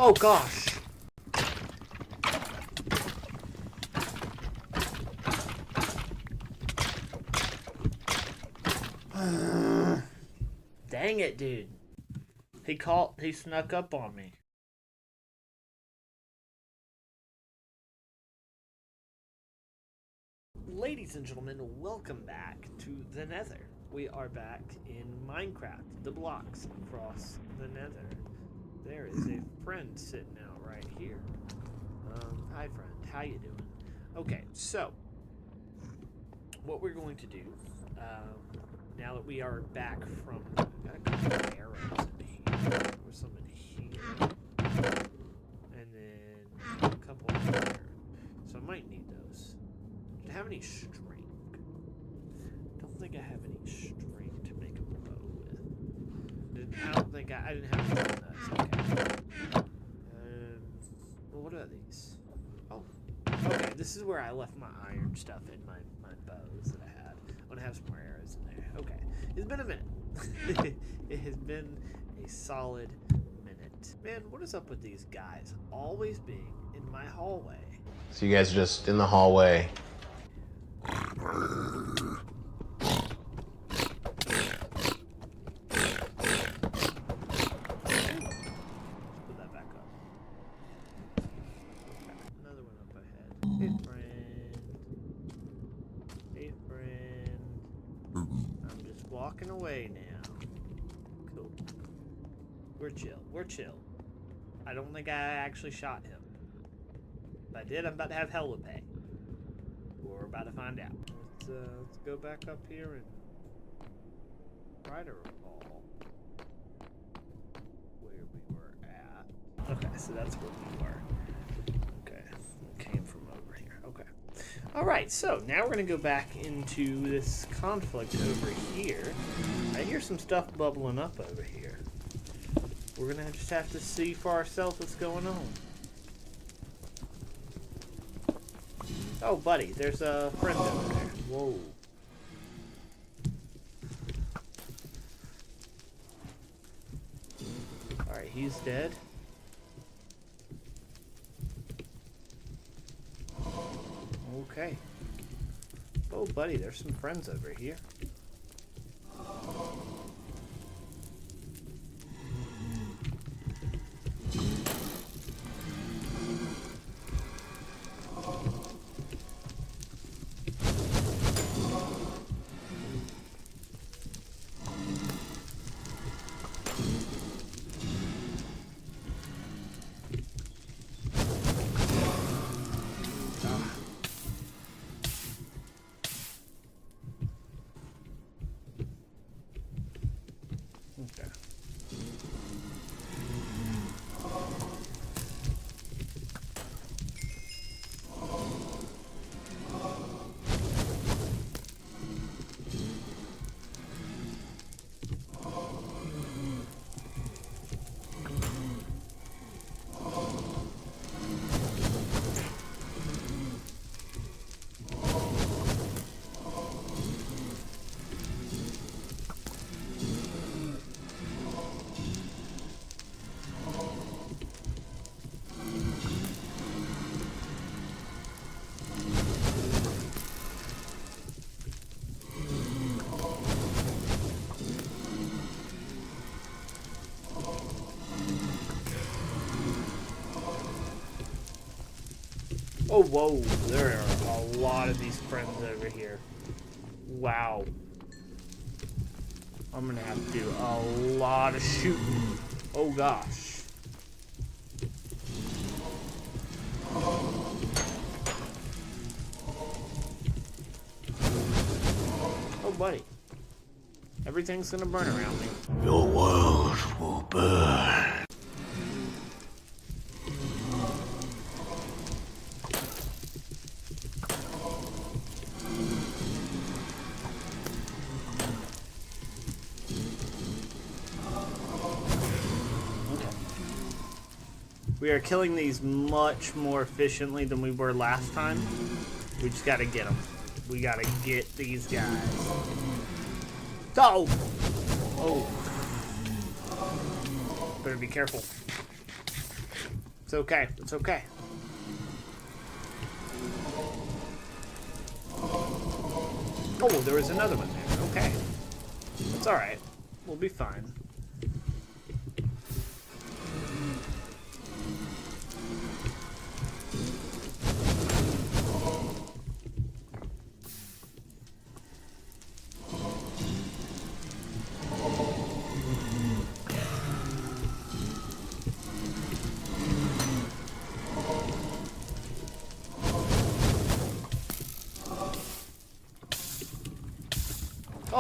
Oh gosh. Dang it, dude. He snuck up on me. Ladies and gentlemen, welcome back to the Nether. We are back in Minecraft, the blocks across the Nether. There is a friend sitting out right here. Hi friend, how you doing? Okay, so what we're going to do, now that we are back from, got a couple of arrows in here, or some in here, and then a couple in here. So I might need those. Do I have any string? Don't think I have any string to make a bow with. I don't think I didn't have any of those. Okay. Well, what are these? Oh, okay. This is where I left my iron stuff in my bows that I had. I'm gonna have some more arrows in there. Okay. It's been a minute. It has been a solid minute. Man, what is up with these guys always being in my hallway? So you guys are just in the hallway. Hey friend. Hey friend. I'm just walking away now. Cool. We're chill. We're chill. I don't think I actually shot him. If I did, I'm about to have hell to pay. We're about to find out. Let's go back up here and try to recall where we were at. Okay, so that's where we were. Okay, we came from over here. Okay. Alright, so now we're going to go back into this conflict over here. I hear some stuff bubbling up over here. We're going to just have to see for ourselves what's going on. Oh, buddy, there's a friend over there. Whoa. Alright, he's dead. Okay. Oh, buddy, there's some friends over here. Okay. Oh, whoa, there are a lot of these friends over here. Wow. I'm gonna have to do a lot of shooting. Oh, gosh. Oh, buddy. Everything's gonna burn around me. Your world will burn. We are killing these much more efficiently than we were last time. We just gotta get them. We gotta get these guys. Oh! Oh. Better be careful. It's okay. It's okay. Oh, there was another one there. Okay. It's alright. We'll be fine.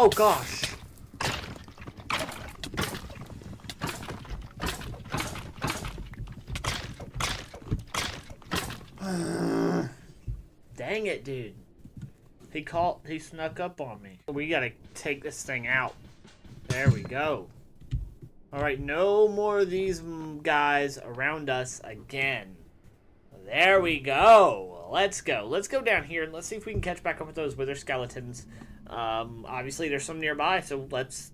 Oh gosh. Dang it, dude. He snuck up on me. We gotta take this thing out. There we go. Alright, no more of these guys around us again. There we go. Let's go. Let's go down here and let's see if we can catch back up with those wither skeletons. Obviously there's some nearby, so let's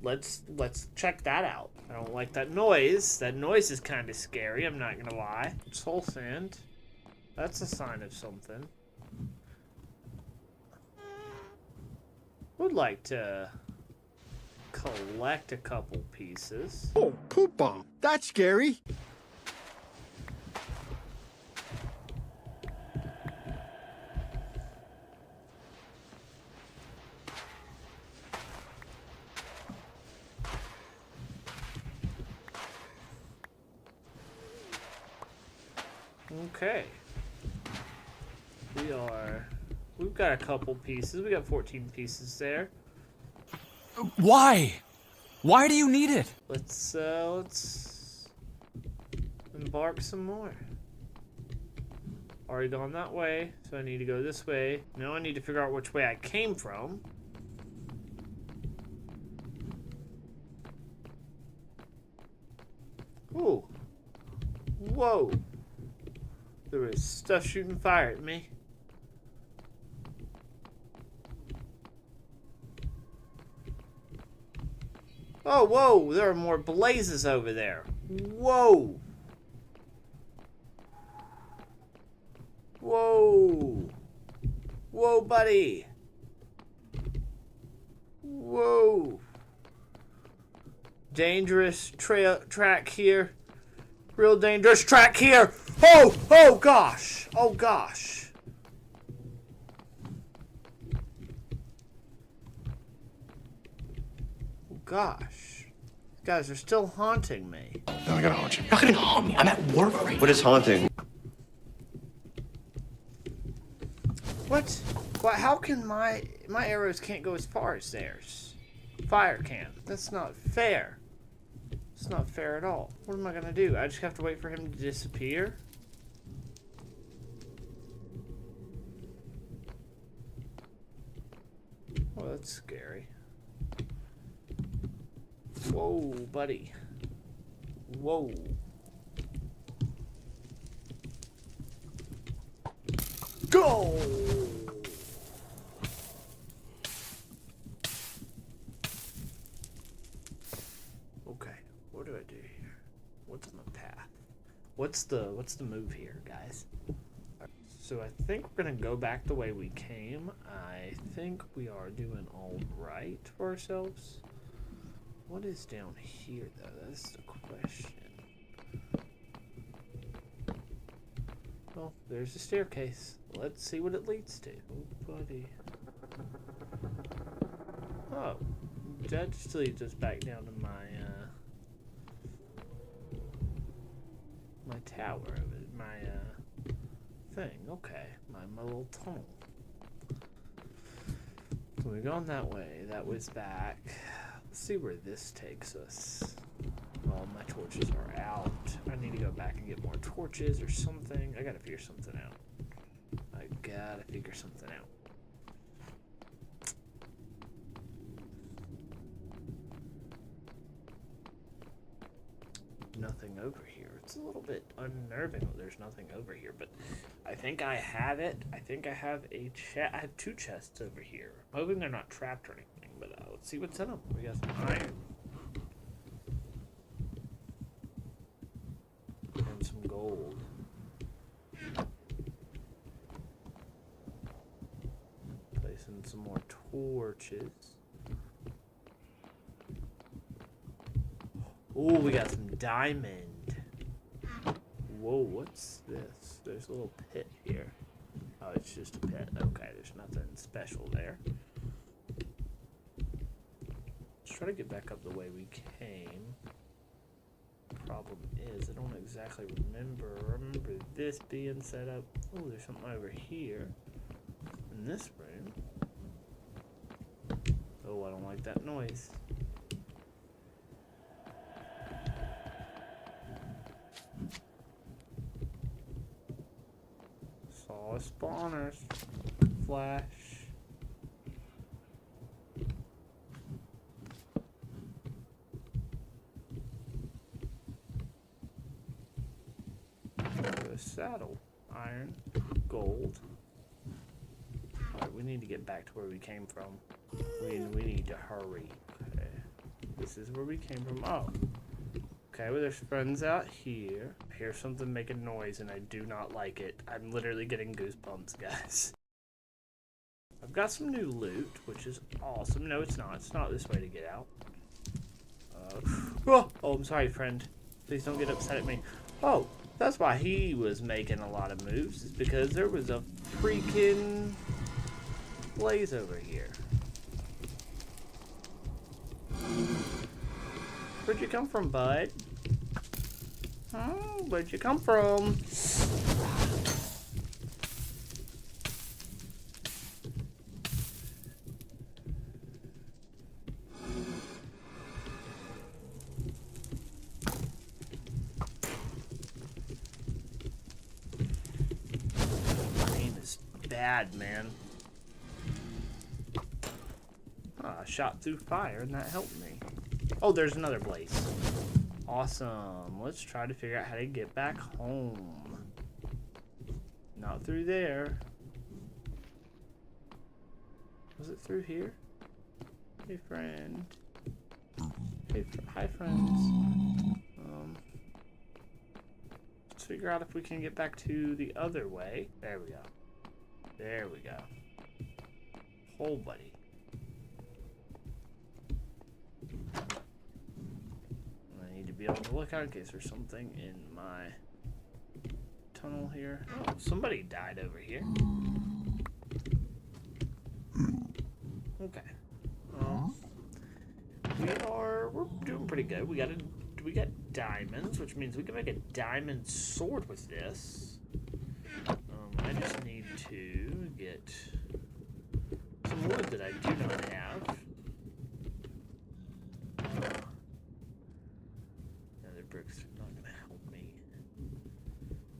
check that out. I don't like that noise. That noise is kind of scary, I'm not gonna lie. Soul sand. That's a sign of something. Would like to collect a couple pieces. Oh, poop bomb. That's scary. Okay. We've got a couple pieces. We got 14 pieces there. Why? Why do you need it? Let's embark some more. Already gone that way, so I need to go this way. Now I need to figure out which way I came from. Ooh. Whoa. There was stuff shooting fire at me. Oh, whoa, there are more blazes over there. Whoa. Whoa. Whoa, buddy. Whoa. Dangerous track here. Real dangerous track here. Oh, oh gosh. Oh gosh. Oh gosh. These guys are still haunting me. Now I gotta haunt you. You're not gonna haunt me. I'm at work right What is haunting? What? What? How can my arrows can't go as far as theirs? Fire can. That's not fair. It's not fair at all. What am I gonna do? I just have to wait for him to disappear? Oh, that's scary. Whoa, buddy. Whoa. Go! Okay, what do I do here? What's my path? What's the move here, guys? So I think we're gonna go back the way we came. I think we are doing all right for ourselves. What is down here, though? That's the question. Well, there's a staircase. Let's see what it leads to. Oh, buddy. Oh, that just leads us back down to my my tower of it, my thing. Okay, my little tunnel. So we're going that way. That was back. Let's see where this takes us. Oh, my torches are out. I need to go back and get more torches or something. I gotta figure something out. I gotta figure something out. Nothing over here. It's a little bit unnerving that there's nothing over here, but I think I have it. I think I have I have two chests over here. I'm hoping they're not trapped or anything, but let's see what's in them. We got some iron. And some gold. torches. Oh, we got some diamond. Whoa, what's this? There's a little pit here. Oh, it's just a pit. Okay, there's nothing special there. Let's try to get back up the way we came. Problem is, I don't exactly remember. I remember this being set up. Oh, there's something over here. In this room. Oh, I don't like that noise. Saw a spawner. Flash. A saddle. Iron. Gold. Alright, we need to get back to where we came from. We need to hurry. Okay. This is where we came from. Oh. Okay, well, there's friends out here. I hear something making noise and I do not like it. I'm literally getting goosebumps, guys. I've got some new loot, which is awesome. No, it's not. It's not this way to get out. Oh, I'm sorry, friend. Please don't get upset at me. Oh, that's why he was making a lot of moves. Is because there was a freaking blaze over here. Where'd you come from, bud? Oh, where'd you come from? Aim is bad, man. I shot through fire and that helped me. Oh, there's another blaze. Awesome. Let's try to figure out how to get back home. Not through there. Was it through here? Hey, friend. Hey, hi, friends. Let's figure out if we can get back to the other way. There we go. There we go. Oh, buddy. Be on the lookout in case there's something in my tunnel here. Oh, somebody died over here. Okay. We're doing pretty good. We got diamonds, which means we can make a diamond sword with this. I just need to get some wood that I do not have. Bricks are not going to help me.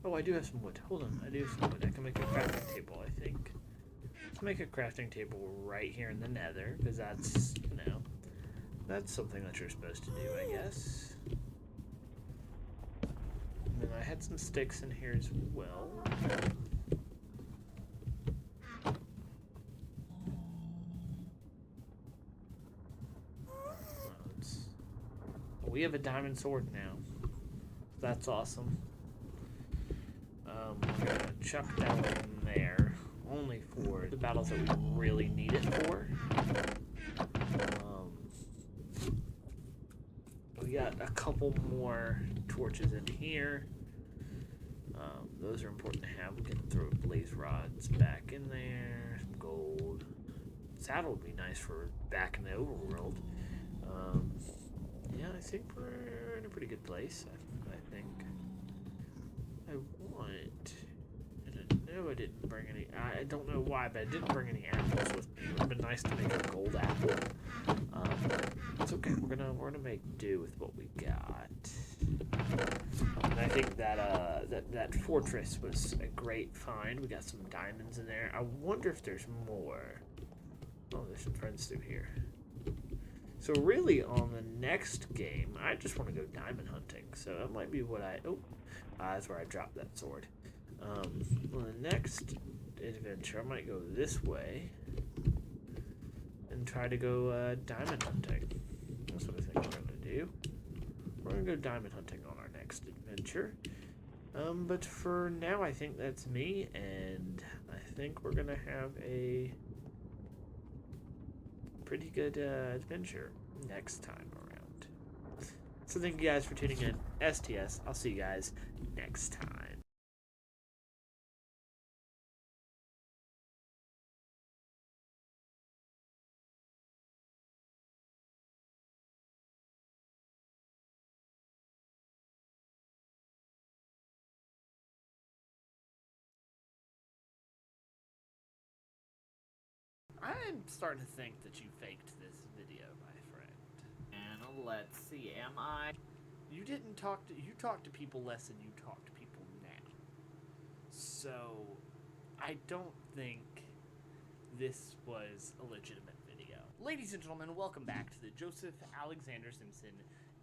Oh, I do have some wood. Hold on, I do have some wood. I can make a crafting table, I think. Let's make a crafting table right here in the nether, because that's, you know, that's something that you're supposed to do, I guess. And then I had some sticks in here as well. We have a diamond sword now. That's awesome. We're gonna chuck that one in there, only for the battles that we really need it for. We got a couple more torches in here. Those are important to have. We can throw blaze rods back in there. Some gold. Saddle would be nice for back in the overworld. Yeah, I think we're in a pretty good place. I think. I want. No, I didn't bring any. I don't know why, but I didn't bring any apples with me. It would have been nice to make a gold apple. It's okay. We're gonna make do with what we got. And I think that that fortress was a great find. We got some diamonds in there. I wonder if there's more. Oh, there's some friends through here. So really, on the next game, I just want to go diamond hunting. So that might be what I... Oh, that's where I dropped that sword. On the next adventure, I might go this way and try to go diamond hunting. That's what I think we're going to do. We're going to go diamond hunting on our next adventure. But for now, I think that's me, and I think we're going to have a pretty good adventure next time around. So thank you guys for tuning in. STS. I'll see you guys next time. I'm starting to think that you faked this video, my friend. And let's see, am I? You didn't talk to you talk to people less than you talk to people now. So I don't think this was a legitimate video. Ladies and gentlemen, welcome back to the Joseph Alexander Simpson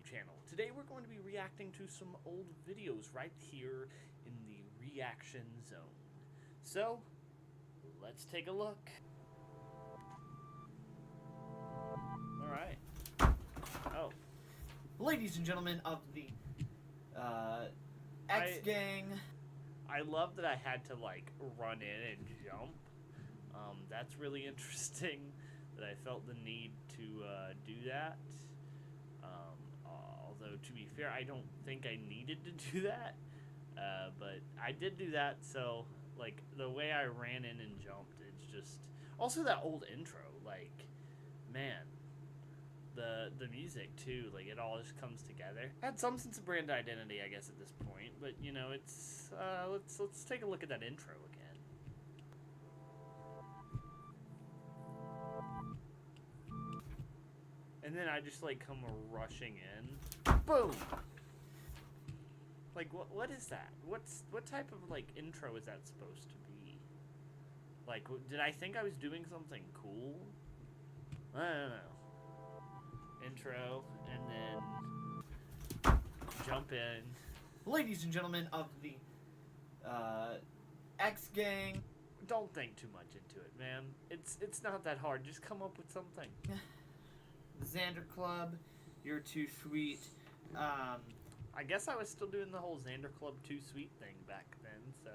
channel. Today we're going to be reacting to some old videos right here in the reaction zone. So let's take a look. Alright. Oh. Ladies and gentlemen of the X Gang. I love that I had to like run in and jump. That's really interesting that I felt the need to do that. Although to be fair, I don't think I needed to do that. But I did do that, so like the way I ran in and jumped, it's just also that old intro, like man. The music too, like it all just comes together. Had some sense of brand identity, I guess, at this point, but you know, it's let's take a look at that intro again. And then I just like come rushing in, boom. Like what is that? What type of like intro is that supposed to be? Like, did I think I was doing something cool? I don't know. Intro, and then jump in. Ladies and gentlemen of the X Gang. Don't think too much into it, man. It's not that hard. Just come up with something. The Xander Club, you're too sweet. I guess I was still doing the whole Xander Club Too Sweet thing back then, so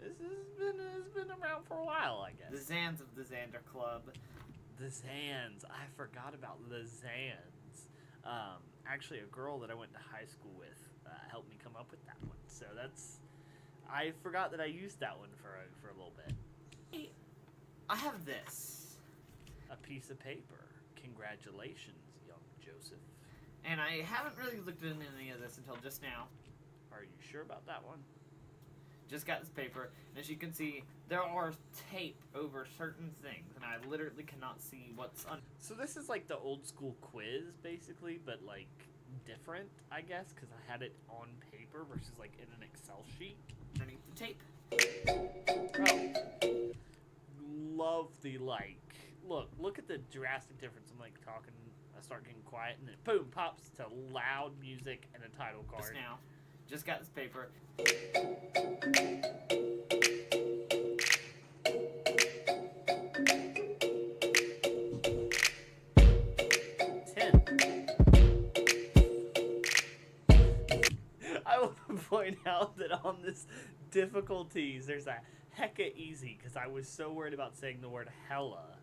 this has been around for a while, I guess. The Zans of the Xander Club. The Zans. I forgot about the Zans. Actually, a girl that I went to high school with helped me come up with that one. So I forgot that I used that one for a little bit. I have this. A piece of paper. Congratulations, young Joseph. And I haven't really looked into any of this until just now. Are you sure about that one? Just got this paper, and as you can see, there are tape over certain things, and I literally cannot see what's on. So this is like the old school quiz, basically, but like different, I guess, because I had it on paper versus like in an Excel sheet. Underneath the tape. Oh. Love the like. Look at the drastic difference. I'm like talking, I start getting quiet, and then boom, pops to loud music and a title card. Just now. Just got this paper. 10. I want to point out that on this difficulties, there's a hecka easy because I was so worried about saying the word hella.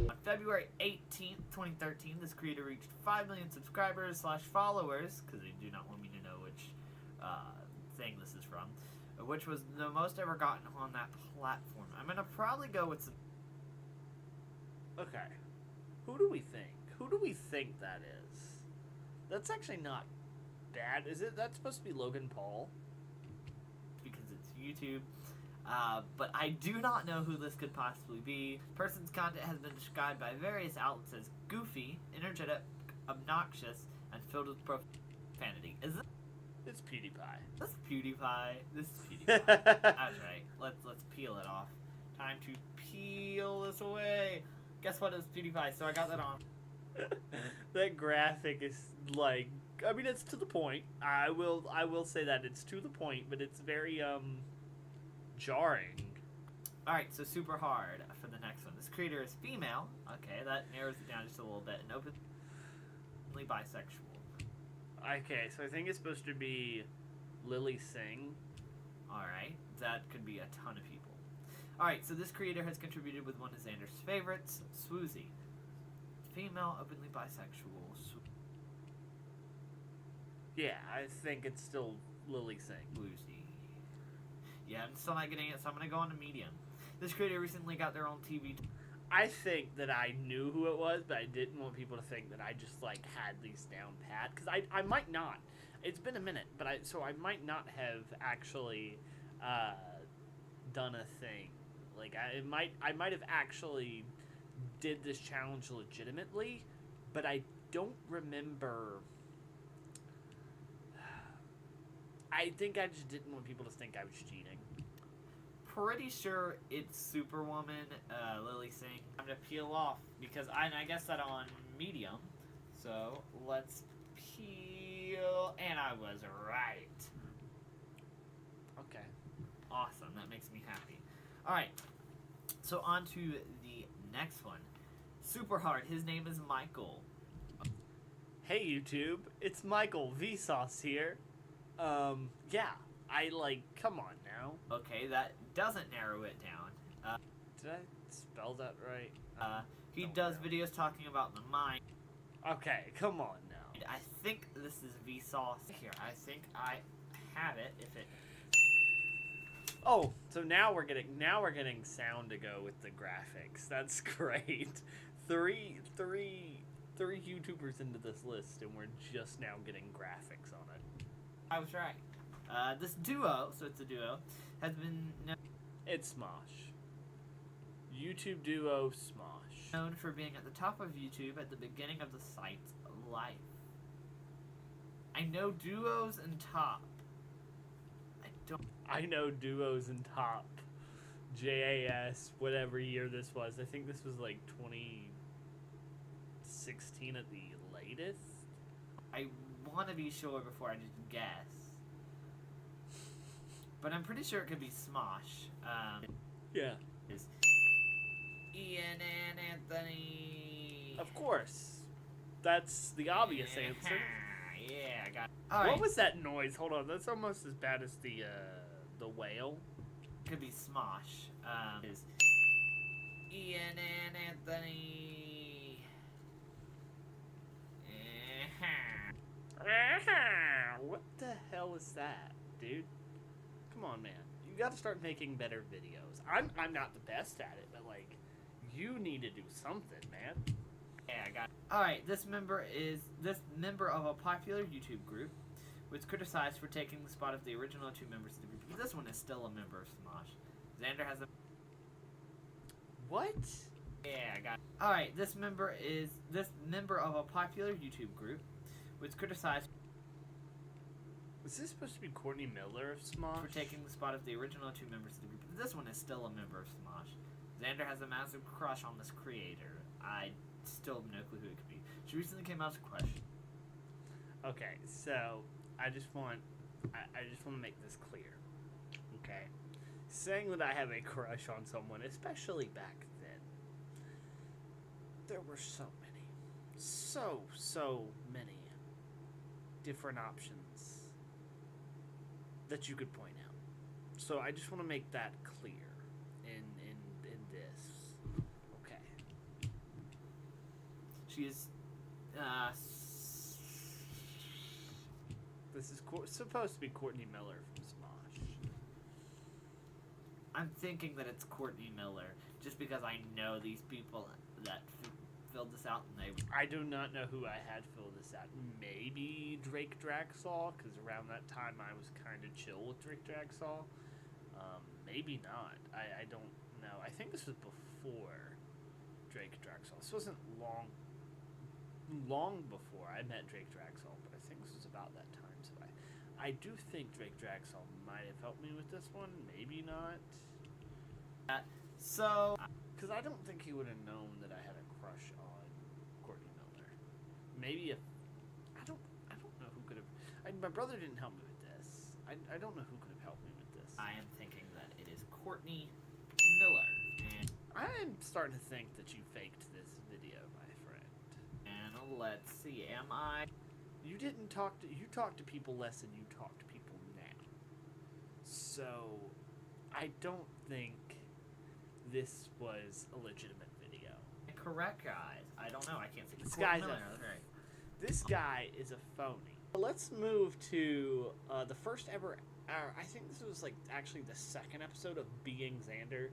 On February 18th, 2013, this creator reached 5 million subscribers / followers, because they do not want me to know which thing this is from, which was the most ever gotten on that platform. I'm going to probably go with some... Okay. Who do we think? Who do we think that is? That's actually not bad. Is it? That's supposed to be Logan Paul? Because it's YouTube. But I do not know who this could possibly be. Person's content has been described by various outlets as goofy, energetic, obnoxious, and filled with profanity. Is this? It's PewDiePie. This is PewDiePie. This is PewDiePie. That's right. Let's peel it off. Time to peel this away. Guess what? It's PewDiePie. So I got that on. That graphic is like, I mean, it's to the point. I will say that it's to the point, but it's very jarring. Alright, so super hard for the next one. This creator is female. Okay, that narrows it down just a little bit. And openly bisexual. Okay, so I think it's supposed to be Lily Singh. Alright, that could be a ton of people. Alright, so this creator has contributed with one of Xander's favorites, Swoozy. Female, openly bisexual. Yeah, I think it's still Lily Singh. Swoozy. Yeah, I'm still not getting it, so I'm gonna go on to Medium. This creator recently got their own TV. I think that I knew who it was, but I didn't want people to think that I just like had these down pat, because I might not. It's been a minute, but I might not have actually done a thing. Like I might have actually did this challenge legitimately, but I don't remember. I think I just didn't want people to think I was cheating. Pretty sure it's Superwoman, Lily Singh. I'm gonna peel off because I guess that on Medium. So let's peel, and I was right. Okay. Awesome, that makes me happy. All right, so on to the next one. Super hard. His name is Michael. Hey YouTube, it's Michael Vsauce here. Yeah, come on now. Okay, that doesn't narrow it down. Did I spell that right? He Don't does worry. videos talking about the mind. Okay, come on now. I think this is Vsauce here. I think I have it. If it. Oh, so now we're getting sound to go with the graphics. That's great. Three YouTubers into this list, and we're just now getting graphics on it. I was right. This duo, so it's a duo, has been It's Smosh. YouTube duo Smosh. known for being at the top of YouTube at the beginning of the site's life. I know duos and top. I know duos and top. JAS, whatever year this was. I think this was like 2016 at the latest. I want to be sure before I just guess. But I'm pretty sure it could be Smosh. Yeah. Is Ian and Anthony. Of course. That's the obvious answer. Yeah, I got it. Alright. What was that noise? Hold on, that's almost as bad as the whale. Could be Smosh. Is Ian and Anthony. What the hell is that, dude? Come on, man. You gotta start making better videos. I'm not the best at it, but like, you need to do something, man. Yeah, I got it. Alright, this member of a popular YouTube group was criticized for taking the spot of the original two members of the group. This one is still a member of Smosh. Xander has a... What? Yeah, I got it. Alright, this member of a popular YouTube group was criticized Was this supposed to be Courtney Miller of Smosh? for taking the spot of the original two members of the group. This one is still a member of Smosh. Xander has a massive crush on this creator. I still have no clue who it could be. She recently came out as a question. Okay, so I just want to make this clear. Okay, saying that I have a crush on someone, especially back then, there were so many different options that you could point out. So I just want to make that clear in this. Okay. She is, This is supposed to be Courtney Miller from Smosh. I'm thinking that it's Courtney Miller, just because I know these people that filled this out, and they... I do not know who I had fill this out. Maybe Drake Draxall, because around that time I was kind of chill with Drake Draxall. Maybe not. I don't know. I think this was before Drake Draxall. This wasn't long before I met Drake Draxall, but I think this was about that time. So I do think Drake Draxall might have helped me with this one. Maybe not. So... Because I don't think he would have known that I had a crush on Courtney Miller. Maybe if... I don't know who could have... my brother didn't help me with this. I don't know who could have helped me with this. I am thinking that it is Courtney Miller. And I'm starting to think that you faked this video, my friend. let's see, am I... You didn't talk to... You talk to people less than you talk to people now. So, I don't think this was a legitimate video. Correct, guys. I don't know. I can't see. This guy's Right. This guy is a phony. Let's move to the first ever. I think this was like actually the second episode of Being Xander.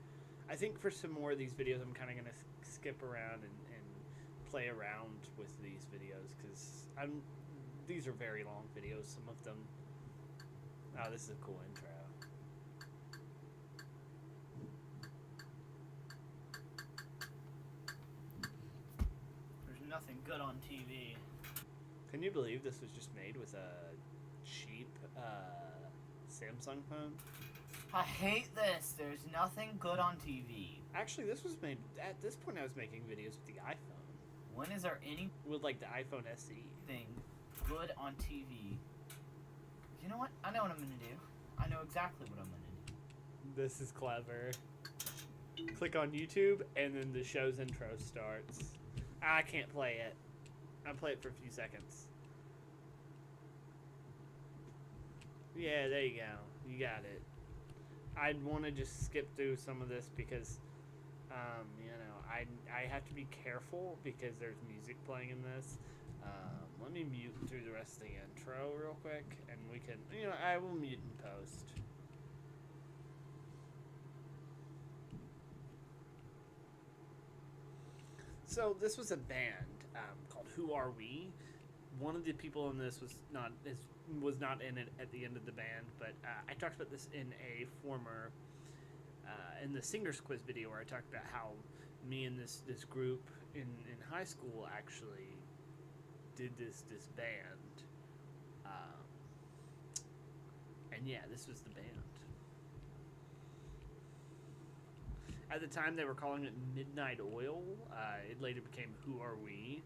I think for some more of these videos, I'm kind of gonna skip around and play around with these videos because these are very long videos. Some of them. Oh, this is a cool intro. There's nothing good on TV. Can you believe this was just made with a cheap Samsung phone? I hate this. There's nothing good on TV. Actually, this was made at this point. I was making videos with the iPhone, When is there anything with like the iPhone SE. good on TV? You know what? I know what I'm gonna do. I know exactly what I'm gonna do. This is clever. Click on YouTube, and then the show's intro starts. I can't play it. I'll play it for a few seconds. Yeah, there you go. You got it. I'd want to just skip through some of this because, you know, I have to be careful because there's music playing in this. Let me mute through the rest of the intro real quick, and we can, you know, I will mute in post. So this was a band called Who Are We? One of the people in this was not in it at the end of the band, but I talked about this in a former in the singers quiz video where I talked about how me and this group in high school actually did this band, and yeah, this was the band. At the time, they were calling it Midnight Oil. It later became Who Are We?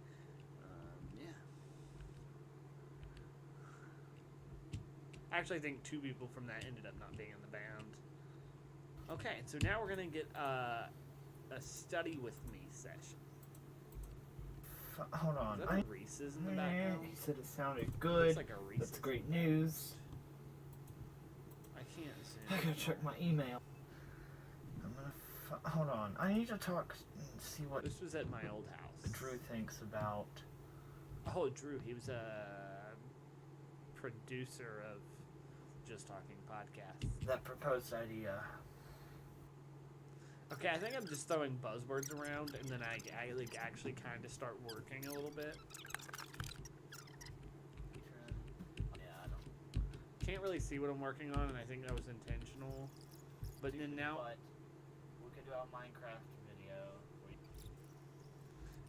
Yeah. Actually, I think two people from that ended up not being in the band. Okay, so now we're going to get a study with me session. Hold on. Is that a Reese's in the background? He said it sounded good. Looks like a Reese's. That's great news. I can't see. I gotta check my email. Hold on. I need to talk and see what This was at my old house. Drew thinks about. Oh, Drew. He was a producer of Just Talking Podcast. That proposed idea. Okay, I think I'm just throwing buzzwords around, and then I like actually kind of start working a little bit. Yeah, I don't. Can't really see what I'm working on, and I think that was intentional. But then now, But we could do a Minecraft video.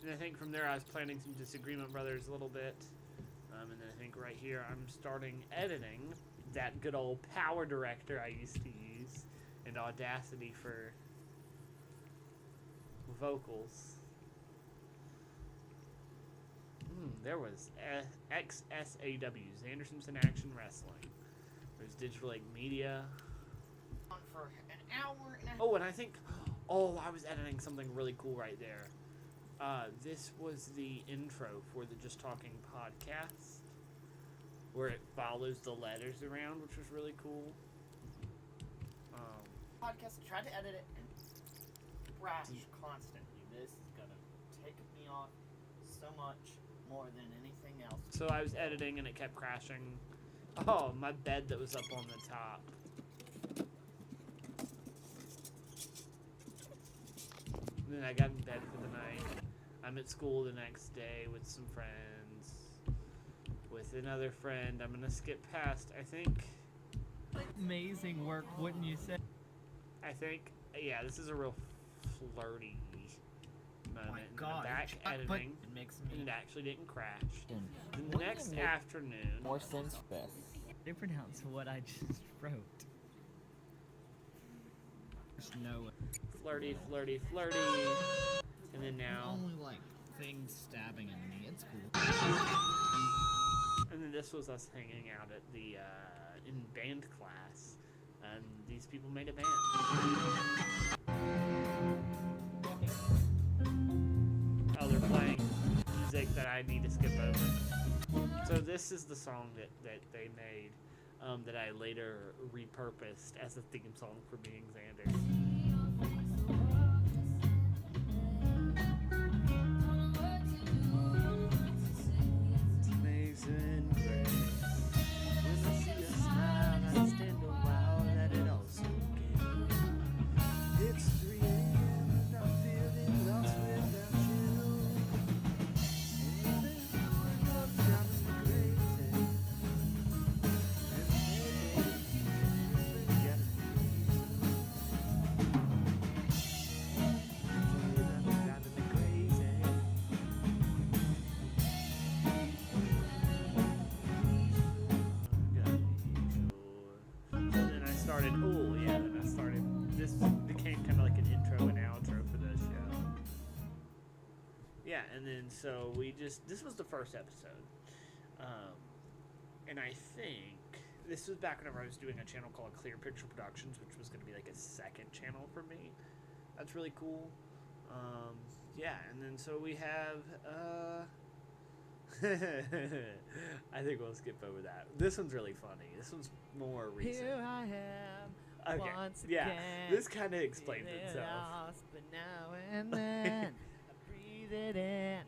and I think from there I was planning some Disagreement Brothers a little bit, and then I think right here I'm starting editing that good old Power Director I used to use, and Audacity for vocals. There was XSAW, Xander Simpson Action Wrestling. There's Digital Lake Media. On for an hour and a half. Oh, and I think, oh, I was editing something really cool right there. This was the intro for the Just Talking podcast, where it follows the letters around, which was really cool. Podcast. I tried to edit it and crash constantly. This is gonna take me off so much more than anything else. So I was editing and it kept crashing. Oh, my bed that was up on the top. And then I got in bed for the night. I'm at school the next day with some friends. With another friend. I'm gonna skip past, I think. Amazing work, wouldn't you say? I think, yeah, this is a real flirty moment. my in the God, back but editing, It makes and me. it actually didn't crash. The Wouldn't next it make afternoon, more sense for this? They pronounce what I just wrote. There's no way. flirty, flirty, flirty, and then now, Only like things stabbing at me. It's cool. and then this was us hanging out at the in band class, and these people made a band. Oh, they're playing music that I need to skip over. So this is the song that they made, that I later repurposed as a theme song for Being Xander. started. Oh yeah, then I started. This became kind of like an intro and outro for the show. Yeah, and then so this was the first episode, and I think this was back whenever I was doing a channel called Clear Picture Productions, which was going to be like a second channel for me. That's really cool. Yeah, and then so we have. I think we'll skip over that. This one's really funny. This one's more recent. Here I am. Okay. Once Yeah. again, This kind of explains feeling itself. lost, but now and then I breathe it in.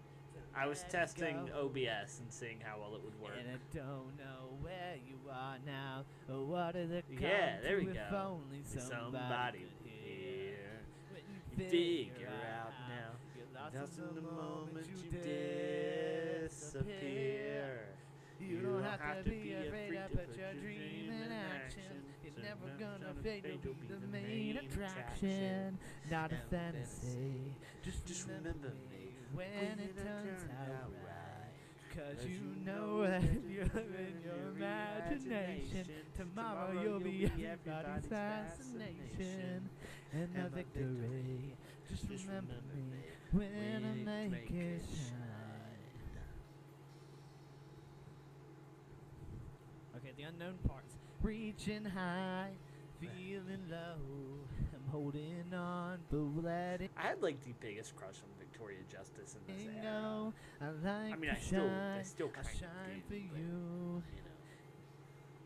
I was let it testing go. OBS and seeing how well it would work. And I don't know where you are now, or what did it come Yeah, there we to if go. only somebody could hear. When You figure out now. you're That's lost in the moment you disappear. disappear. You don't have to be afraid to put your dream in action. You're never gonna fade, you'll be the main attraction. Not a fantasy, just remember me when it turns out right. Cause you know that you're in your imagination. Tomorrow you'll be everybody's fascination. And the victory, just remember me when I make it shine. Okay, the unknown parts. Reaching high, feeling low. I'm holding on, but letting I had like the biggest crush on Victoria Justice in this era. go. I like I mean, to I still shine. kind I of shine do, for but, you. you know.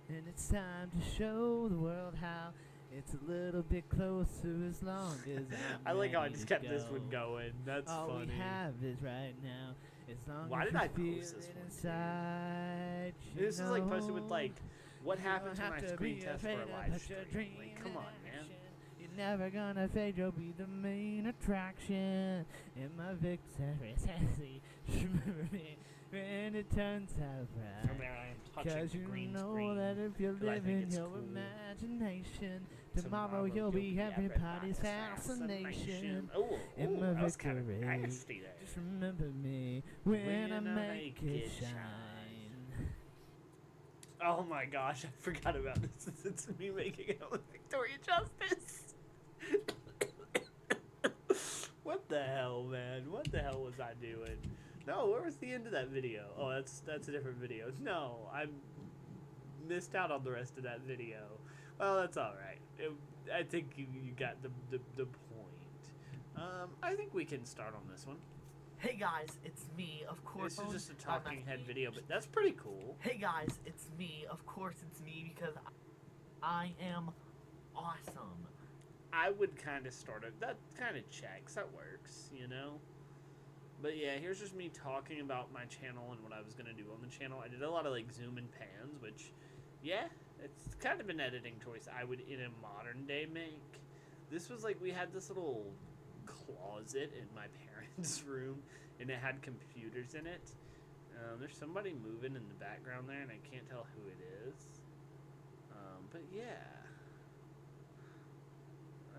And it's time to show the world how it's a little bit closer as long as I'm I like how I ready just to kept this one go. going. That's All funny. we have is right now. As long Why as did you I feel post this it one, too? inside, you This is like posted with know. like what You happened don't to my have to screen be test for afraid a to live put your stream. dream Like, in come on, man. action. You're never gonna fade, you'll be the main attraction. In my victory, sassy, remember me when it turns out And right. there I am touching Cause the you green know screen. that if you 'cause I live think in it's your cool. imagination, tomorrow you'll be everybody's fascination. Oh, In my that was kind of victory, nasty there. just remember me when I make it shine. Oh my gosh, I forgot about this. It's me making out with Victoria Justice. What the hell, man? What the hell was I doing? No, where was the end of that video? Oh, that's a different video. No, I missed out on the rest of that video. Well, that's all right. I think you got the point. I think we can start on this one. Hey guys, it's me, of course. This is just a I'm talking not- head video, but that's pretty cool. Hey guys, it's me. Of course it's me because I am awesome. I would kind of start it. That kind of checks. That works, you know? But yeah, here's just me talking about my channel and what I was going to do on the channel. I did a lot of like zoom and pans, which, yeah, it's kind of an editing choice I would in a modern day make. This was like, we had this little closet in my parents' room, and it had computers in it. There's somebody moving in the background there, and I can't tell who it is. But yeah.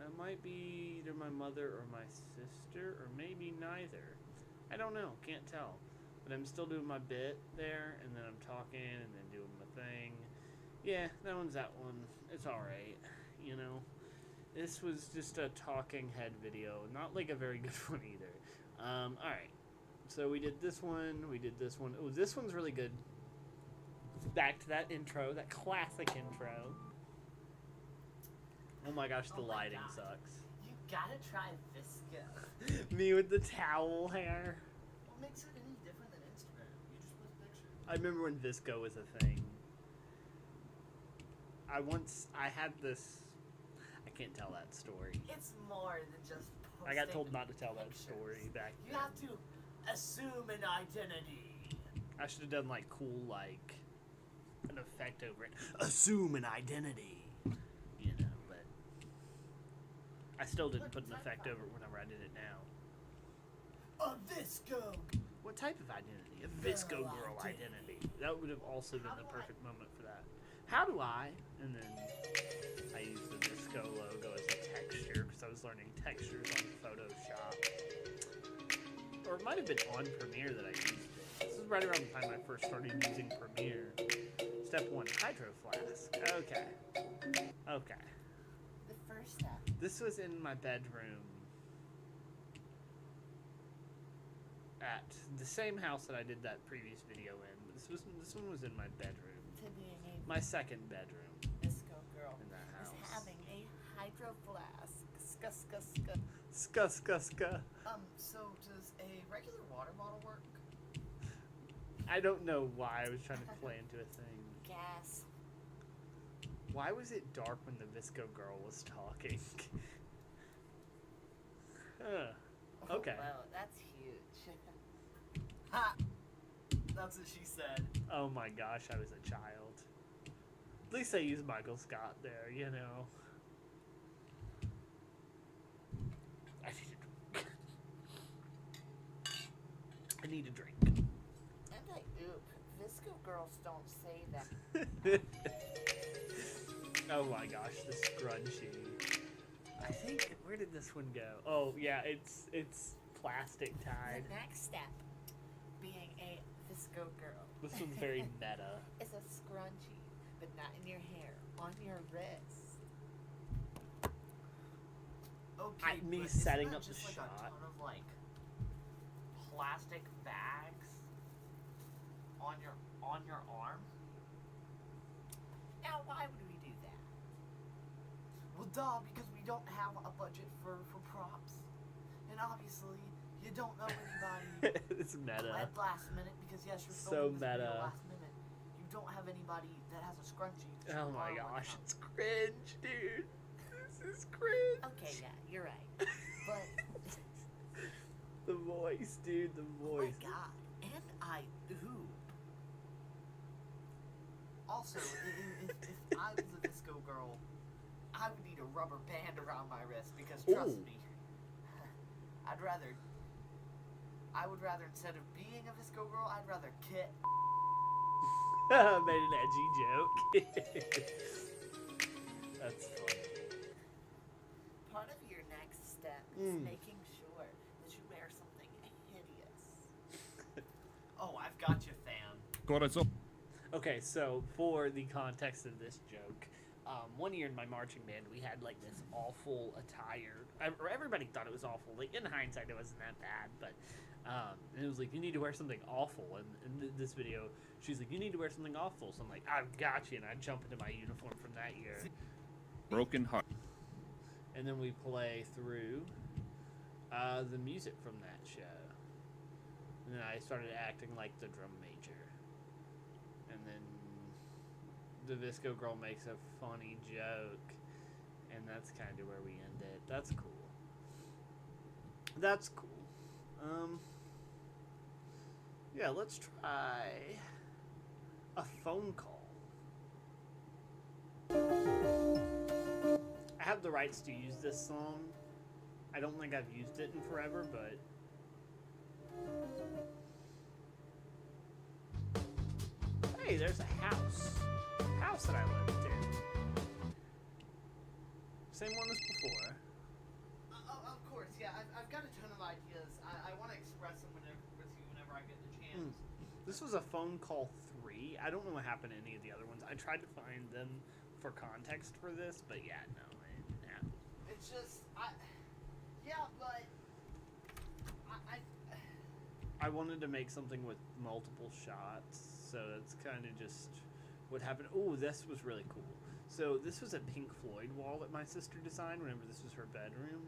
It might be either my mother or my sister, or maybe neither. I don't know, can't tell. But I'm still doing my bit there, and then I'm talking, and then doing my thing. Yeah, that one's that one. It's alright, you know. This was just a talking head video, not like a very good one either. Alright. So we did this one, we did this one. Oh, this one's really good. Back to that intro, that classic intro. Oh my gosh, the Oh my lighting God. sucks. You gotta try Visco. Me with the towel hair. What makes it any different than Instagram? You just post pictures. I remember when Visco was a thing. I had this. I can't tell that story. It's more than just posting. I got told not to tell that pictures. story back You then. have to assume an identity. I should have done like cool, like an effect over it. Assume an identity. You know, but I still didn't put an effect over it whenever I did it now. A Visco. What type of identity? A Visco girl identity. That would have also been the perfect moment for that. How do I? And then I used the Visco logo as a texture because I was learning textures on Photoshop. Or it might have been on Premiere that I used it. This is right around the time I first started using Premiere. Step 1, Hydro Flask. Okay. Okay. first step? This was in my bedroom at the same house that I did that previous video in. But this one was in my bedroom, To being a my second bedroom disco girl in that is house. having a hydro flask. Ska, ska, ska. Ska ska ska. So does a regular water bottle work? I don't know why I was trying to play into a thing. Gas. Why was it dark when the Visco girl was talking? Huh. Okay. Oh, wow, that's huge. Ha! That's what she said. Oh my gosh, I was a child. At least I used Michael Scott there, you know. I need a drink. I need a drink. And oop, Visco girls don't say that. Oh my gosh, the scrunchie. I think, where did this one go? Oh yeah, it's plastic tied. The next step, being a Visco girl. This one's very meta. It's a scrunchie, but not in your hair, on your wrist. Okay, Me but setting isn't that up the just like shot. a ton of like plastic bags on your arm? Now, why would we do that? Well, duh, because we don't have a budget for props, and obviously you don't know anybody. It's meta. At last minute, because yes, you're So filming this video meta. last minute. You don't have anybody that has a scrunchie. to Oh show my our gosh, account. it's cringe, dude. This is cringe. Okay, yeah, you're right. But The voice, dude, the oh my voice. god, and I hoop. Also, if I was a disco girl, I would need a rubber band around my wrist because trust Ooh. me, I would rather instead of being a disco girl, I'd rather kit. Made an edgy joke. That's funny. Part of your next step is making sure that you wear something hideous. Oh, I've got you, fam. Corazón. Okay, so for the context of this joke, one year in my marching band, we had like this awful attire. Everybody thought it was awful. Like in hindsight, it wasn't that bad, but it was like you need to wear something awful. And in this video, she's like, you need to wear something awful. So I'm like, I've got you, and I jump into my uniform from that year. Broken heart. And then we play through the music from that show. And then I started acting like the drum major. And then the Visco girl makes a funny joke. And that's kind of where we end it. That's cool. That's cool. Yeah, let's try a phone call. I have the rights to use this song. I don't think I've used it in forever, but hey, there's a house that I lived in. Same one as before. Of course, yeah. I've got a ton of ideas. I want to express them with you whenever I get the chance. This was a phone call 3. I don't know what happened to any of the other ones. I tried to find them for context for this, but yeah, no, it didn't happen. It's just, I wanted to make something with multiple shots, so that's kind of just what happened. Oh, this was really cool. So this was a Pink Floyd wall that my sister designed whenever this was her bedroom.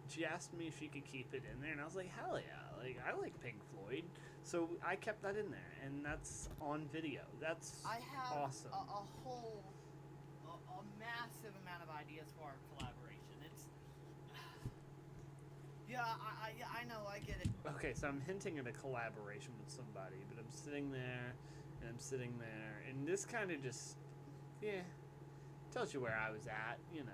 She asked me if she could keep it in there, and I was like, hell yeah, like I like Pink Floyd. So I kept that in there, and that's on video. That's I have awesome. a whole, a massive amount of ideas for our collaboration. It's, I know, I get it. Okay, so I'm hinting at a collaboration with somebody, but I'm sitting there, and I'm sitting there, and this kind of just, yeah, tells you where I was at, you know.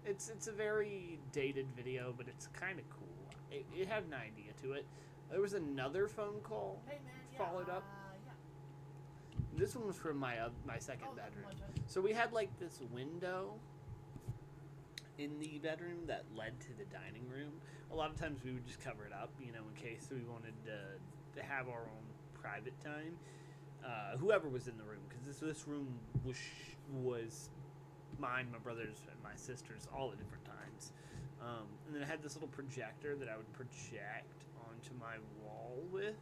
It's a very dated video, but it's kind of cool. It had an idea to it. There was another phone call Hey man, yeah, followed up. yeah. This one was from my second Oh, bedroom. my bad. So we had like this window in the bedroom that led to the dining room. A lot of times we would just cover it up, you know, in case we wanted to have our own private time. Whoever was in the room, because this room was mine, my brother's, and my sister's, all at different times. And then I had this little projector that I would project onto my wall with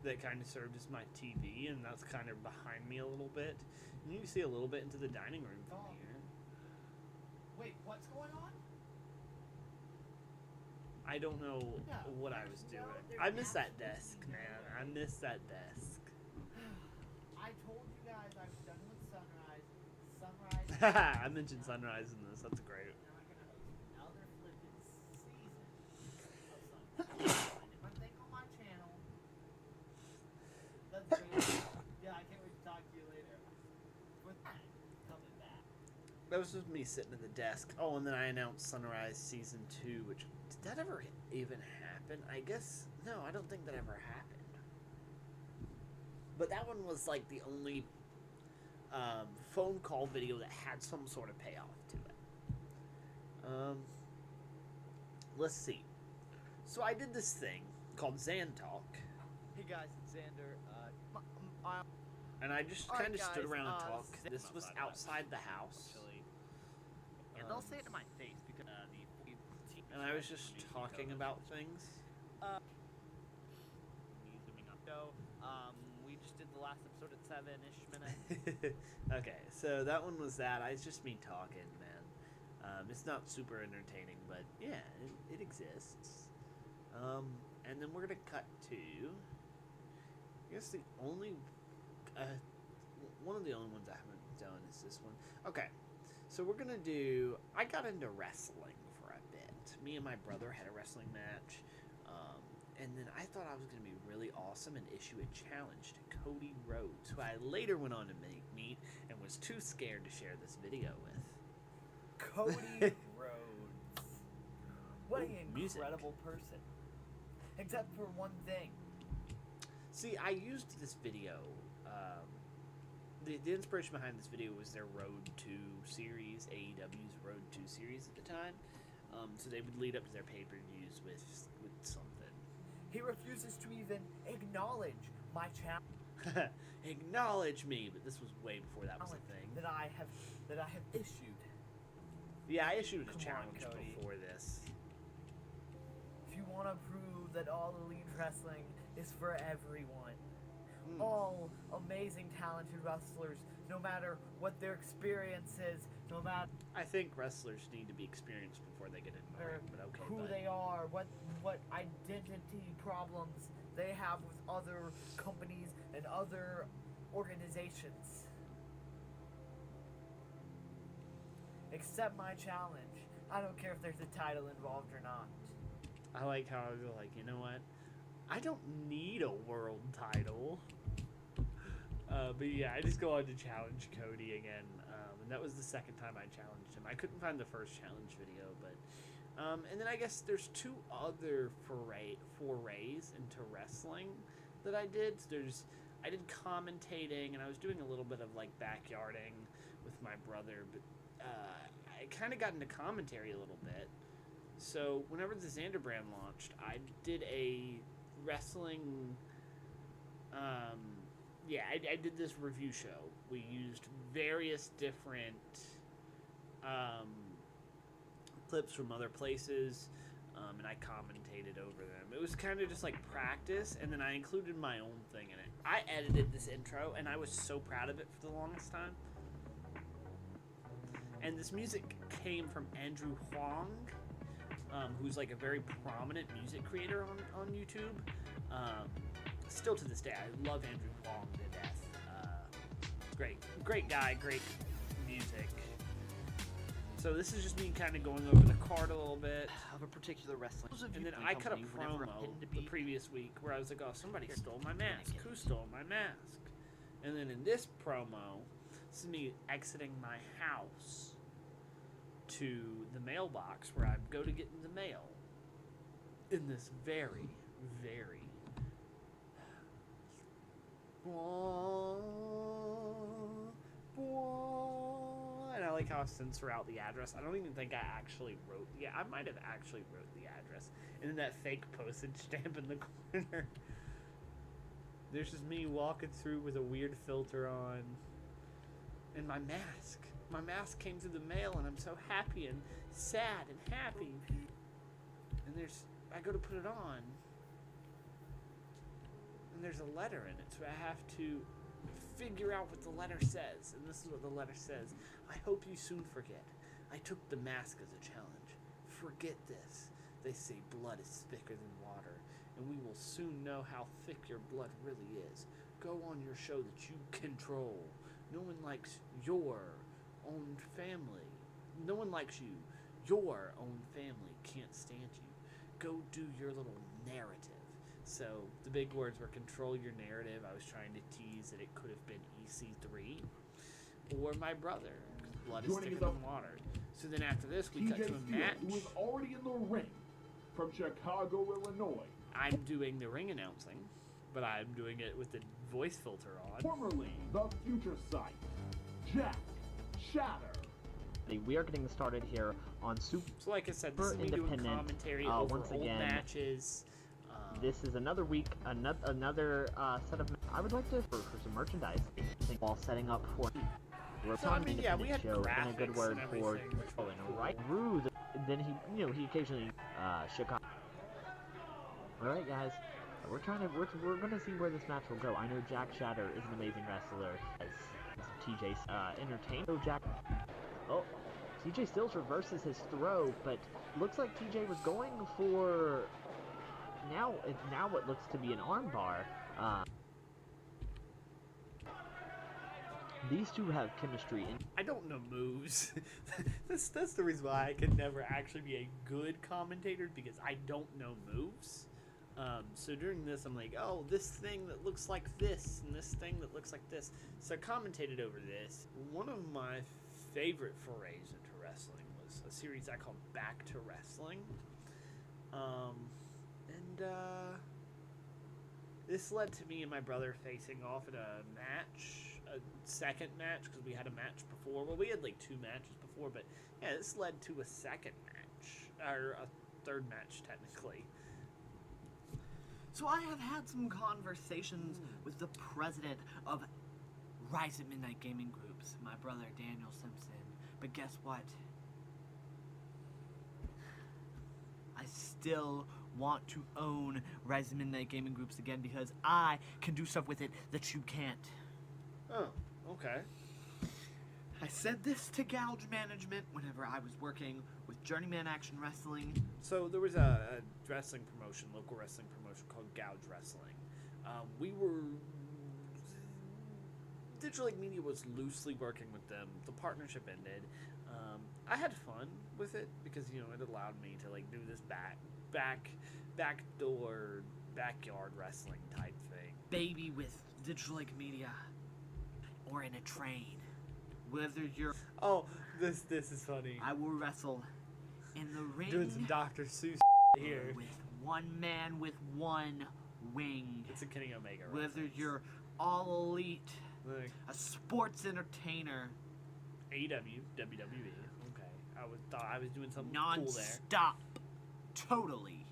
that kind of served as my TV, and that's kind of behind me a little bit. And you can see a little bit into the dining room from here. Wait, what's going on? I don't know No, what I was no, doing. there's I miss that absolutely desk, no man. way. I miss that desk. I told you guys I was done with Sunrise. Sunrise. I mentioned Sunrise in this. That's great. Now I'm gonna host another flippin' season of Sunrise. I did my thing on my channel. That's great. Yeah, I can't wait to talk to you later. With that, coming back. That was just me sitting at the desk. Oh, and then I announced Sunrise Season 2, which... Did that ever even happen? I guess... No, I don't think that ever happened. But that one was, like, the only phone call video that had some sort of payoff to it. Let's see. So I did this thing called Xan Talk, Hey guys, it's Xander. and I just Alright, kind of stood guys, around and talked. Xan- This was outside the house. Actually, and they'll say it to my face because And I was just talking about things. me zooming up. So, we just did the last episode at 7-ish minutes. Okay, so that one was that. It's just me talking, man. It's not super entertaining, but yeah, it exists. And then we're gonna cut to. I guess the only, one of the only ones I haven't done is this one. Okay, so we're gonna do. I got into wrestling for a bit. Me and my brother had a wrestling match. And then I thought I was going to be really awesome and issue a challenge to Cody Rhodes, who I later went on to meet and was too scared to share this video with. Cody Rhodes. What an Ooh, music. incredible person. Except for one thing. See, I used this video. The inspiration behind this video was their Road 2 series, AEW's Road 2 series at the time. So they would lead up to their pay-per-views with something. He refuses to even acknowledge my challenge Acknowledge me, but this was way before that was a thing. that I have issued. Yeah, I issued a Come on, challenge Cody. before this. If you want to prove that all elite wrestling is for everyone, Hmm. all amazing, talented wrestlers, no matter what their experience is, no matter I think wrestlers need to be experienced before they get in the ring, but okay. who bud. they are, what identity problems they have with other companies and other organizations. Accept my challenge. I don't care if there's a title involved or not. I like how I go like, you know what? I don't need a world title. But yeah, I just go on to challenge Cody again, and that was the second time I challenged him. I couldn't find the first challenge video, but and then I guess there's two other forays into wrestling that I did. So I did commentating, and I was doing a little bit of like backyarding with my brother, but I kind of got into commentary a little bit. So whenever the Xander brand launched, I did a wrestling. I did this review show. We used various different clips from other places, and I commentated over them. It was kind of just like practice, and then I included my own thing in it. I edited this intro, and I was so proud of it for the longest time. And this music came from Andrew Huang, who's like a very prominent music creator on YouTube. Still to this day, I love Andrew Huang to death. Great guy, great music. So this is just me kind of going over the card a little bit. of a particular wrestling. And then I cut a promo the previous week where I was like, oh, somebody stole my mask. Who stole my mask? And then in this promo, this is me exiting my house to the mailbox where I go to get in the mail in this very, very and I like how I censor out the address. I don't even think I actually wrote. Yeah, I might have actually wrote the address. And then that fake postage stamp in the corner. There's just me walking through with a weird filter on. And my mask. my mask came through the mail, and I'm so happy and sad and happy. And I go to put it on, and there's a letter in it, so I have to figure out what the letter says. And this is what the letter says. I hope you soon forget. I took the mask as a challenge. Forget this. They say blood is thicker than water, and we will soon know how thick your blood really is. Go on your show that you control. No one likes your own family. No one likes you. Your own family can't stand you. Go do your little narrative. So the big words were control your narrative. I was trying to tease that it could have been EC3 or my brother. Blood is thicker than water. So then after this, we cut to a match. Who is already in the ring from Chicago, Illinois. I'm doing the ring announcing, but I'm doing it with the voice filter on. Formerly the Future Sight, Jack Shatter. We are getting started here on Super So like I said, this is me doing Independent. commentary over Once old again, matches. This is another week, another set of. I would like to for some merchandise while setting up for. So, I mean, yeah, we had show, and a graphics good word and for everything, which was cool. right through. Then he occasionally Chicago. All right, guys, we're gonna see where this match will go. I know Jack Shatter is an amazing wrestler as TJ's entertained. So Jack, TJ Stills reverses his throw, but looks like TJ was going for now what looks to be an armbar. These two have chemistry. I don't know moves. that's the reason why I could never actually be a good commentator, because I don't know moves. So during this, I'm like, oh, this thing that looks like this, and this thing that looks like this. So I commentated over this. One of my favorite forays into wrestling was a series I called Back to Wrestling. This led to me and my brother facing off at a match, a second match, because we had a match before. Well, we had like 2 matches before, but yeah, this led to a second match, or a third match technically. So I have had some conversations with the president of Rise at Midnight Gaming Groups, my brother Daniel Simpson. But guess what? I still want to own Rise at Midnight Gaming Groups again, because I can do stuff with it that you can't. Oh, okay. I said this to Gouge Management whenever I was working with Journeyman Action Wrestling. So there was a wrestling promotion, local wrestling promotion called Gouge Wrestling. Digital Lake Media was loosely working with them. The partnership ended. I had fun with it because, it allowed me to like do this backdoor, backyard wrestling type thing. Baby with Digital Lake Media, or in a train. Whether you're... Oh, this is funny. I will wrestle in the ring. Doing some Dr. Seuss here. With one man with one wing. It's a Kenny Omega Whether reference. you're all elite, Like, a sports entertainer, AEW, WWE. Okay, thought I was doing something cool there. non-stop, totally.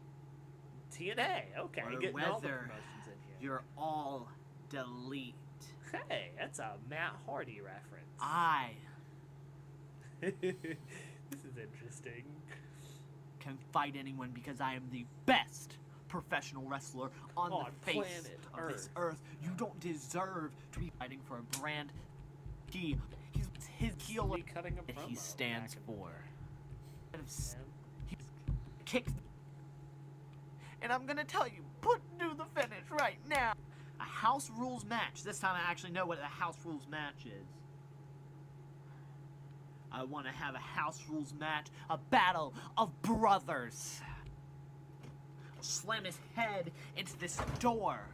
TNA. Okay, Or getting all the whether promotions in here. you're all delete. Hey, that's a Matt Hardy reference. This is interesting. Can fight anyone because I am the best professional wrestler on the face planet of this earth. You don't deserve to be fighting for a brand he's his heel Be cutting a that promo he stands back and for. forth. He kicks, and I'm gonna tell you, do the finish right now. A house rules match. This time I actually know what a house rules match is. I want to have a house rules match, a battle of brothers. I'll slam his head into this door.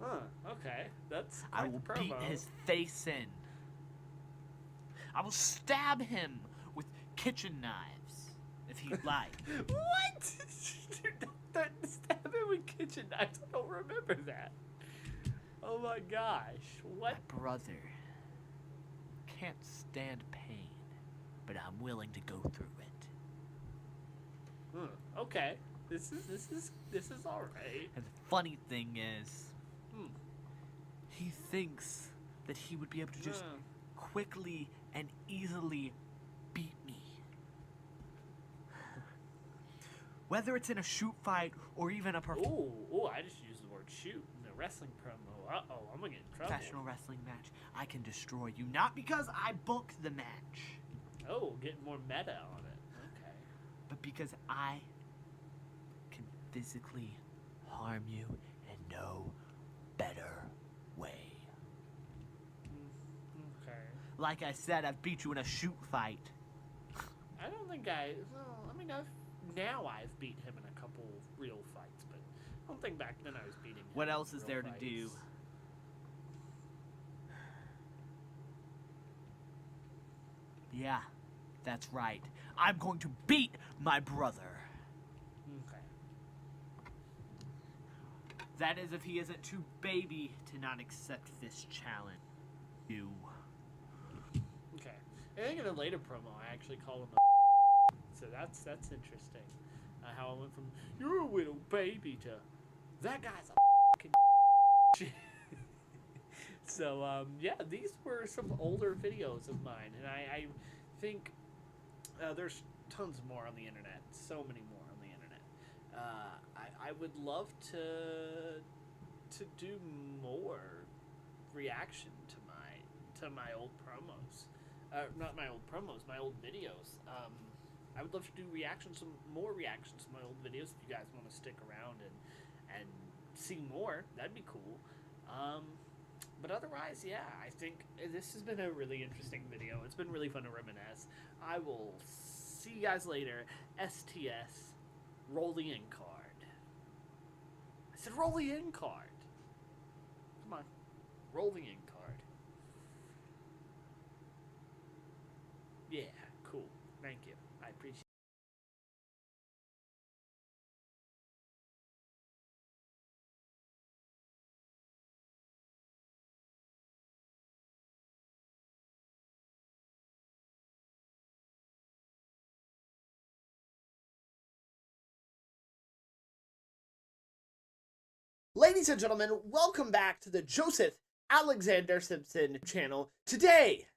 Huh, okay. That's I quite will the promo. beat his face in. I will stab him with kitchen knives, if he'd like. What? Don't stab him with kitchen knives. I don't remember that. Oh my gosh. What? My brother can't stand pain, but I'm willing to go through it. Okay. This is alright. And the funny thing is, he thinks that he would be able to just quickly and easily beat me. Whether it's in a shoot fight or even a Ooh, I just used the word shoot in a wrestling promo. Uh-oh, I'm gonna get in trouble. professional wrestling match, I can destroy you. Not because I booked the match, Oh, getting more meta on it. Okay. but because I can physically harm you in no better way. Okay. Like I said, I've beat you in a shoot fight. I don't think well, I mean, I've beat him in a couple real fights, but I don't think back then I was beating him. What in else is real there fights. to do? Yeah, that's right. I'm going to beat my brother. Okay. That is if he isn't too baby to not accept this challenge. You. Okay. I think in a later promo, I actually call him a so that's interesting. How I went from you're a little baby to that guy's a fucking So yeah, these were some older videos of mine, and I think there's tons more on the internet, so many more on the internet. I would love to do more reaction to my old promos. Not my old promos, my old videos. I would love to do some more reactions to my old videos if you guys want to stick around and see more. That'd be cool. But otherwise, yeah, I think this has been a really interesting video. It's been really fun to reminisce. I will see you guys later. STS, roll the in card. I said roll the in card. Come on, roll the in card. Yeah, cool. Thank you. I appreciate it. Ladies and gentlemen, welcome back to the Joseph Alexander Simpson channel. Today,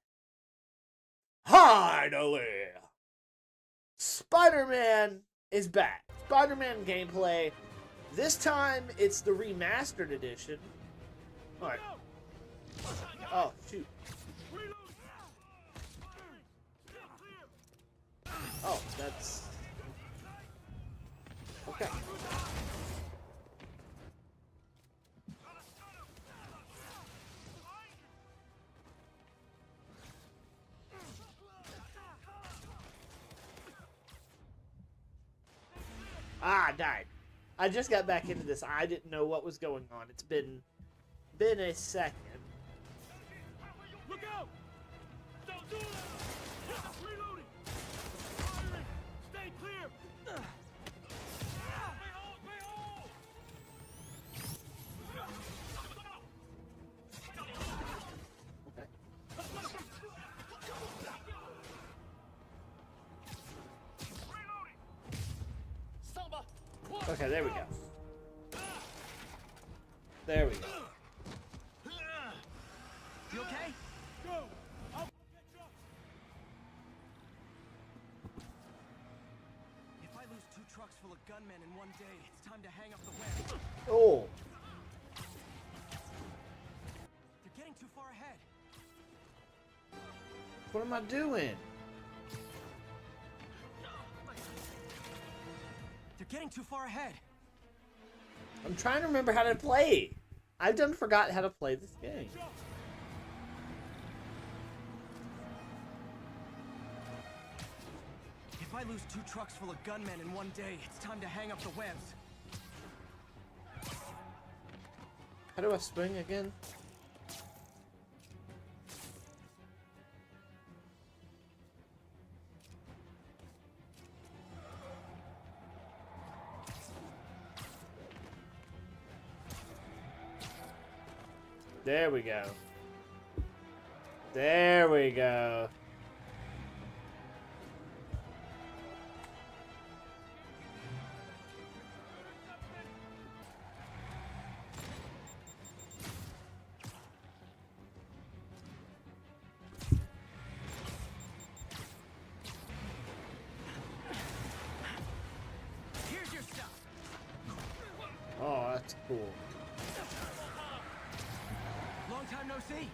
finally, Spider-Man is back. Spider-Man gameplay. This time, it's the remastered edition. Alright. Oh, shoot. Oh, that's... Okay. Ah, I died. I just got back into this. I didn't know what was going on. It's been a second. Look out! Don't do that! Reloading! Firing! Stay clear! Stay hold! Okay, there we go. There we go. You okay? Go! I'll catch up! If I lose 2 trucks full of gunmen in one day, it's time to hang up the web. Oh. They're getting too far ahead. What am I doing? They're getting too far ahead. I'm trying to remember how to play. I've done forgot how to play this game. If I lose 2 trucks full of gunmen in one day, it's time to hang up the webs. How do I swing again? There we go. There we go. Cool. Long time no see.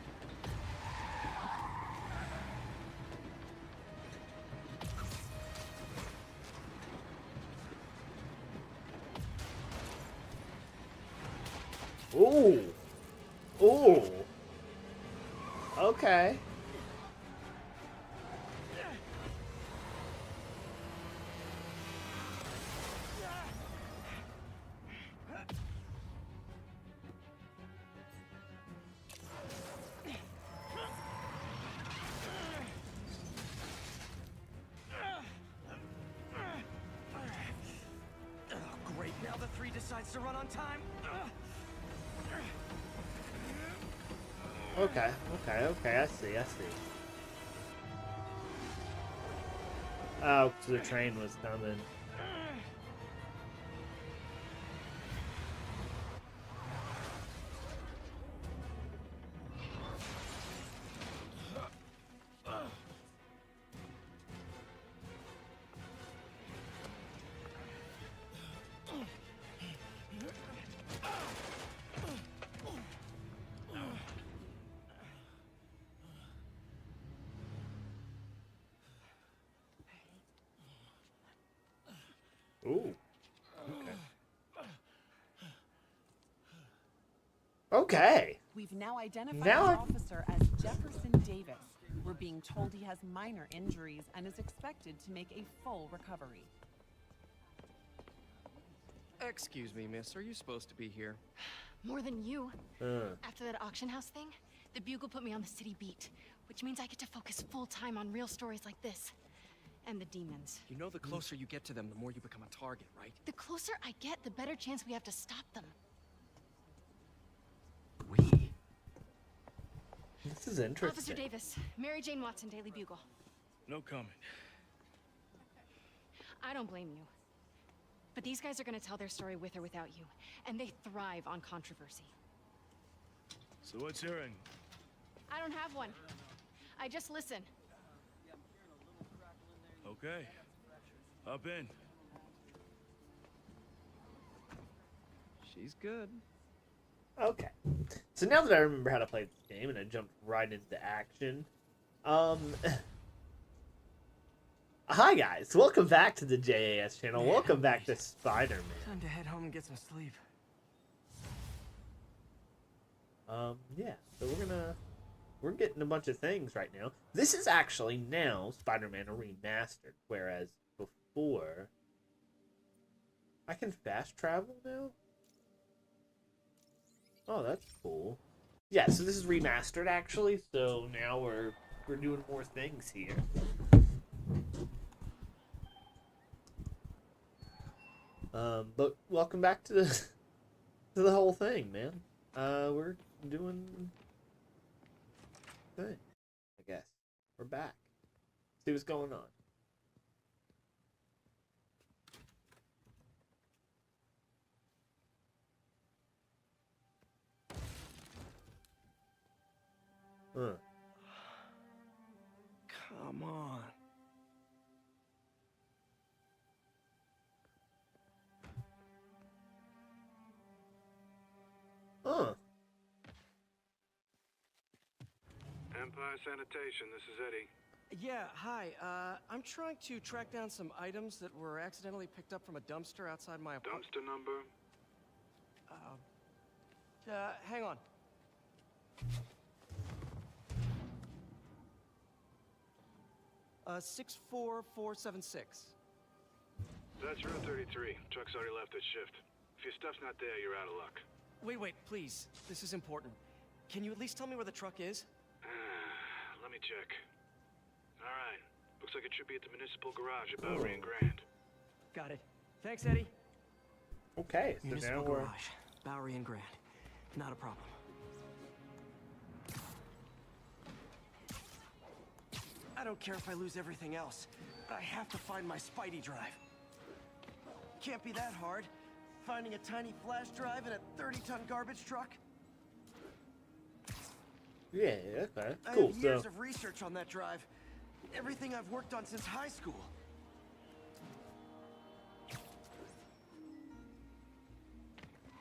Ooh. Ooh. Okay. Great, now the 3 decides to run on time. Okay. Okay. I see. Oh, 'cause the train was coming. Ooh. Okay. We've now identified Now the I- officer as Jefferson Davis. We're being told he has minor injuries and is expected to make a full recovery. Excuse me, miss. Are you supposed to be here? More than you. Uh. After that auction house thing, the Bugle put me on the city beat, which means I get to focus full time on real stories like this. And the demons. You know the closer you get to them, the more you become a target, right? The closer I get, the better chance we have to stop them. We? This is interesting. Officer Davis, Mary Jane Watson, Daily Bugle. No comment. I don't blame you. But these guys are gonna tell their story with or without you, and they thrive on controversy. So what's your end? I don't have one. I just listen. Okay. Hop in. She's good. Okay. So now that I remember how to play the game and I jumped right into action, hi guys, welcome back to the JAS channel. Welcome back to Spider-Man. Time to head home and get some sleep. Yeah. So we're getting a bunch of things right now. This is actually now Spider-Man Remastered, whereas before I can fast travel now. Oh, that's cool. Yeah, so this is remastered actually. So now we're doing more things here. But welcome back to the whole thing, man. We're doing thing, I guess. We're back. See what's going on. Huh. Come on. Huh. Empire Sanitation, this is Eddie. Yeah, hi. I'm trying to track down some items that were accidentally picked up from a dumpster outside my apartment. Dumpster number? Hang on. Uh, 64476. That's Route 33. Truck's already left its shift. If your stuff's not there, you're out of luck. Wait, please. This is important. Can you at least tell me where the truck is? Let me check. Alright. Looks like it should be at the municipal garage at Bowery and Grand. Got it. Thanks, Eddie. Okay, so Municipal now we're... garage, Bowery and Grand. Not a problem. I don't care if I lose everything else, but I have to find my Spidey drive. Can't be that hard. Finding a tiny flash drive in a 30-ton garbage truck? Yeah, okay, I cool. have years of research on that drive. Everything I've worked on since high school.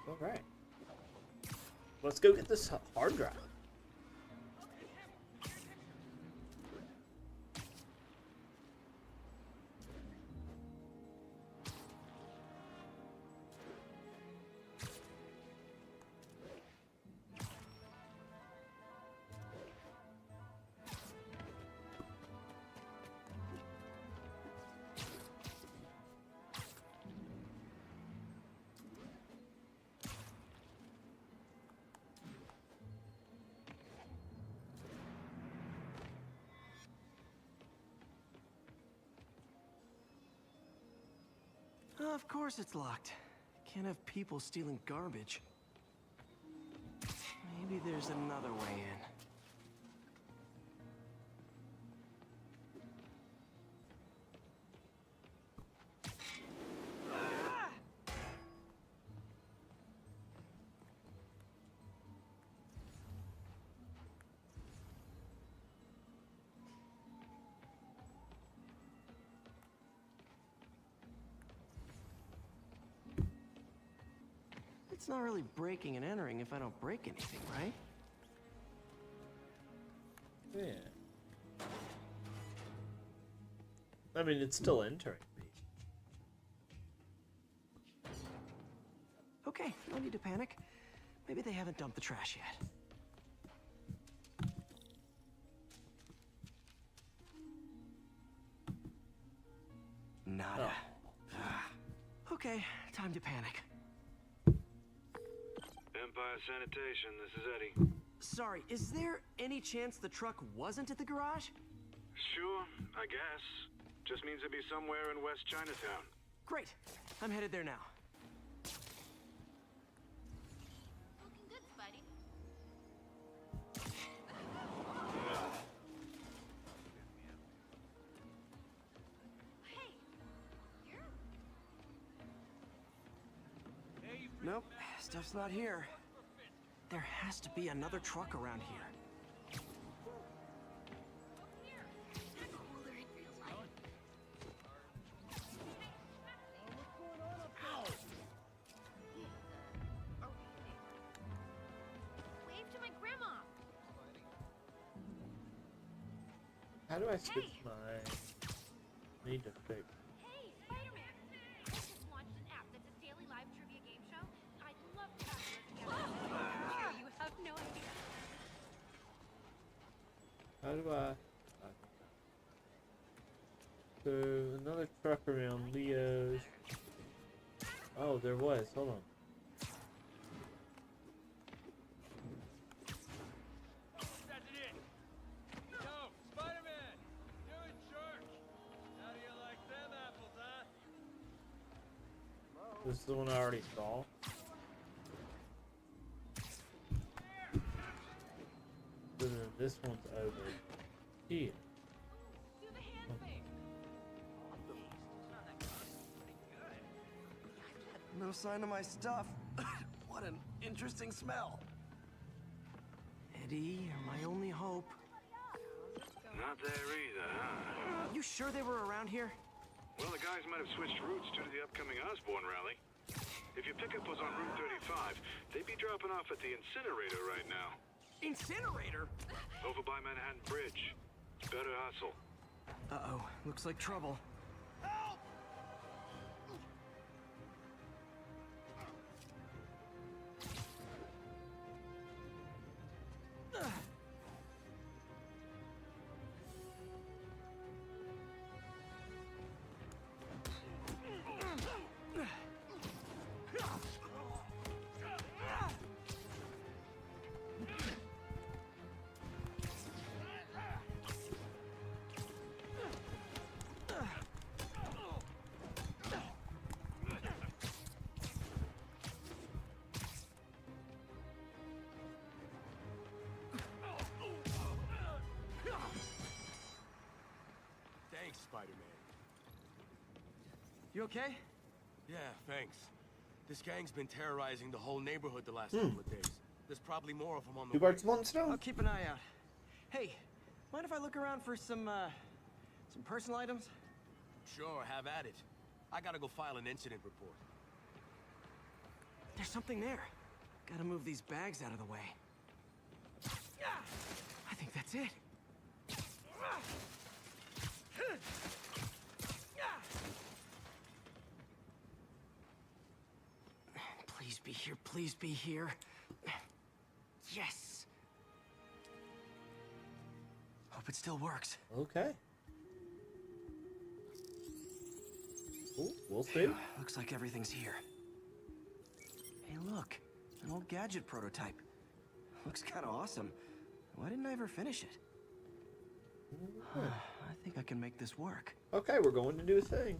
All right. Let's go get this hard drive. Of course it's locked. Can't have people stealing garbage. Maybe there's another way in. It's not really breaking and entering if I don't break anything, right? Yeah. I mean, it's still entering me. Okay, no need to panic. Maybe they haven't dumped the trash yet. Nada. Okay, time to panic. Empire Sanitation, this is Eddie. Sorry, is there any chance the truck wasn't at the garage? Sure, I guess. Just means it'd be somewhere in West Chinatown. Great. I'm headed there now. Looking good, Spidey. Hey, here? Nope, stuff's not here. There has to be another truck around here. Wave to my grandma. How do I switch my... Need to fix. Hey, Spider-Man. I just launched an app that's a daily live trivia game show. I'd love to have you as a guest. You have no idea. How do I... So, another truck around Leo's. Oh, there was. Hold on. This is the one I already saw. So then this one's over here. No sign of my stuff. What an interesting smell. Eddie, you're my only hope. Not there either, huh? You sure they were around here? Well, the guys might have switched routes due to the upcoming Osborn rally. If your pickup was on Route 35, they'd be dropping off at the incinerator right now. Incinerator? Over by Manhattan Bridge. Better hustle. Uh-oh, looks like trouble. Thanks, Spider-Man. You okay? Yeah, thanks. This gang's been terrorizing the whole neighborhood the last couple of days. There's probably more of them on the Two way. birds, one stone. I'll keep an eye out. Hey, mind if I look around for some personal items? Sure, have at it. I gotta go file an incident report. There's something there. Gotta move these bags out of the way. I think that's it. Please be here, please be here. Yes! Hope it still works. Okay. Ooh, we'll see. Looks like everything's here. Hey, look. An old gadget prototype. Looks kind of awesome. Why didn't I ever finish it? I think I can make this work. Okay, we're going to do a thing.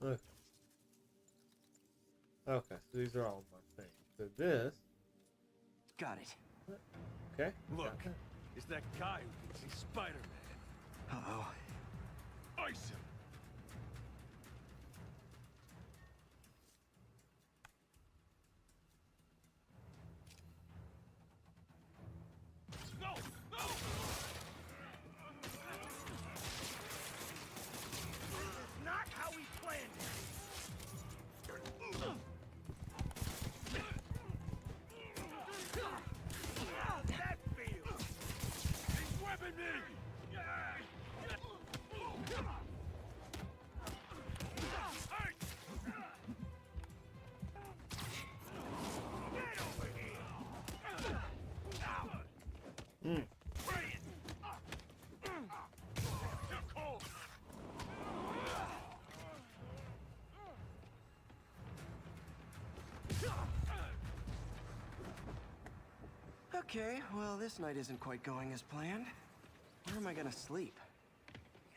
Okay. Okay, so these are all my things. So this. Got it. Okay. Look, it's that guy who thinks he's Spider-Man. Uh-oh. Ice him! No! No! Not how we planned it. That feels! He's webbing me! Get over here! Bring it! Too cold! Okay, well, this night isn't quite going as planned. Where am I gonna sleep?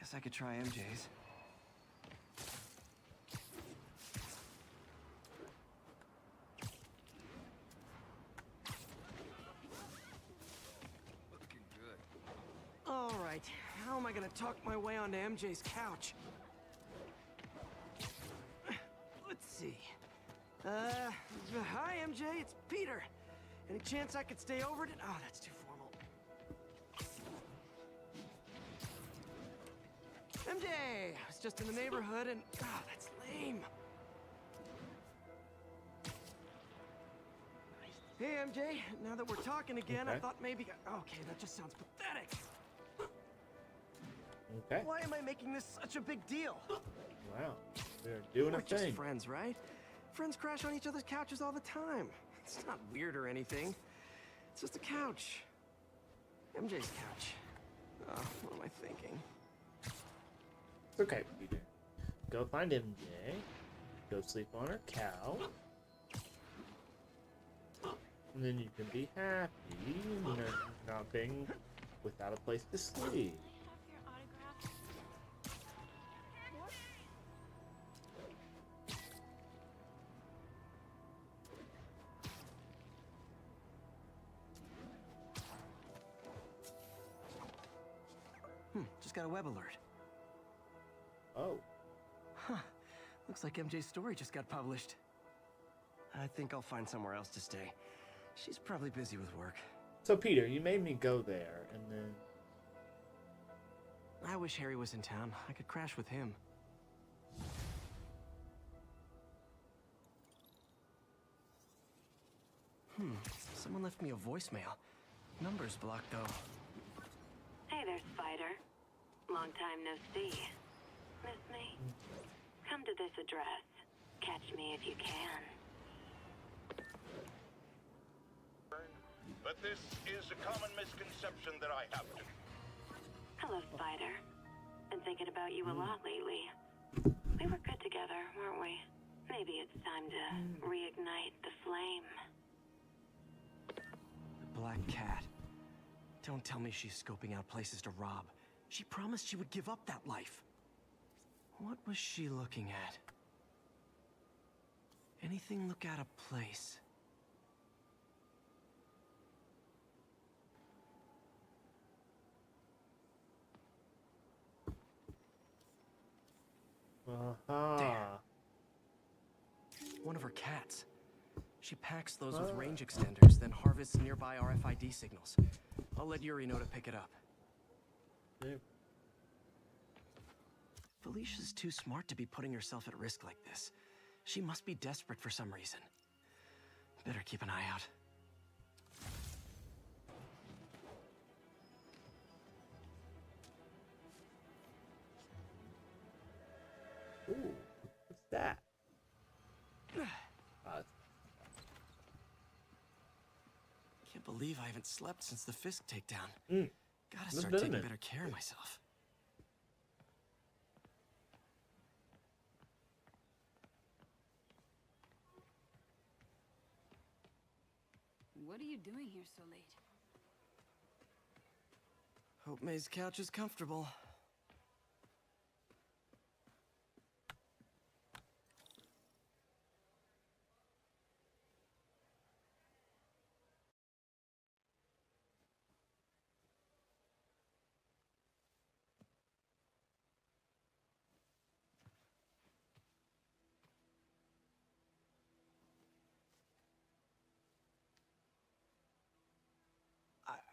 Guess I could try MJ's. Looking good. All right, how am I gonna talk my way onto MJ's couch? Let's see. Hi, MJ, it's Peter. Any chance I could stay over Oh, that's too formal. MJ! I was just in the neighborhood and... Oh, that's lame. Hey, MJ, now that we're talking again, I Okay. thought maybe... Okay, that just sounds pathetic. Okay. Why am I making this such a big deal? Wow. They're doing We're a just thing. friends, right? Friends crash on each other's couches all the time. It's not weird or anything. It's just a couch. MJ's couch. Oh, what am I thinking? It's okay, Peter. Go find MJ. Go sleep on her couch. And then you can be happy, not being without a place to sleep. Just got a web alert. Oh. Huh. Looks like MJ's story just got published. I think I'll find somewhere else to stay. She's probably busy with work. So Peter, you made me go there, and then... I wish Harry was in town. I could crash with him. Someone left me a voicemail. Number's blocked, though. Hey there, Spider. Long time no see. Miss me? Come to this address. Catch me if you can. But this is a common misconception that I have to. Hello, Spider. Been thinking about you a lot lately. We were good together, weren't we? Maybe it's time to reignite the flame. The Black Cat. Don't tell me she's scoping out places to rob. She promised she would give up that life. What was she looking at? Anything look out of place? Uh-huh. There. One of her cats. She packs those with range extenders, then harvests nearby RFID signals. I'll let Yuri know to pick it up. Yeah. Felicia's too smart to be putting herself at risk like this. She must be desperate for some reason. Better keep an eye out. Ooh, what's that? Can't believe I haven't slept since the Fisk takedown. Gotta No start done taking it. better care of myself. What are you doing here so late? Hope May's couch is comfortable.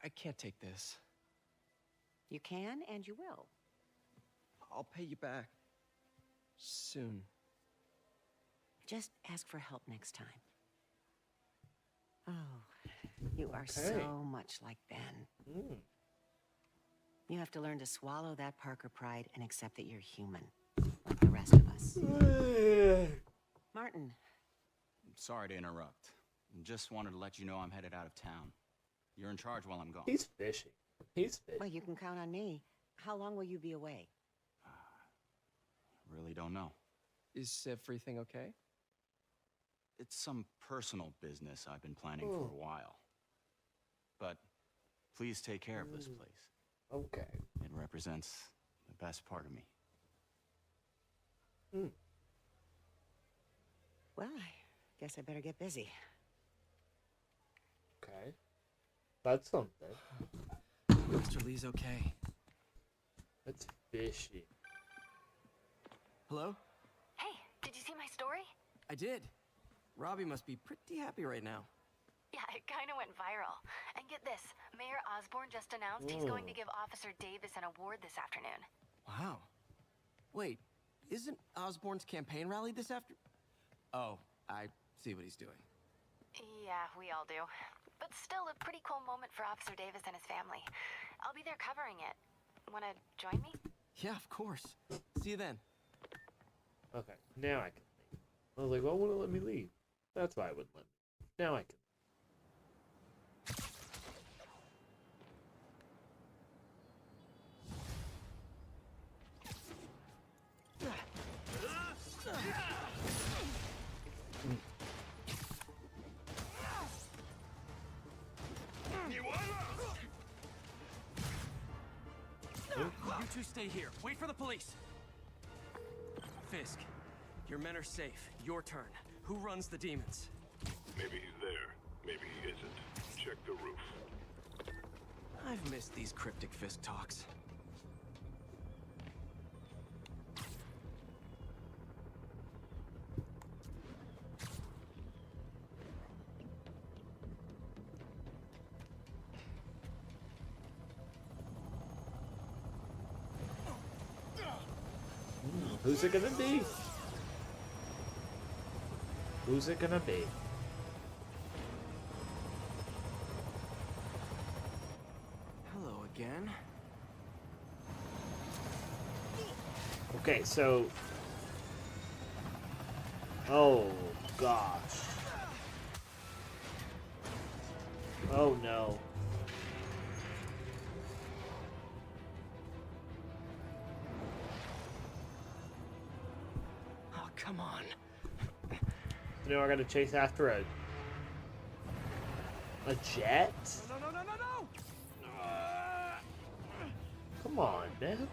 I can't take this. You can and you will. I'll pay you back. Soon. Just ask for help next time. Oh, you are Okay. so much like Ben. You have to learn to swallow that Parker pride and accept that you're human, like the rest of us. Martin, Sorry to interrupt. Just wanted to let you know I'm headed out of town. You're in charge while I'm gone. He's fishing. He's fishing. well, you can count on me. How long will you be away? Really don't know. Is everything okay? It's some personal business I've been planning for a while. But please take care of this place. Okay. It represents the best part of me. Well, I guess I better get busy. Okay. That's something. Mr. Lee's okay. That's fishy. Hello? Hey, did you see my story? I did. Robbie must be pretty happy right now. Yeah, it kind of went viral. And get this, Mayor Osborne just announced he's going to give Officer Davis an award this afternoon. Wow. Wait, isn't Osborne's campaign rally this after? Oh, I see what he's doing. Yeah, we all do. But still a pretty cool moment for Officer Davis and his family. I'll be there covering it. Wanna join me? Yeah, of course. See you then. Okay, now I can leave. I was like, well, wouldn't let me leave. That's why it wouldn't let me. Now I can. You two stay here. Wait for the police. Fisk, your men are safe. Your turn. Who runs the demons? Maybe he's there. Maybe he isn't. Check the roof. I've missed these cryptic Fisk talks. Who's it gonna be? Who's it gonna be? Hello again. Okay, so... Oh, gosh. Oh, no. Oh, come on. You know, I gotta chase after a jet? No! Come on, man.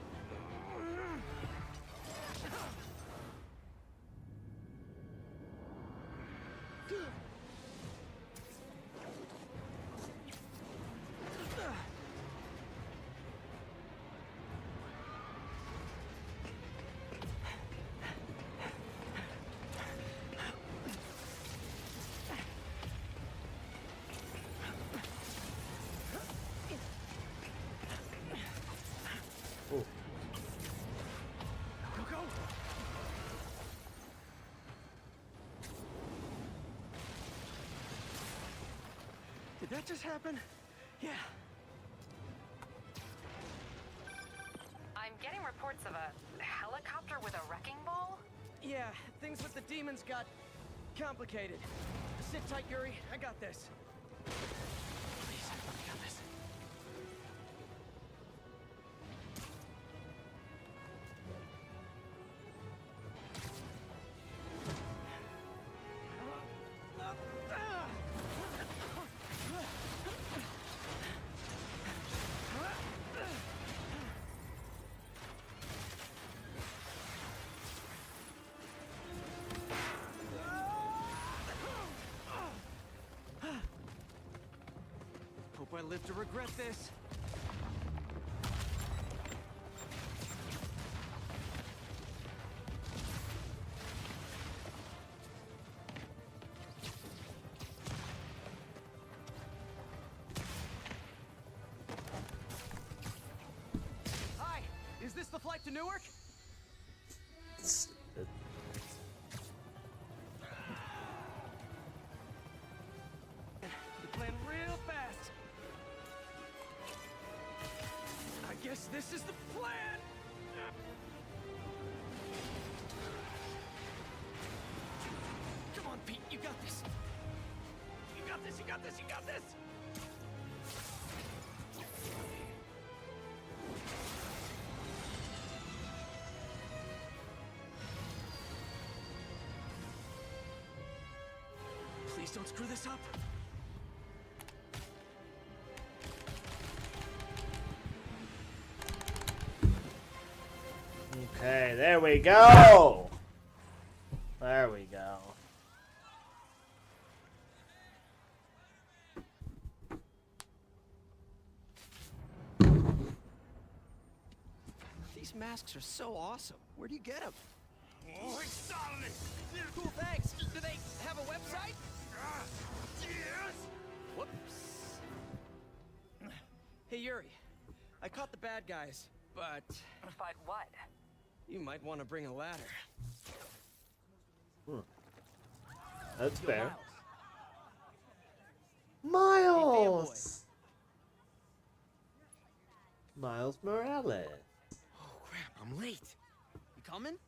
Did that just happen? Yeah. I'm getting reports of a helicopter with a wrecking ball? Yeah, things with the demons got complicated. Sit tight, Yuri. I got this. Please, I got this. Hope I live to regret this. Hi, is this the flight to Newark? You're playing real fast. I guess this is the plan. Come on, Pete, you got this. You got this, you got this, you got this. Please don't screw this up. Okay, there we go. There we go. These masks are so awesome. Where do you get them? Oh, solid! Cool, thanks. Do they have a website? Yes! Whoops. Hey, Yuri. I caught the bad guys, but... But what? You might want to bring a ladder. That's Yo, fair. Miles! Miles Morales. Oh crap, I'm late. You coming?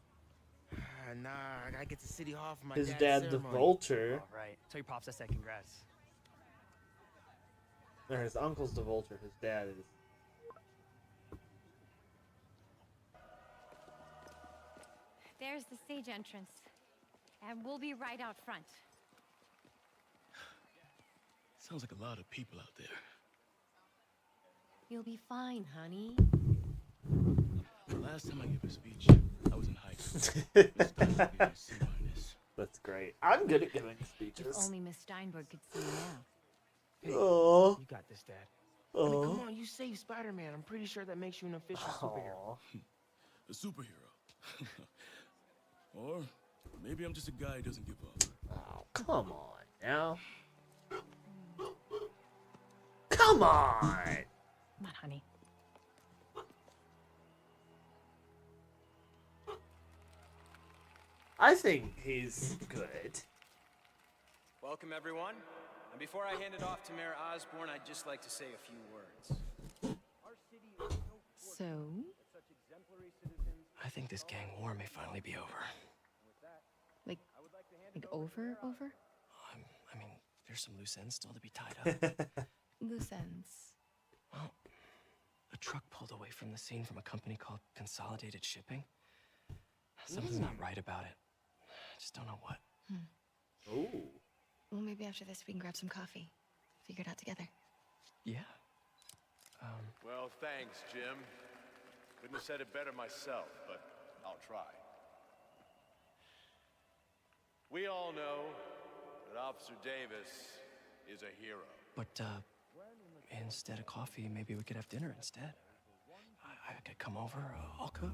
Nah, I gotta get to City Hall for my His dad's dad, the ceremony. Vulture. Oh, right. Tell your pops I said congrats. Or his uncle's the Vulture. His dad is. There's the stage entrance. And we'll be right out front. Sounds like a lot of people out there. You'll be fine, honey. The last time I gave a speech, I was in high school. This time I'll give you a C-. That's great. I'm good at giving If speeches. only Miss Steinberg could see you now. Hey, Oh. you got this, Dad. I mean, Oh. come on, you saved Spider-Man. I'm pretty sure that makes you an official superhero. A superhero. Or maybe I'm just a guy who doesn't give up. Oh, come on now. Come on. Come on, honey. I think he's good. Welcome, everyone. And before I hand it off to Mayor Osborne, I'd just like to say a few words. So? I think this gang war may finally be over. Like over? I mean, there's some loose ends still to be tied up. Loose ends. Well, a truck pulled away from the scene from a company called Consolidated Shipping. Something's not right about it. I just don't know what. Ooh. Well, maybe after this we can grab some coffee. Figure it out together. Yeah. Well, thanks, Jim. Couldn't have said it better myself, but I'll try. We all know that Officer Davis is a hero. But, instead of coffee, maybe we could have dinner instead. I could come over, I'll cook.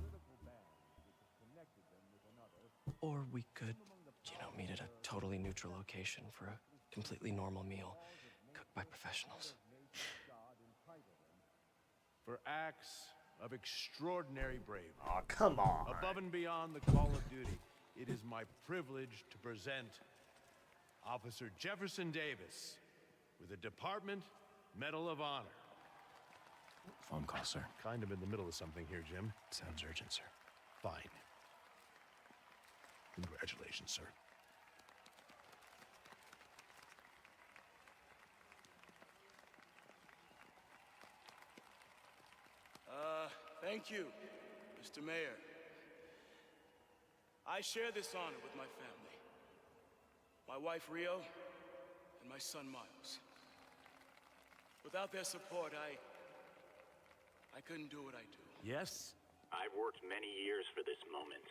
Or we could, meet at a totally neutral location for a completely normal meal, cooked by professionals. For acts of extraordinary bravery. Oh, come on. Above and beyond the call of duty, it is my privilege to present Officer Jefferson Davis with the Department Medal of Honor. Phone call, sir. Kind of in the middle of something here, Jim. Sounds urgent, sir. Fine. Congratulations, sir. Thank you, Mr. Mayor. I share this honor with my family. My wife, Rio, and my son, Miles. Without their support, I couldn't do what I do. Yes? I've worked many years for this moment.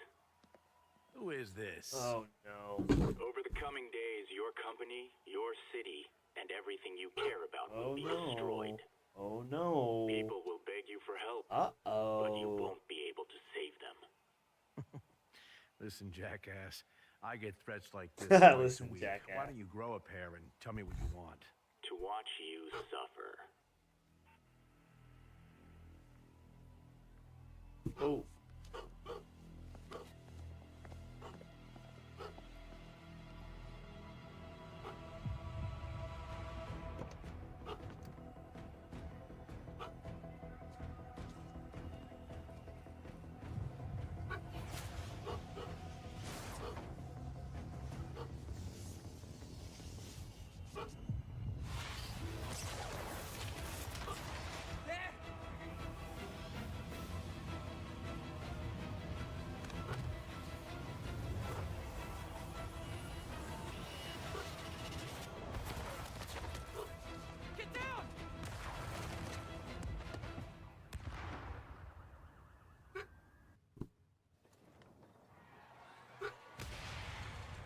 Who is this? Oh, no. Over the coming days, your company, your city, and everything you care about will be destroyed. Oh, no. People will beg you for help, Uh-oh. but you won't be able to save them. Listen, jackass. I get threats like this Listen, twice a week. jackass. Why don't you grow a pair and tell me what you want? To watch you suffer. Oh. Get down!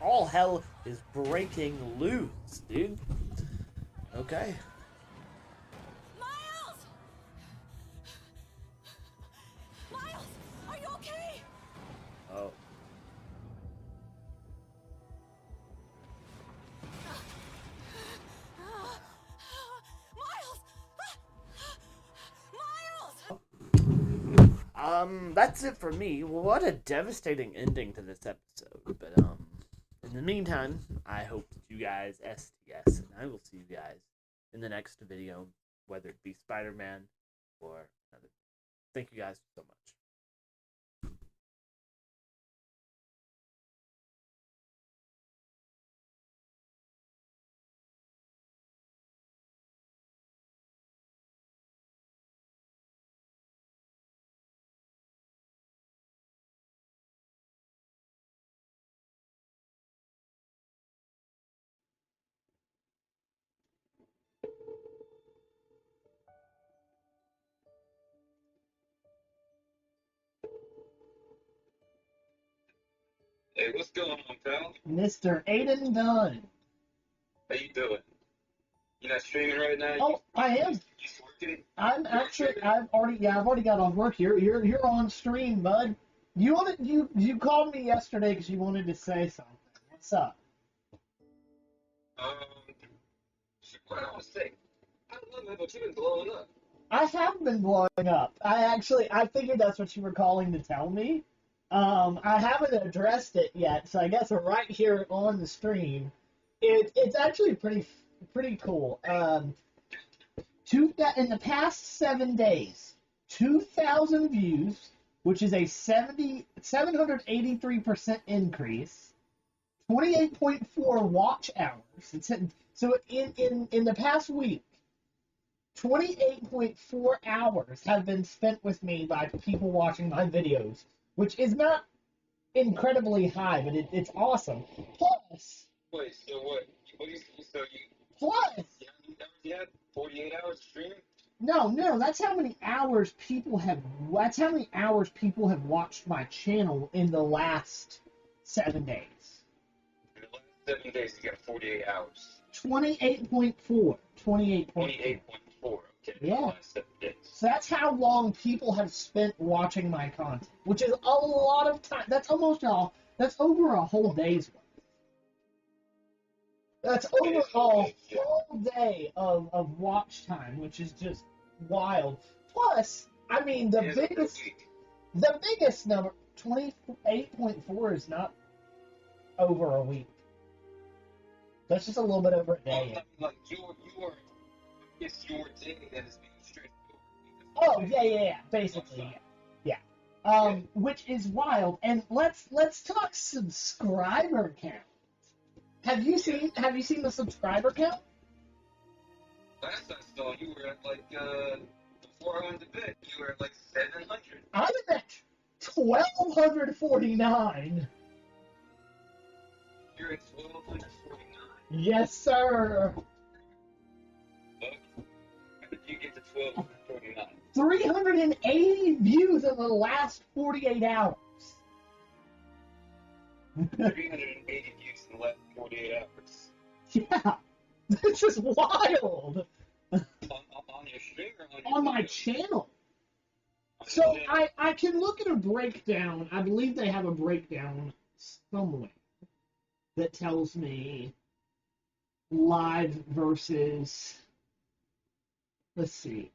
All hell is breaking loose, dude. Okay. Miles! Miles, are you okay? Oh. That's it for me. What a devastating ending to this episode. But in the meantime, I hope that you guys STS, and I will see you guys in the next video, whether it be Spider-Man or another. Thank you guys so much. Hey, what's going on, pal? Mr. Aiden Dunn. How you doing? You not streaming right now? Oh, I am. You working? I'm actually. I've already got off work. You're on stream, bud. You called me yesterday because you wanted to say something. What's up? What I was saying, I don't know, man, but you've been blowing up. I have been blowing up. I figured that's what you were calling to tell me. I haven't addressed it yet, so I guess we're right here on the stream. It's actually pretty cool. In the past 7 days, 2,000 views, which is a 783% increase. 28.4 watch hours. So in the past week, 28.4 hours have been spent with me by people watching my videos, which is not incredibly high, but it's awesome. Plus. Wait, so what? Plus. You had 48 hours streaming? No, that's how many hours people have. That's how many hours people have watched my channel in the last 7 days. In the last 7 days, you got 48 hours. 28.4. 28.4. Okay. Yeah. So that's how long people have spent watching my content, which is a lot of time. That's that's over a whole day's worth. That's over a whole day of watch time, which is just wild. Plus, I mean, the biggest number, 28.4, is not over a week. That's just a little bit over a Well, I day. mean, like, it's your day that is being streamed Oh, yeah, basically, yeah. Which is wild. And let's talk subscriber count. Have you seen the subscriber count? Last I saw, you were at like, before I went to bed, you were at like 700. I'm at 1,249. You're at 1,249. Yes, sir. How did you get to 1,249? 380 views in the last 48 hours. 380 views in the last 48 hours. Yeah, this is wild. On your stream or on your On my video? channel. So I can look at a breakdown. I believe they have a breakdown somewhere that tells me live versus, let's see,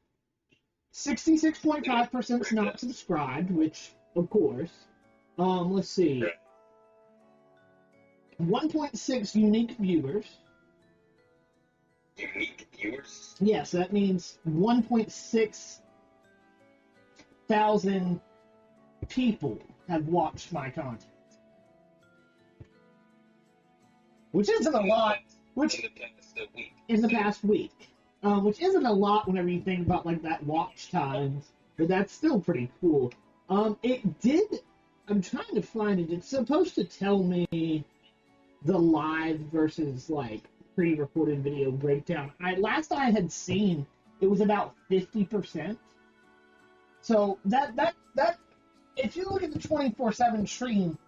66.5% is not subscribed, which, of course. Let's see. 1.6 unique viewers. Unique viewers? Yes, that means 1.6 thousand people have watched my content. Which isn't a lot. Which in the past week. Which isn't a lot whenever you think about like that watch time, but that's still pretty cool. It did. I'm trying to find it. It's supposed to tell me the live versus like pre-recorded video breakdown. Last I had seen, it was about 50%. So that if you look at the 24/7 stream,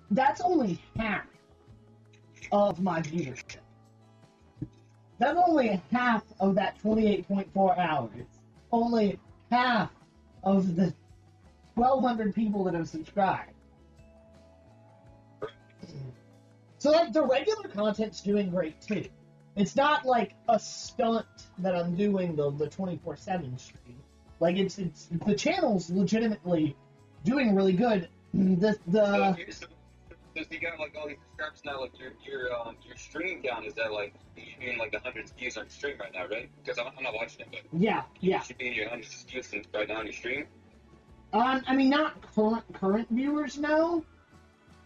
that's only half of my viewership. That's only half of that 28.4 hours. Only half of the 1,200 people that have subscribed. So like the regular content's doing great too. It's not like a stunt that I'm doing the 24/7 stream. Like it's the channel's legitimately doing really good. So you got like all these subscribers now, like your stream count is at like, you should be in like the hundreds of views on your stream right now, right? Because I'm not watching it, but Yeah. you should be in your hundreds of views right now on your stream. I mean not current viewers now.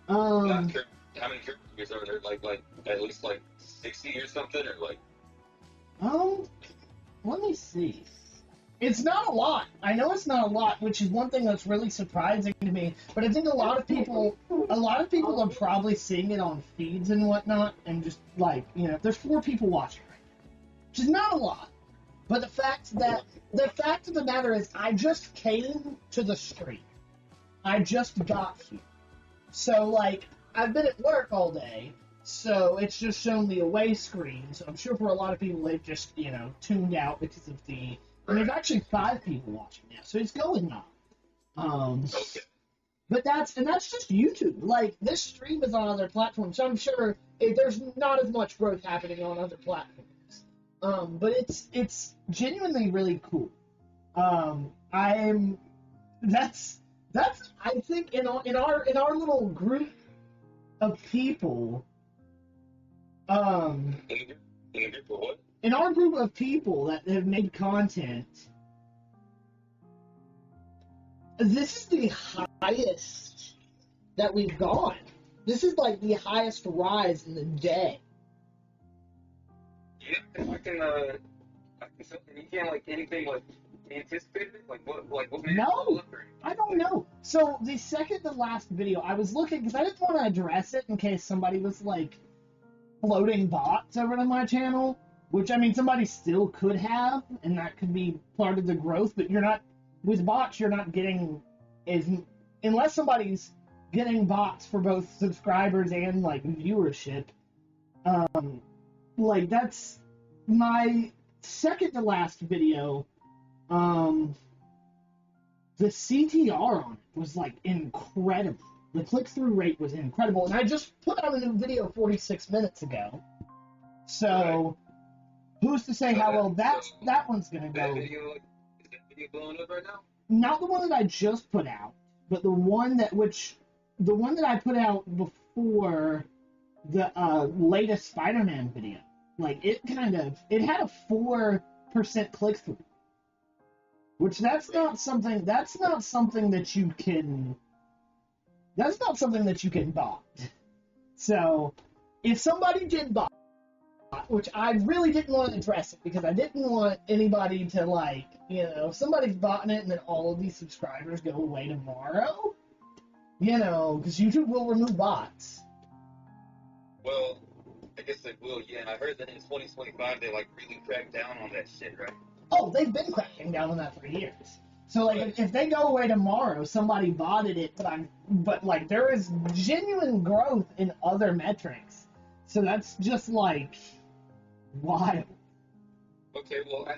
Not current. How many current viewers are there? Like at least like 60 or something, or like. Let me see. It's not a lot. I know it's not a lot, which is one thing that's really surprising to me. But I think a lot of people are probably seeing it on feeds and whatnot, and just like, there's 4 people watching right now, which is not a lot. But the fact of the matter is, I just came to the stream. I just got here, so like I've been at work all day. So it's just shown the away screen. So I'm sure for a lot of people they've just tuned out because of the. And there's actually 5 people watching now, so it's going up. But that's just YouTube. Like this stream is on other platforms, so I'm sure there's not as much growth happening on other platforms. But it's genuinely really cool. That's I think in our little group of people. In our group of people that have made content, this is the highest that we've gone. This is like the highest rise in the day. Yeah, I can you can't like anything like anticipated? Like what made No, I don't know. So the second to last video, I was looking because I didn't want to address it in case somebody was like floating bots over to my channel, which I mean somebody still could have, and that could be part of the growth. But you're not with bots. You're not getting unless somebody's getting bots for both subscribers and like viewership. Like that's my second to last video. The CTR on it was like incredible. The click-through rate was incredible, and I just put out a new video 46 minutes ago. So, who's to say how well that one's gonna go? Is that video blowing up right now? Not the one that I just put out, but the one that I put out before the latest Spider-Man video. Like it had a 4% click through, which that's not something that you can bot. So if somebody did bot, which I really didn't want to address it because I didn't want anybody to if somebody's botting it and then all of these subscribers go away tomorrow, because YouTube will remove bots. Well, I guess they will, yeah. And I heard that in 2025 they really cracked down on that shit, right? Oh, they've been cracking down on that for years. So if they go away tomorrow, somebody botted it, but there is genuine growth in other metrics. So that's just wild. Okay, well, with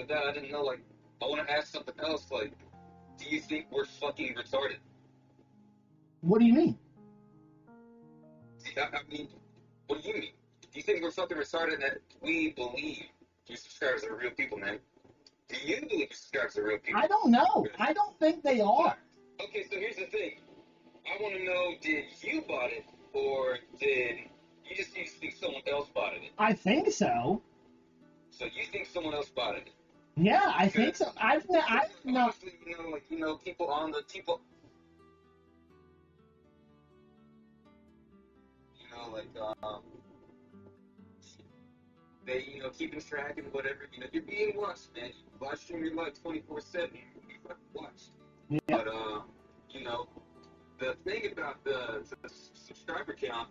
that, I didn't know, I want to ask something else, do you think we're fucking retarded? What do you mean? I mean, what do you mean? Do you think we're fucking retarded that we believe your subscribers are real people, man? Do you believe your subscribers are real people? I don't know. I don't think they are. Okay, so here's the thing. I want to know, did you bot it, or did you just think someone else botted it? I think so. So you think someone else botted it? Yeah, I think so. I've not. Honestly, people on the they, keeping track and whatever, you're being watched, man. Live stream your life 24/7. You're fucking watched. Yeah. But, the thing about the subscriber count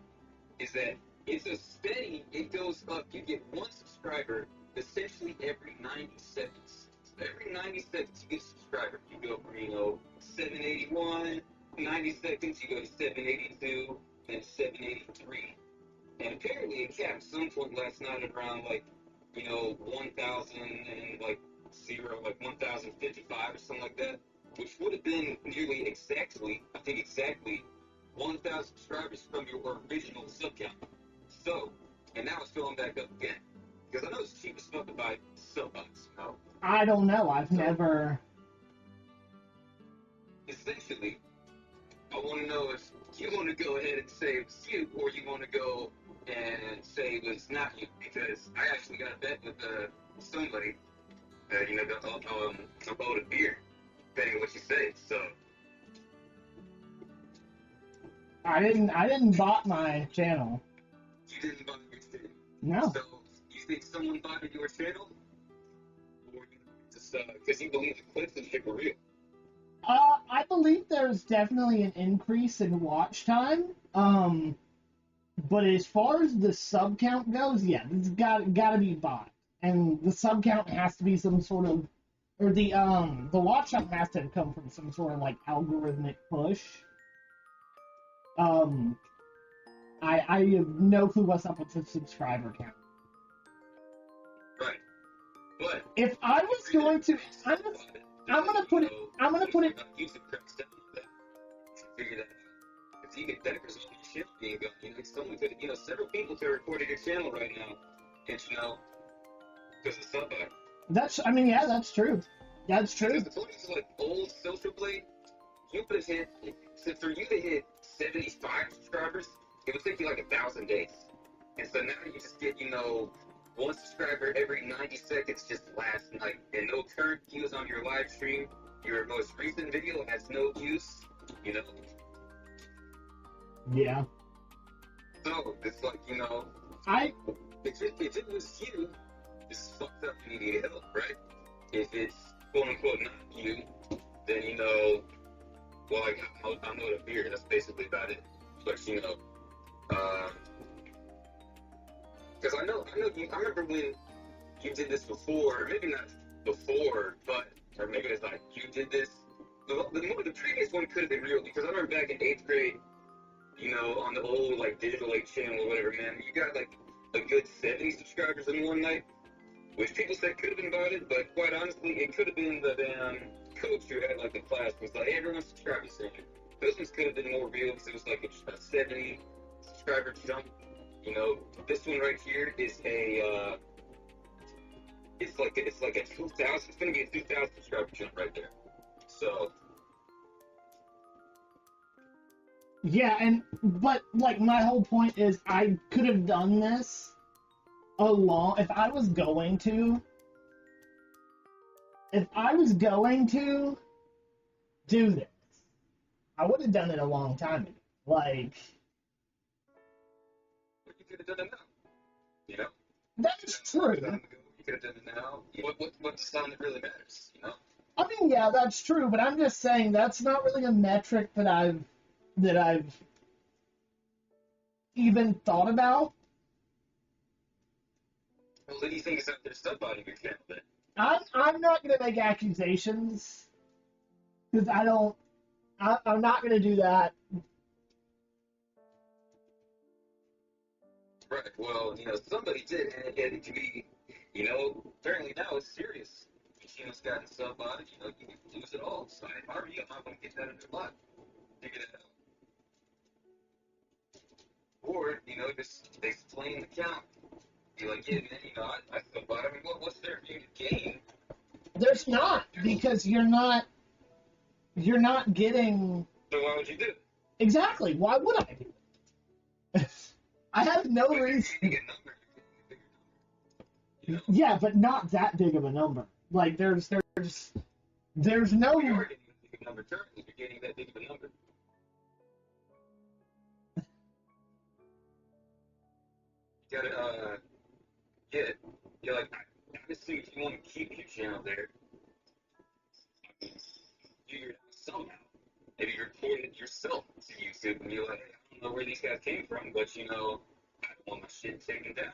is that it's a steady, it goes up. You get one subscriber essentially every 90 seconds. So every 90 seconds you get a subscriber. You go from, 781, 90 seconds, you go to 782, then 783. And apparently it capped some point last night at around 1,000 and 1,055 or something like that, which would have been nearly exactly 1,000 subscribers from your original sub count. So, and now it's going back up again. Because I know it's cheap as fuck to buy sub bots, I don't know. I've never. Essentially, I want to know if you want to go ahead and say it was you, or you want to go and say it was not you, because I actually got a bet with somebody that about a beer, depending on what you say. So I didn't bot my channel. you didn't buy your channel. No. So you think someone bought your channel, or just because you believe the clips and shit were real? I believe there's definitely an increase in watch time. But as far as the sub count goes, yeah, it's gotta be bot, and the sub count has to be some sort of, or the watch time has to come from some sort of algorithmic push. I have no clue what's up with the subscriber count. Right, but if I was going to, I'm gonna put it. YouTube cracks down on that. Figure that out. If you get deckers on your channel being gone, someone could, several people could have recorded your channel right now, and because of sub back. That's true. That's true. Because according to old Social Blade, you would have hit, for you to hit 75 subscribers, it would take you 1,000 days. And so now you just get, one subscriber every 90 seconds just last night, and no current views on your live stream. Your most recent video has no views, Yeah. So, it's if it was you, it's fucked up and you need help, right? If it's quote-unquote not you, then, well, I know the beer, that's basically about it. But, because I know you, I remember when you did this before, maybe not before, but, or maybe it's you did this, the previous one could have been real, because I remember back in 8th grade, on the old, Digital 8 channel or whatever, man, you got, a good 70 subscribers in one night, which people said could have been about it, but quite honestly, it could have been the damn coach who had, the class was hey, everyone subscribe to Sandra. Those ones could have been more real, because it was, a 70 subscriber jump. This one right here is a, it's like a 2,000, it's gonna be a 2,000 subscriber jump right there. So, Yeah, but like my whole point is I could have done this if I was going to do this, I would have done it a long time ago. Like, But you could have done it now. You know? that's true. You could have done it now. What's the time that really matters, you know? I mean, yeah, that's true, but I'm just saying that's not really a metric that I've even thought about. Well, who do you think is out there subbotting your channel then? I'm not gonna make accusations because I'm not gonna do that. Right. Well, you know, somebody did, and it can be, you know, apparently now it's serious. Your channel's gotten subbotted, you know, you can lose it all. So if I were you, I'm not going to get that under lock. Figure that out. Or, you know, just explain the count. Be like, yeah, man, you know, I subbotted. I mean, what's there for you to gain? There's not, because you're not getting. So why would you do it? Exactly. Why would I do it? I have no reason. Yeah, but not that big of a number. Like there's no. You're getting that big of a number currently. You're getting that big of a number. You gotta, you're like, obviously, if you want to keep your channel there, figure it out somehow. Maybe record it yourself to YouTube and be like, hey, I don't know where these guys came from, but, you know, I don't want my shit taken down.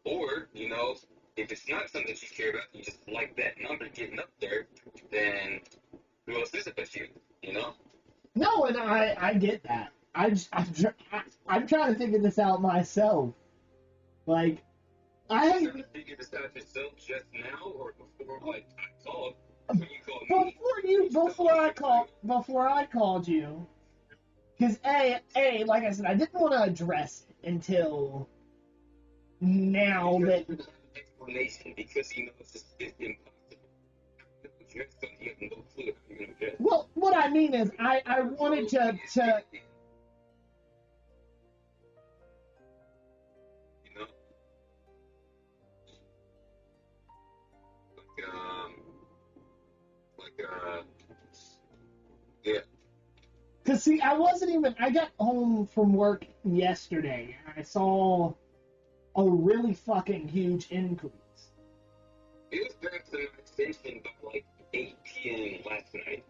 Or, you know, if it's not something that you care about, you just like that number getting up there, then who else is it but you, you know? No, and I get that. I'm trying to figure this out myself. Like, You're trying to figure this out yourself just now, or before, like, I called? When you called me? Before I called you, because like I said, I didn't want to address it until now that. Explanation, because you know it's impossible. You have no clue how you're gonna get. Well, what I mean is, I wanted to. You know, yeah. Cause see, I got home from work yesterday and I saw a really fucking huge increase. It was back to my extension by like 8 p.m. last night.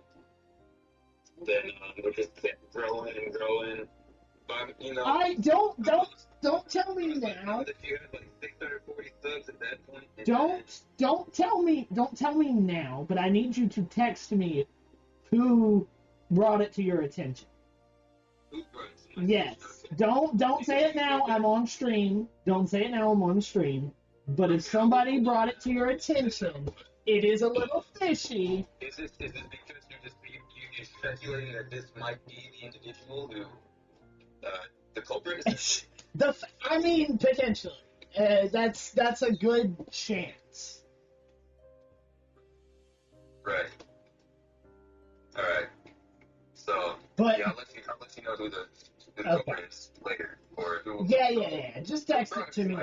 Then we just kept growing and growing. But, you know, Don't tell me now. If you had like 640 subs at that point. Don't tell me now, but I need you to text me who brought it to your attention. Who brought it to my attention? Yes. Don't say it now. I'm on stream. Don't say it now. I'm on stream. But if somebody brought it to your attention, it is a little fishy. Is this because you're speculating that this might be the individual who the culprit is? I mean, potentially. That's a good chance. Right. All right. So, but, yeah, I'll let you know who the culprit is later, or who. Yeah. Just text it to me.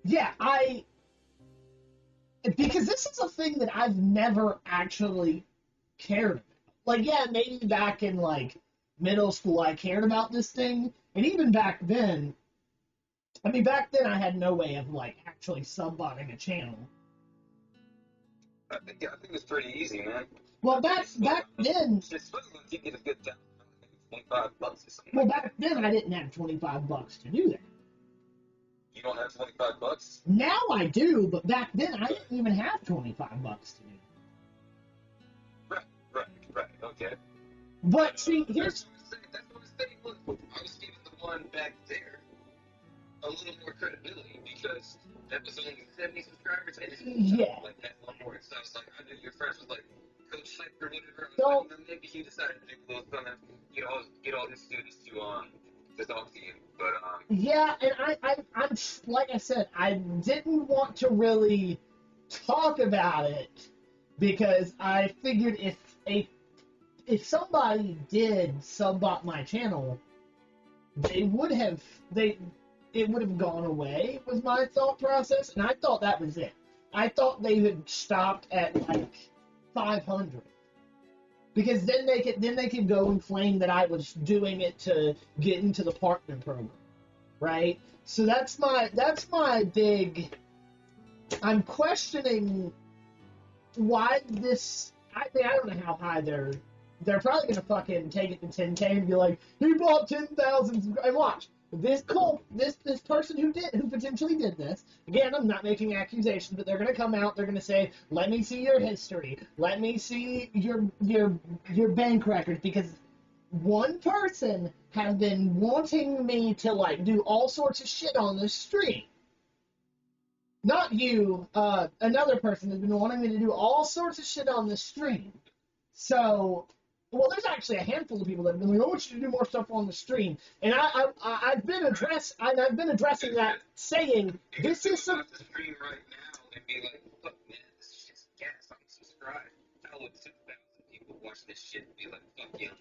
Yeah, because this is a thing that I've never actually cared about. Like, yeah, maybe back in, like, middle school I cared about this thing, and even back then I had no way of, like, actually subbotting a channel. I think it was pretty easy, man. Well, back then... Just you get a good job, $25 or something. Well, back then I didn't have $25 to do that. You don't have $25? Now I do, but back then I didn't even have $25 to do. Right, okay. But see, here's... That's what I was saying. Look, I was giving the one back there a little more credibility because that was only 70 subscribers. And like that one more. So I was like, I knew your friends was like, Coach Slick or whatever. I was like, maybe he decided to do a little something, get all his students to talk to you. But yeah, and I'm like I said, I didn't want to really talk about it because I figured if a if somebody did sub-bot my channel, it would have gone away, was my thought process, and I thought that was it. I thought they had stopped at like 500. Because then they could go and claim that I was doing it to get into the partner program. Right? So that's my big, I'm questioning why this, I don't know how high they're probably gonna fucking take it to 10K and be like, he bought 10,000, and watch, this person who potentially did this, again, I'm not making accusations, but they're gonna come out, they're gonna say, let me see your history, let me see your bank records, because one person has been wanting me to, like, do all sorts of shit on the stream. Not you, another person has been wanting me to do all sorts of shit on the stream. So, well, there's actually a handful of people that have been like, I want you to do more stuff on the stream. And I've been addressing that, saying, this is some... the stream right now and be like, look, man, this shit's gas, I'm subscribed. I would 6,000 people watch this shit and be like, fuck yeah, I'm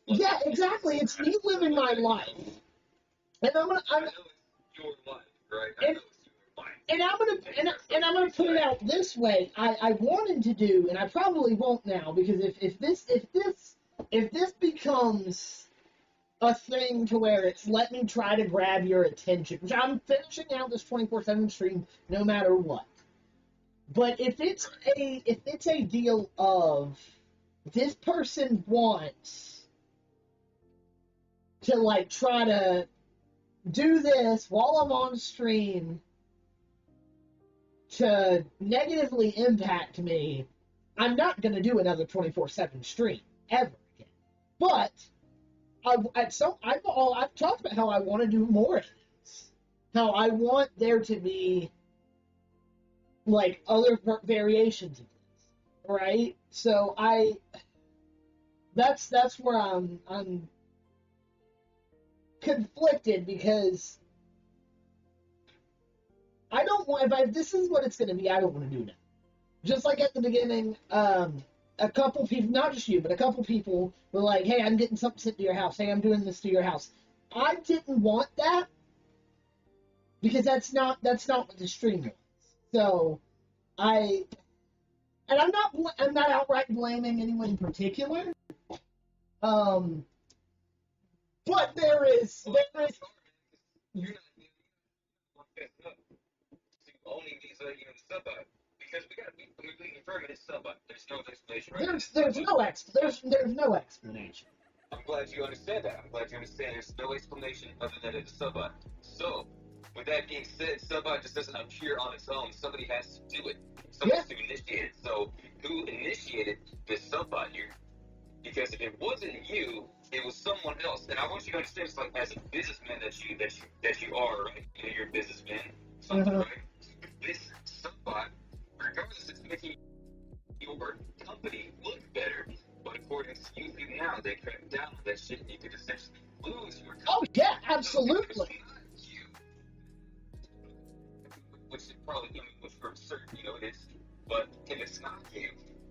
the Yeah, exactly. It's me living my life, and I'm gonna. I know it's your life, right? And I'm gonna put it out this way. I wanted to do, and I probably won't now, because if this becomes a thing to where it's let me try to grab your attention, which I'm finishing out this 24/7 stream no matter what. But if it's a deal of this person wants to, like, try to do this while I'm on stream to negatively impact me, I'm not going to do another 24/7 stream ever again. But I've talked about how I want to do more of this. How I want there to be, like, other variations of this, right? So that's where I'm conflicted, because I don't want, if this is what it's going to be, I don't want to do that. Just like at the beginning, a couple people, not just you, but a couple people were like, hey, I'm getting something sent to your house. Hey, I'm doing this to your house. I didn't want that, because that's not what the stream was. So, I'm not outright blaming anyone in particular. But there is only these the sub-bot, because we gotta be completely confirm it's sub-bot. There's no explanation, right? There's no explanation. I'm glad you understand that. I'm glad you understand there's no explanation other than it's a sub-bot. So, with that being said, sub-bot just doesn't appear on its own. Somebody has to do it. Somebody has to initiate it. So, who initiated this sub-bot here? Because if it wasn't you, it was someone else. And I want you to understand, it's like, as a businessman that you are, right? You're a businessman, something, right? This sub-bot, regardless, it's making your company look better. But according to YouTube now, they cracked down on that shit, and you could essentially lose your company. Oh yeah, absolutely. So if it's not you, which is probably, which for certain, it is. But if it's not you,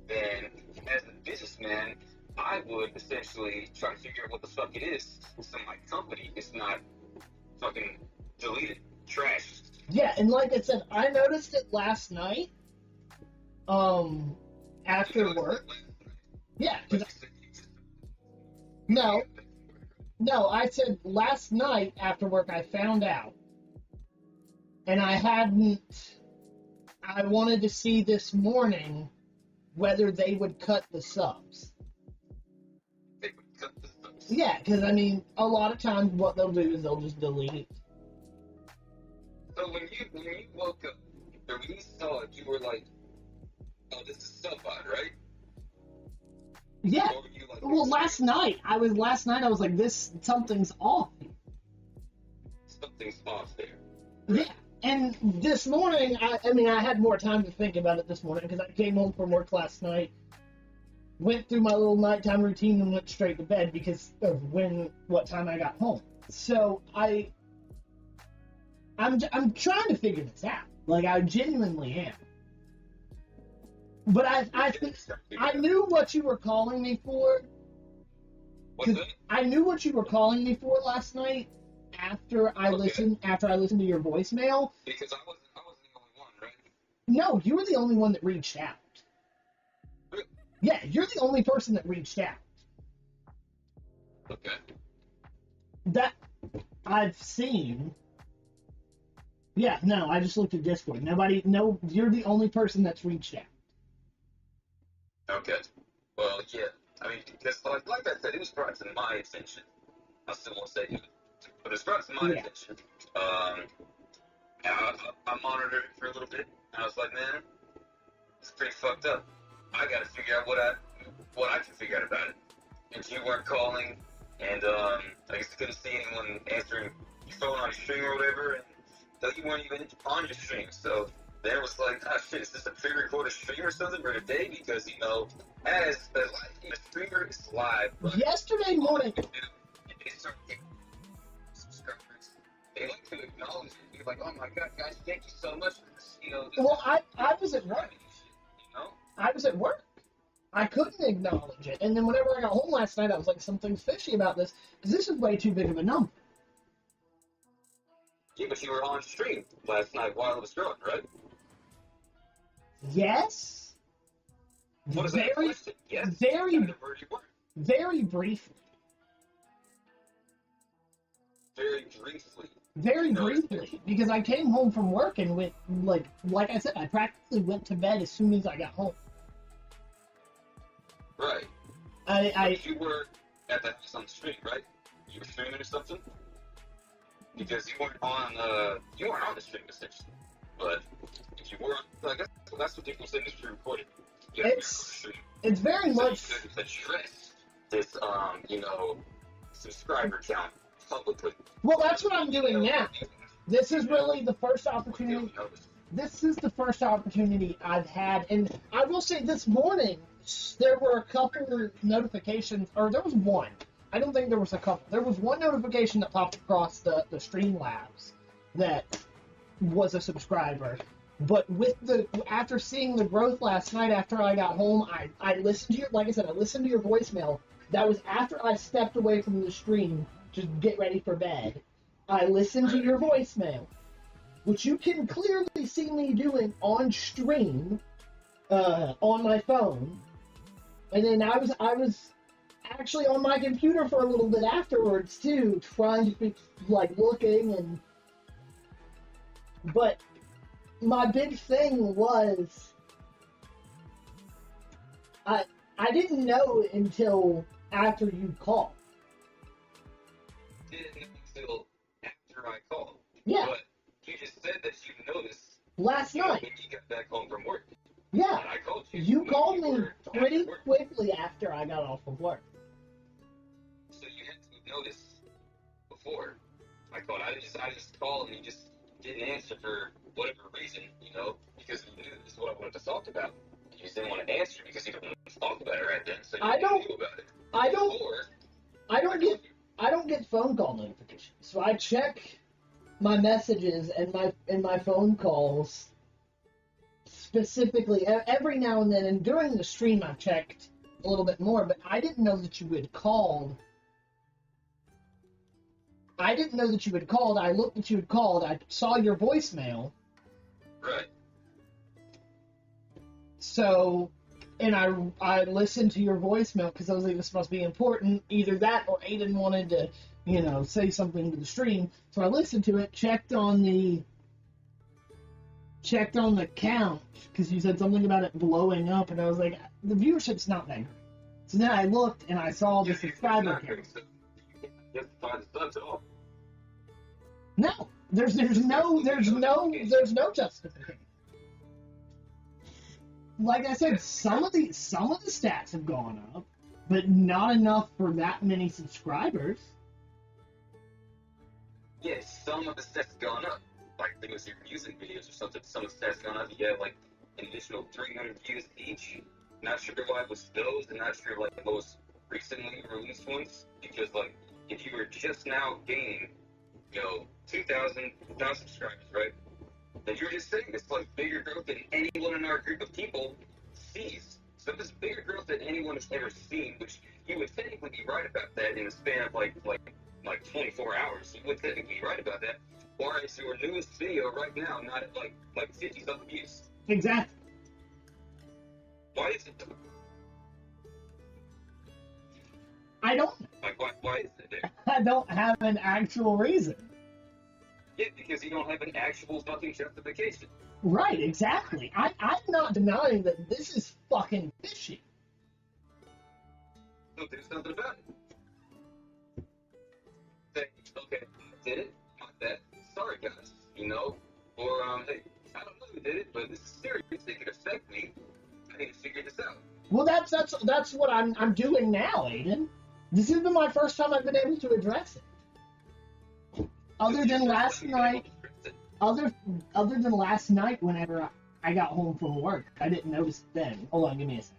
then as a businessman, I would essentially try to figure out what the fuck it is. So my company is not fucking deleted, trashed. Yeah, and like I said, I noticed it last night. After work. Yeah. No, I said last night after work I found out. And I wanted to see this morning whether they would cut the subs. Yeah, because, I mean, a lot of times what they'll do is they'll just delete it. So when you woke up, or when you saw it, you were like, oh, this is sub-bot, right? Yeah. Well, last night I was like, something's off. Something's off there. Right? Yeah. And this morning, I had more time to think about it this morning, because I came home from work last night, went through my little nighttime routine, and went straight to bed because of what time I got home. So I'm trying to figure this out. Like, I genuinely am. But I knew what you were calling me for. What's that? I knew what you were calling me for last night after I listened to your voicemail. Because I wasn't the only one, right? No, you were the only one that reached out. Really? Yeah, you're the only person that reached out. Okay. That I've seen. Yeah, no, I just looked at Discord. You're the only person that's reached out. Okay. Well, yeah. I mean, because like I said, it was brought to my attention. I still won't say who, but it was brought to my attention. I monitored it for a little bit, and I was like, man, it's pretty fucked up. I got to figure out what I can figure out about it. And you weren't calling, and I guess I couldn't see anyone answering your phone on your stream or whatever, and though you weren't even on your stream, so then it was like, oh shit, is this a pre-recorded stream or something for today? Because, you know, as a streamer is live. Yesterday morning. They start getting subscribers. They like to acknowledge it. You're like, oh my god, guys, thank you so much for this. You know, Well, I was at work. You know? I was at work. I couldn't acknowledge it. And then whenever I got home last night, I was like, something's fishy about this, because this is way too big of a number. Yeah, but you were on stream last night while it was growing, right? Yes. What is that question? Yes. Very briefly. Very briefly. Very briefly, because I came home from work and went, like I said, I practically went to bed as soon as I got home. Right. But you were at the house on the stream, right? You were streaming or something? Because you weren't on the stream essentially. But if you were, I guess that's what people say is pre-recorded. It's very much. So you could address this, subscriber count publicly. Well, that's what I'm doing now. This is really the first opportunity. This is the first opportunity I've had, and I will say this morning there were a couple notifications, or there was one. I don't think there was a couple. There was one notification that popped across the Streamlabs that was a subscriber. But after seeing the growth last night after I got home, I listened to I listened to your voicemail. That was after I stepped away from the stream to get ready for bed. I listened to your voicemail, which you can clearly see me doing on stream, on my phone. And then I was actually on my computer for a little bit afterwards too, trying to be looking but my big thing was I didn't know until after you called. Didn't know until after I called. Yeah. But you just said that you noticed last night when you got back home from work. Yeah. And I called you. You called me pretty quickly after I got off of work. So you had to notice before I called. I just called and you just didn't answer for whatever reason, because you knew this is what I wanted to talk about. You just didn't want to answer because you didn't want to talk about it right then. So you knew about it. I don't get phone call notifications. So I check my messages and my phone calls specifically every now and then, and during the stream I've checked a little bit more, but I didn't know that you had called. I looked that you had called. I saw your voicemail. Right. So, and I listened to your voicemail because I was like, this must be important. Either that or Aiden wanted to, say something to the stream. So I listened to it, checked on the count because you said something about it blowing up, and I was like, the viewership's not that great. So then I looked and I saw the subscriber count. No, there's no justification. Like I said, some of the stats have gone up, but not enough for that many subscribers. Yes, some of the stats have gone up. Like, I think it was your music videos or something. Some of the stats gone up. You had like an additional 300 views each. Not sure why it was those, and not sure like the most recently released ones. Because like, if you were just now gaining, 2,000 subscribers, right? Then you're just saying it's like bigger growth than anyone in our group of people sees. So this bigger growth than anyone has ever seen, which you would technically be right about that in a span of like 24 hours. You would technically be right about that. Why is your newest video right now not at like 50 something views? Exactly. Why is it? I don't. Like why is it there? I don't have an actual reason. Yeah, because you don't have an actual fucking justification. Right, exactly. I'm not denying that this is fucking fishy. So do something about it. Say, okay, I did it, my bad. Sorry guys, you know? Or hey, I don't know who did it, but this is serious. It could affect me. I need to figure this out. Well, that's what I'm doing now, Aiden. This has been my first time I've been able to address it. Other than last night, other than last night, whenever I got home from work, I didn't notice it then. Hold on, give me a second.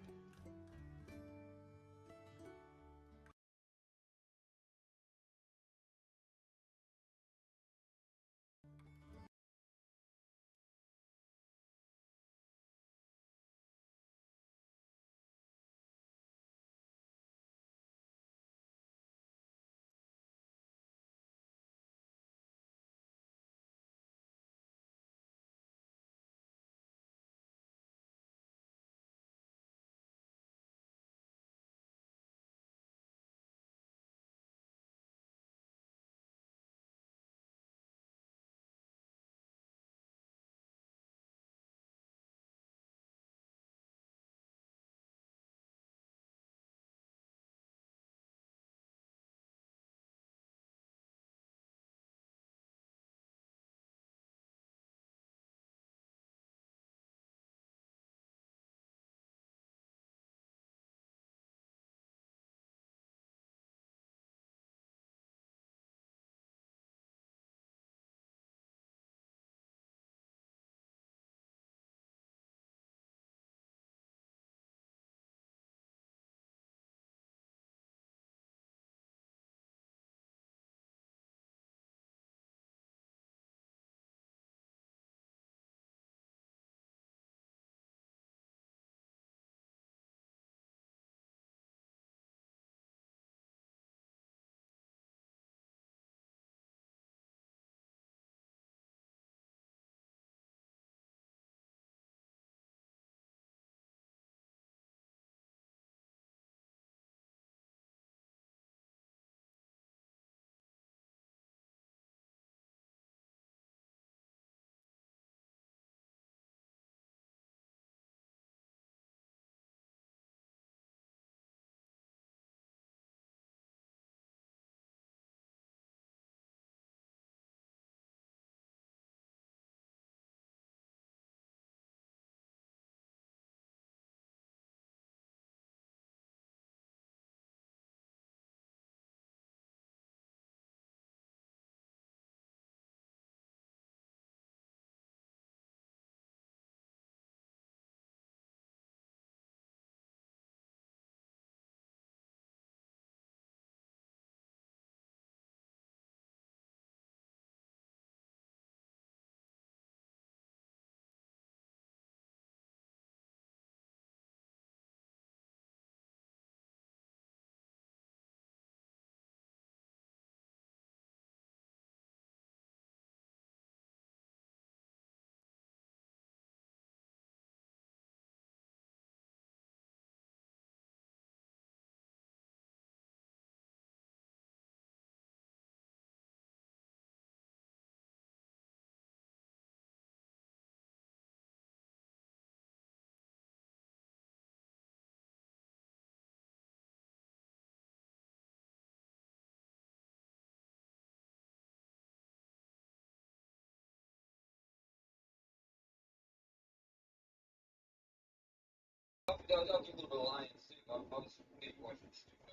I'll do a little bit of lying too. I'll just maybe watch it stupid.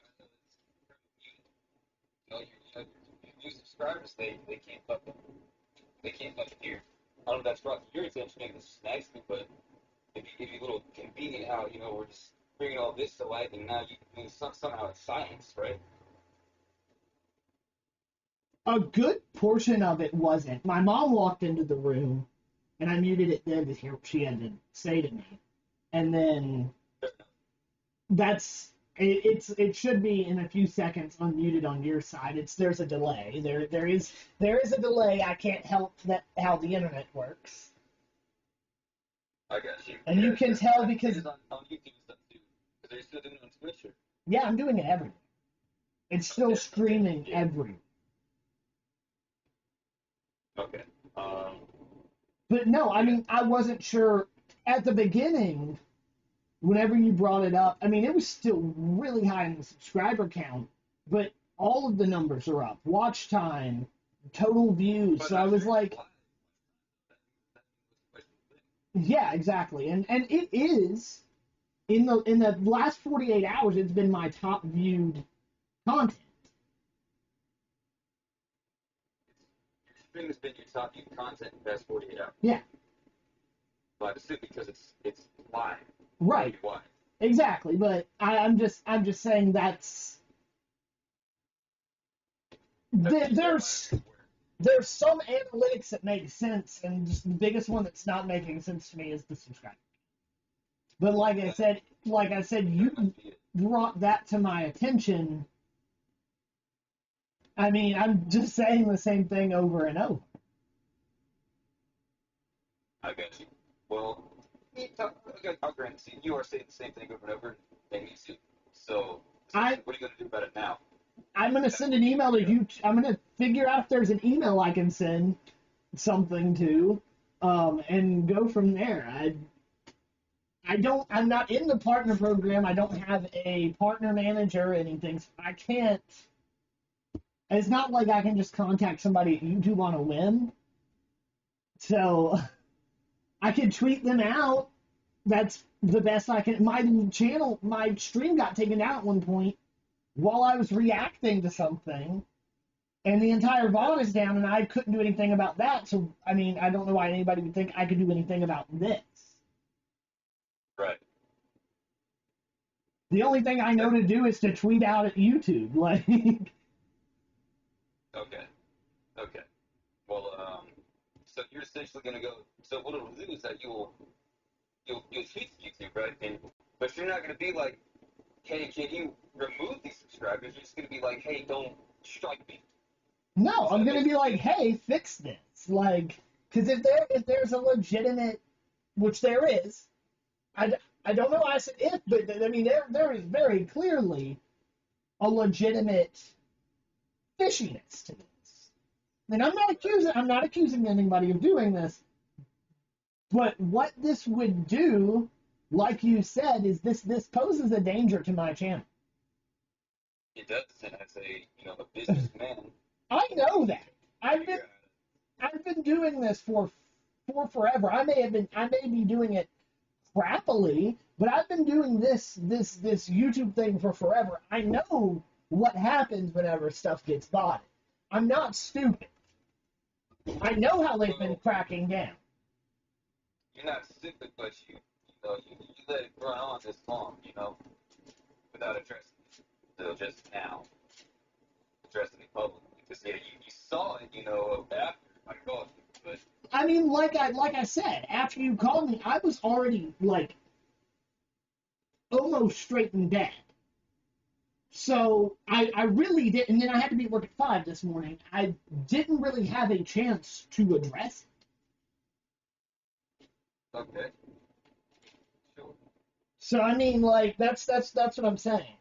I know it's you know, your new subscribers, they can't fucking hear. I don't know if that's brought to your attention, maybe this is nice, but it'd be a little convenient how, you know, we're just bringing all this to light and now somehow it's science, right? A good portion of it wasn't. My mom walked into the room, and I muted it then to hear what she had to say to me. and then it should be in a few seconds unmuted on your side. There's a delay. There is a delay. I can't help that how the internet works. I got you. And you can tell because on YouTube and stuff too. Because they're still doing it on Twitch. Or... Yeah, I'm doing it everywhere. It's still streaming everywhere. Okay. But no, I mean, I wasn't sure at the beginning. Whenever you brought it up, I mean, it was still really high in the subscriber count, but all of the numbers are up. Watch time, total views. So I was like, yeah, exactly. And it is in the last 48 hours, it's been my top viewed content. Your stream has been your top viewed content in the past 48 hours. Yeah. Well, I assume because it's live. Right. Why? Exactly, but I'm just saying there's some analytics that make sense, and just the biggest one that's not making sense to me is the subscriber. But like I said, you brought that to my attention. I mean, I'm just saying the same thing over and over. I got you. Well, I'll grant it. You are saying the same thing over and over, and me too. So what are you going to do about it now? I'm going to send an email to you. I'm going to figure out if there's an email I can send something to, and go from there. I'm not in the partner program. I don't have a partner manager or anything. So I can't. It's not like I can just contact somebody at YouTube on a whim. So I could tweet them out. That's the best I can. My stream got taken down at one point while I was reacting to something, and the entire VOD is down, and I couldn't do anything about that. So, I mean, I don't know why anybody would think I could do anything about this. Right. The only thing I know to do is to tweet out at YouTube, like. Okay. Well, so you're essentially gonna go. So what it'll do is that you'll tweet to YouTube, right? But you're not gonna be like, hey, can you remove these subscribers? You're just gonna be like, hey, don't strike me. No, I'm gonna be like, hey, fix this, like, because if there's a legitimate, which there is, I don't know why I said if, but I mean there is very clearly a legitimate fishiness to this. And I'm not accusing anybody of doing this, but what this would do, like you said, is this poses a danger to my channel. It does, and as a businessman. I know that. I've been doing this for forever. I may be doing it crappily, but I've been doing this YouTube thing for forever. I know what happens whenever stuff gets botted. I'm not stupid. I know how they've been cracking down. You're not stupid, but you let it run on this long, without addressing it. So just now, addressing it publicly. Because you saw it, after I called you, but. I mean, like I said, after you called me, I was already almost straight in bed. So I really didn't, and then I had to be at work at 5 this morning. I didn't really have a chance to address it. Okay. Sure. So I mean, that's what I'm saying.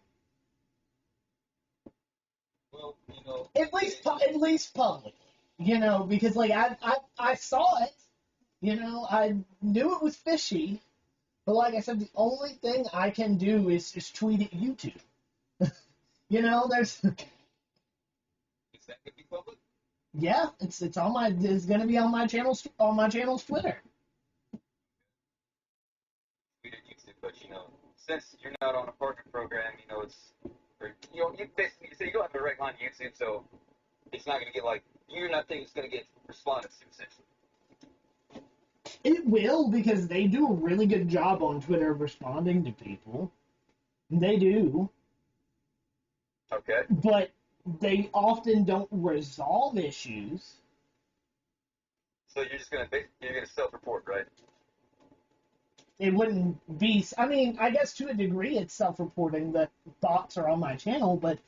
Well, at least publicly, because I saw it, I knew it was fishy, but like I said, the only thing I can do is tweet at YouTube. There's. Is that gonna be public? Yeah, it's gonna be on my channel's Twitter. Tweet at YouTube, but since you're not on a partner program, you basically you don't have a direct line to YouTube, so it's not gonna get you're not thinking it's gonna get responded to essentially. It will, because they do a really good job on Twitter of responding to people. They do. Okay. But they often don't resolve issues. So you're gonna self-report, right? it wouldn't be. I mean, I guess to a degree it's self-reporting that bots are on my channel, but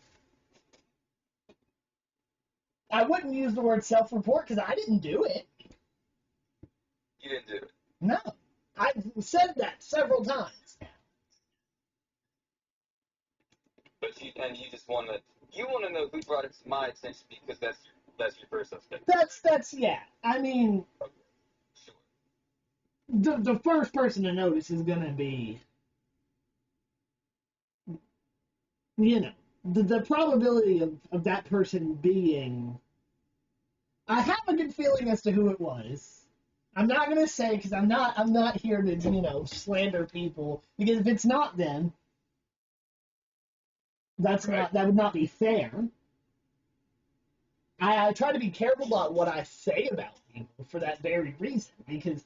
I wouldn't use the word self-report because I didn't do it. You didn't do it. No, I've said that several times. But you just want to know who brought it to my attention because that's your first suspect. That's yeah. I mean, the first person to notice is gonna be, you know, the probability of that person being. I have a good feeling as to who it was. I'm not gonna say because I'm not here to slander people, because if it's not them, that would not be fair. I try to be careful about what I say about people for that very reason, because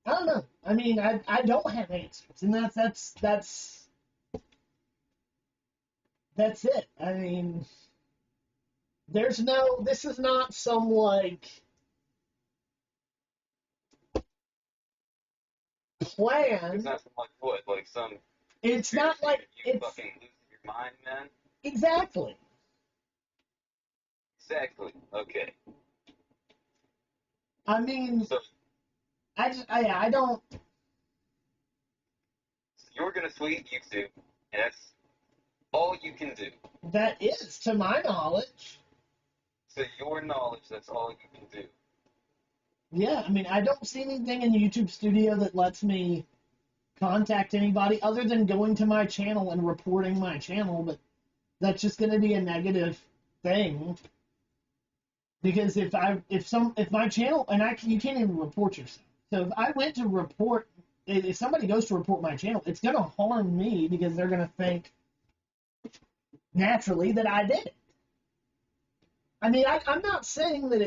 I don't know. I mean, I don't have answers, and that's it. I mean, this is not some plan. It's not some like some. It's not like you fucking losing your mind, man. Exactly. Exactly. Okay. I mean, so, I don't. So you're gonna tweet YouTube, and that's all you can do. That is, to my knowledge. To your knowledge, that's all you can do. Yeah, I mean, I don't see anything in YouTube Studio that lets me contact anybody other than going to my channel and reporting my channel, but that's just going to be a negative thing. Because if my channel, and you can't even report yourself. So if I went to report, if somebody goes to report my channel, it's going to harm me because they're going to think naturally that I did it. I mean, I'm not saying that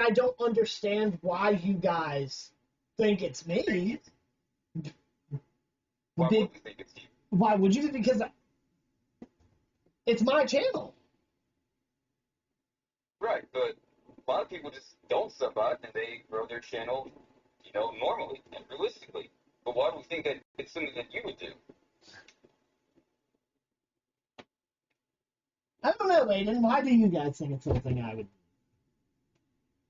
I don't understand why you guys think it's me. Why would we think it's you? Why would you? Because it's my channel. Right, but a lot of people just don't sub out and they grow their channel, normally and realistically. But why do we think that it's something that you would do? I don't know, Aiden. Why do you guys think it's something I would do?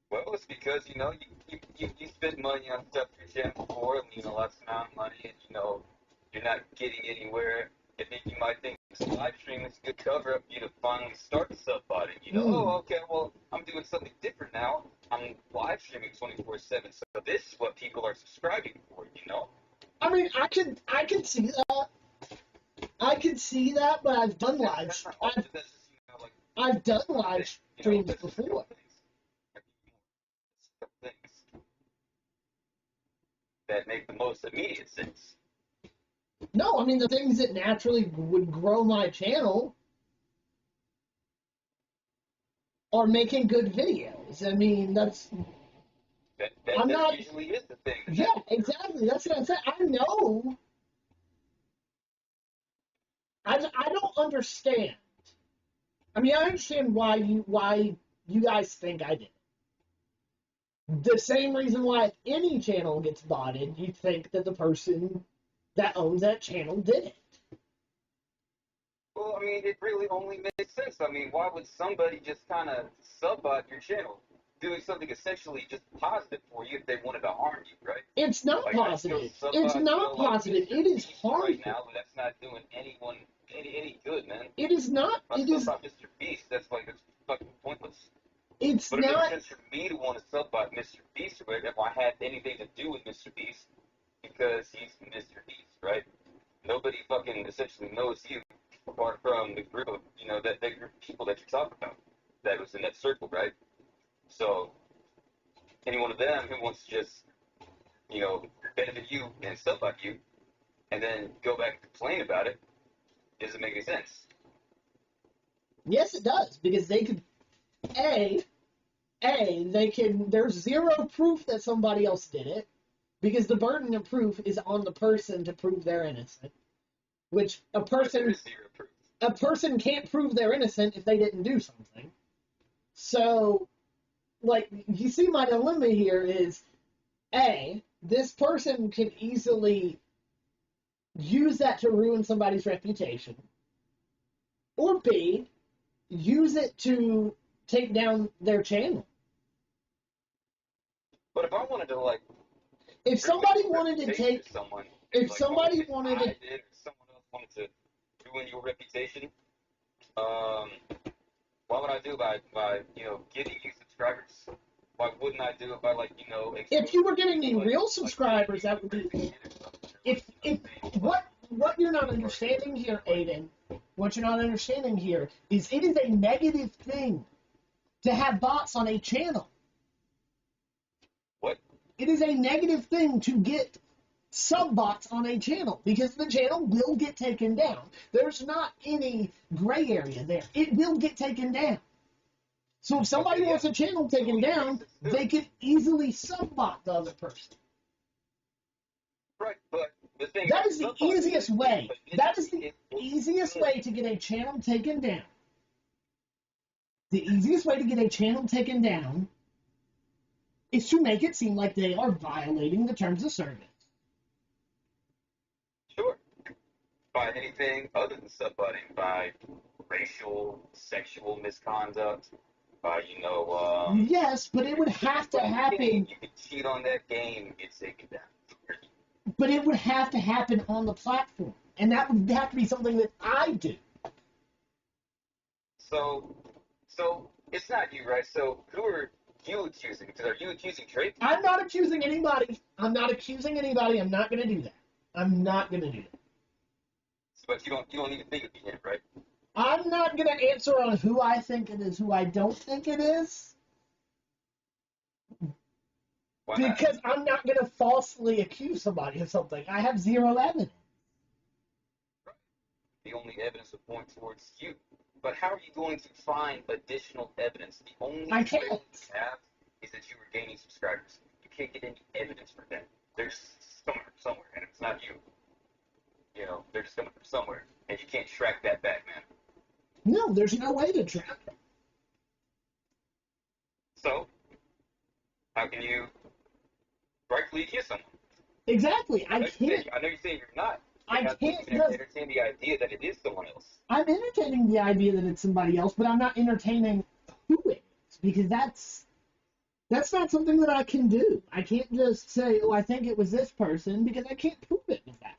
Well, it's because, you spent money on stuff for your channel before, and, lots of amount of money, and, you're not getting anywhere. I think you might think this live stream is a good cover-up for you to finally start the sub-botting. Oh, okay, well, I'm doing something different now. I'm live streaming 24/7, so this is what people are subscribing for, I mean, I can see that. I can see that, but I've done I've done live streams before. Things that make the most immediate sense. No, I mean, the things that naturally would grow my channel are making good videos. I mean, that usually is the thing. Yeah, exactly. That's what I'm saying. I know. I don't understand. I mean, I understand why you guys think I did it. The same reason why if any channel gets botted, you think that the person that owns that channel did it. Well, I mean, it really only makes sense. I mean, why would somebody just kind of sub-bot your channel, doing something essentially just positive for you if they wanted to harm you, right? It's not positive. It's not positive. It is harmful. Right now, but that's not doing anyone any good, man. It is not. It is not Mr. Beast. That's it's fucking pointless. It's but not. But it makes sense for me to want to sub-bot Mr. Beast, right? If I had anything to do with Mr. Beast, because he's Mr. Beast, right? Nobody fucking essentially knows you apart from the group of, that group of people that you talk about that was in that circle, right? So, any one of them who wants to just, benefit you and sub-bot you, and then go back and complain about it, doesn't make any sense. Yes, it does, because they could, there's zero proof that somebody else did it, because the burden of proof is on the person to prove they're innocent, which a person can't prove they're innocent if they didn't do something. So, like, you see my dilemma here is, A, this person could easily use that to ruin somebody's reputation, or B, use it to take down their channel. But if I wanted to, like, if somebody wanted to take, someone, if like, somebody wanted to, I did, or someone else wanted to ruin your reputation, why would I do it by getting you subscribers? Why wouldn't I do it by, like, if you were getting me real subscribers, that would be, if what you're not understanding here, Aiden, what you're not understanding here is it is a negative thing to have bots on a channel. What? It is a negative thing to get sub-bots on a channel because the channel will get taken down. There's not any gray area there. It will get taken down. So if somebody wants a channel taken down, they can easily sub-bot the other person. Right, but the thing that is the easiest way. That is the easiest way to get a channel taken down. The easiest way to get a channel taken down is to make it seem like they are violating the terms of service. Sure. By anything other than sub-butting, by racial, sexual misconduct, by, yes, but it would have to happen. You could cheat on that game, get taken down. But it would have to happen on the platform. And that would have to be something that I do. So it's not you, right? So who are you accusing? Because are you accusing Drake? I'm not accusing anybody. I'm not accusing anybody. I'm not going to do that. I'm not going to do that. But you don't even think it'd be him, right? I'm not going to answer on who I think it is, who I don't think it is. Why not? Because I'm not going to falsely accuse somebody of something. I have zero evidence. The only evidence would point towards you. But how are you going to find additional evidence? The only evidence you have is that you were gaining subscribers. You can't get any evidence for them. They're just coming from somewhere, and it's not you. They're just coming from somewhere, and you can't track that back, man. No, there's no way to track it. So, how can you rightfully accuse someone? Exactly. I can't. I know you're saying you're not. I can't entertain the idea that it is someone else. I'm entertaining the idea that it's somebody else, but I'm not entertaining who it is, because that's not something that I can do. I can't just say, oh, I think it was this person, because I can't prove it with that.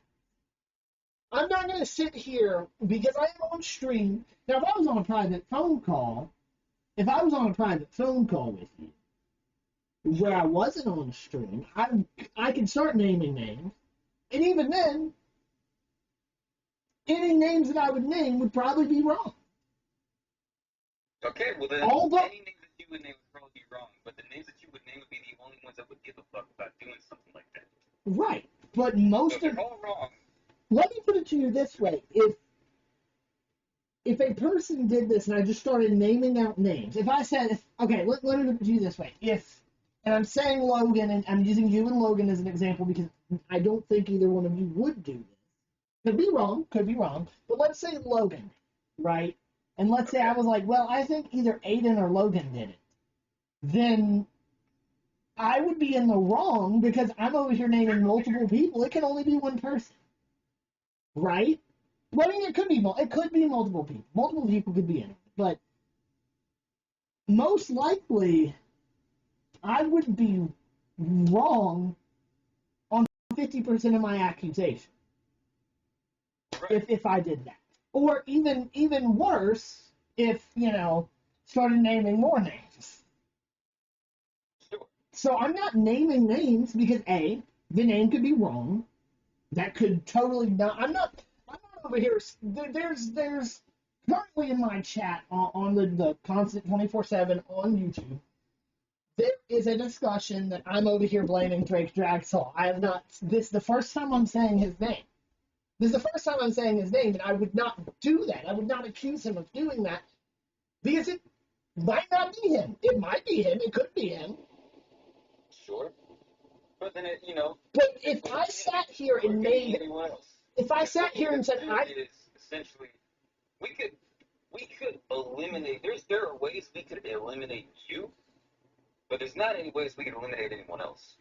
I'm not going to sit here, because I am on stream. Now, if I was on a private phone call with you, where I wasn't on stream, I could start naming names, and even then, any names that I would name would probably be wrong. Okay, well then, any names that you would name would probably be wrong, but the names that you would name would be the only ones that would give a fuck about doing something like that. Right, but most of... they're all wrong. Let me put it to you this way. If a person did this and I just started naming out names, if I said, okay, let me do it this way. And I'm saying Logan, and I'm using you and Logan as an example because I don't think either one of you would do this. Could be wrong, but let's say Logan, right? And let's say I was like, well, I think either Aiden or Logan did it. Then I would be in the wrong because I'm over here naming multiple people. It can only be one person, right? Well, I mean, it could be multiple people. Multiple people could be in it, but most likely I would be wrong on 50% of my accusation. If I did that. Or even worse, if, started naming more names. Sure. So I'm not naming names because A, the name could be wrong. That could totally not, I'm not over here, there's currently in my chat on the Constant 24/7 on YouTube, there is a discussion that I'm over here blaming Drake Dragsaw. I have not, this is the first time I'm saying his name. This is the first time I'm saying his name, and I would not do that. I would not accuse him of doing that, because it might not be him. It might be him. It could be him. Sure. But then But if I sat here and made... If I sat here and said, essentially, we could eliminate... There are ways we could eliminate you But there's not any ways we can eliminate anyone else,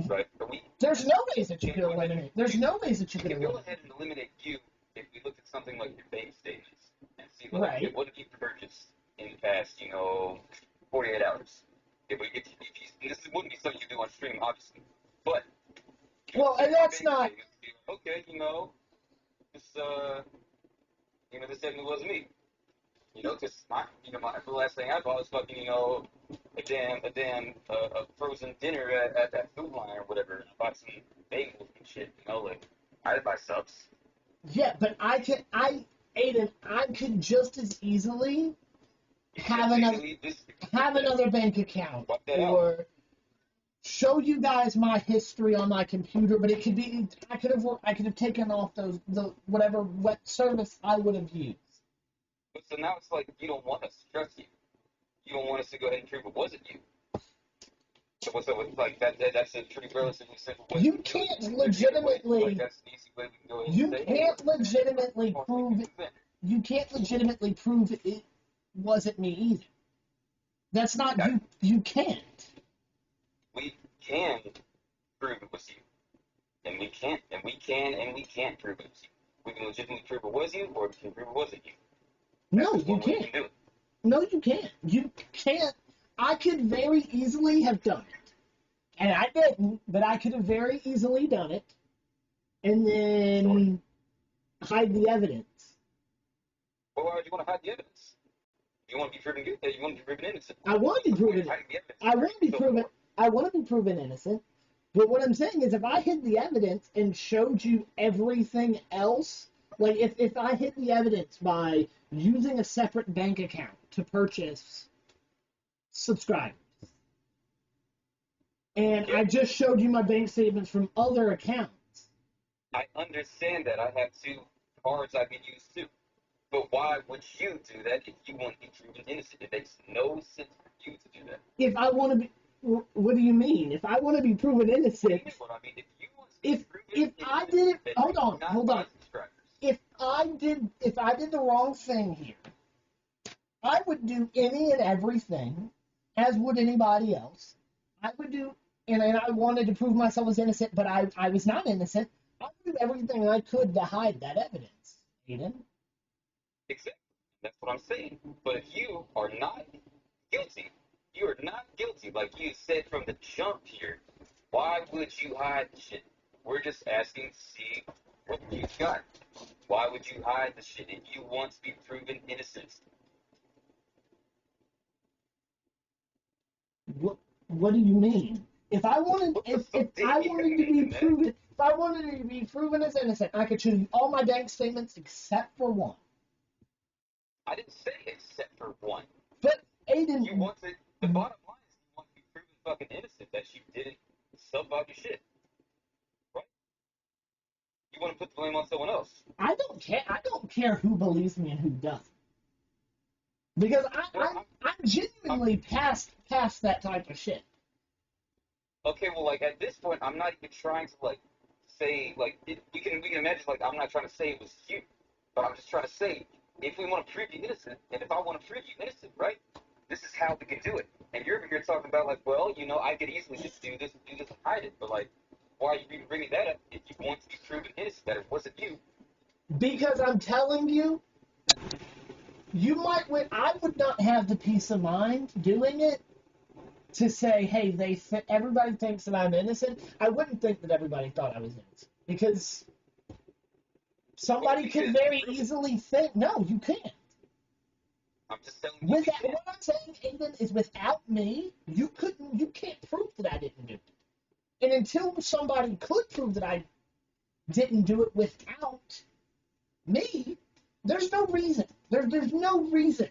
right? But There's no ways that you can eliminate. There's no ways that you can we can go eliminate. ahead and eliminate you if we look at something like your bank statements and see Right. what have you purchased in the past, 48 hours. If this wouldn't be something you do on stream, obviously, but Well, and that's not. Okay, this this definitely wasn't me. Because the last thing I bought was fucking, a damn frozen dinner at that food line or whatever. I bought some bagels and shit, I'd buy subs. Yeah, but Aiden, I could just as easily have another bank account or show you guys my history on my computer, but it could be I could have taken off the whatever web service I would have used. But so now it's like you don't want us to trust you. You don't want us to go ahead and prove it wasn't you. So it's like that's a pretty relatively simple way. You can't legitimately. Like that's an easy way we can go ahead You and say, can't legitimately prove it. You can't legitimately prove it wasn't me either. That's not you. You can't. We can prove it was you, and we can't prove it was you. We can legitimately prove it was you, or we can prove it wasn't you. No, you can't. No, you can't. You can't. I could very easily have done it, and I didn't. But I could have very easily done it, and then hide the evidence. Well, why would you want to hide the evidence? You want to be proven good? You want to be proven innocent? I want to be proven. I want to be proven. I want to be proven innocent. But what I'm saying is, if I hid the evidence and showed you everything else, like if I hid the evidence by using a separate bank account to purchase subscribers, and I just showed you my bank statements from other accounts. I understand that. I have 2 cards I could use too. But why would you do that if you want to be proven innocent? It makes no sense for you to do that. If I want to be, what do you mean? If I want to be proven innocent, What I mean, if you want to if I did it, hold on. If I did the wrong thing here, I would do any and everything, as would anybody else. I would do, and I wanted to prove myself as innocent, but I was not innocent. I would do everything I could to hide that evidence, Aiden. Exactly. That's what I'm saying. But if you are not guilty, you are not guilty, like you said from the jump here, why would you hide the shit? We're just asking to see what you got. Why would you hide the shit if you want to be proven innocent? What do you mean? If I wanted to be proven as innocent, I could show you all my bank statements except for one. I didn't say except for one. But Aiden, the bottom line is you want to be proven fucking innocent that you didn't sub out your shit, right? You want to put the blame on someone else. I don't care. I don't care who believes me and who doesn't, because I'm genuinely past that type of shit. Okay, well, like at this point, I'm not even trying to say we can imagine I'm not trying to say it was you, but I'm just trying to say if we want to prove you innocent, and if I want to prove you innocent, right? This is how we can do it. And you're over here talking about I could easily just do this and hide it, but why are you even bringing that up if you want to be proven innocent that it wasn't you? Because I'm telling you, I would not have the peace of mind doing it to say, hey, everybody thinks that I'm innocent. I wouldn't think that everybody thought I was innocent, because somebody could very easily think, no, you can't. I'm just telling you. What I'm saying, Aiden, is without me, you can't prove that I didn't do it. And until somebody could prove that I didn't do it without me, there's no reason. There's no reason.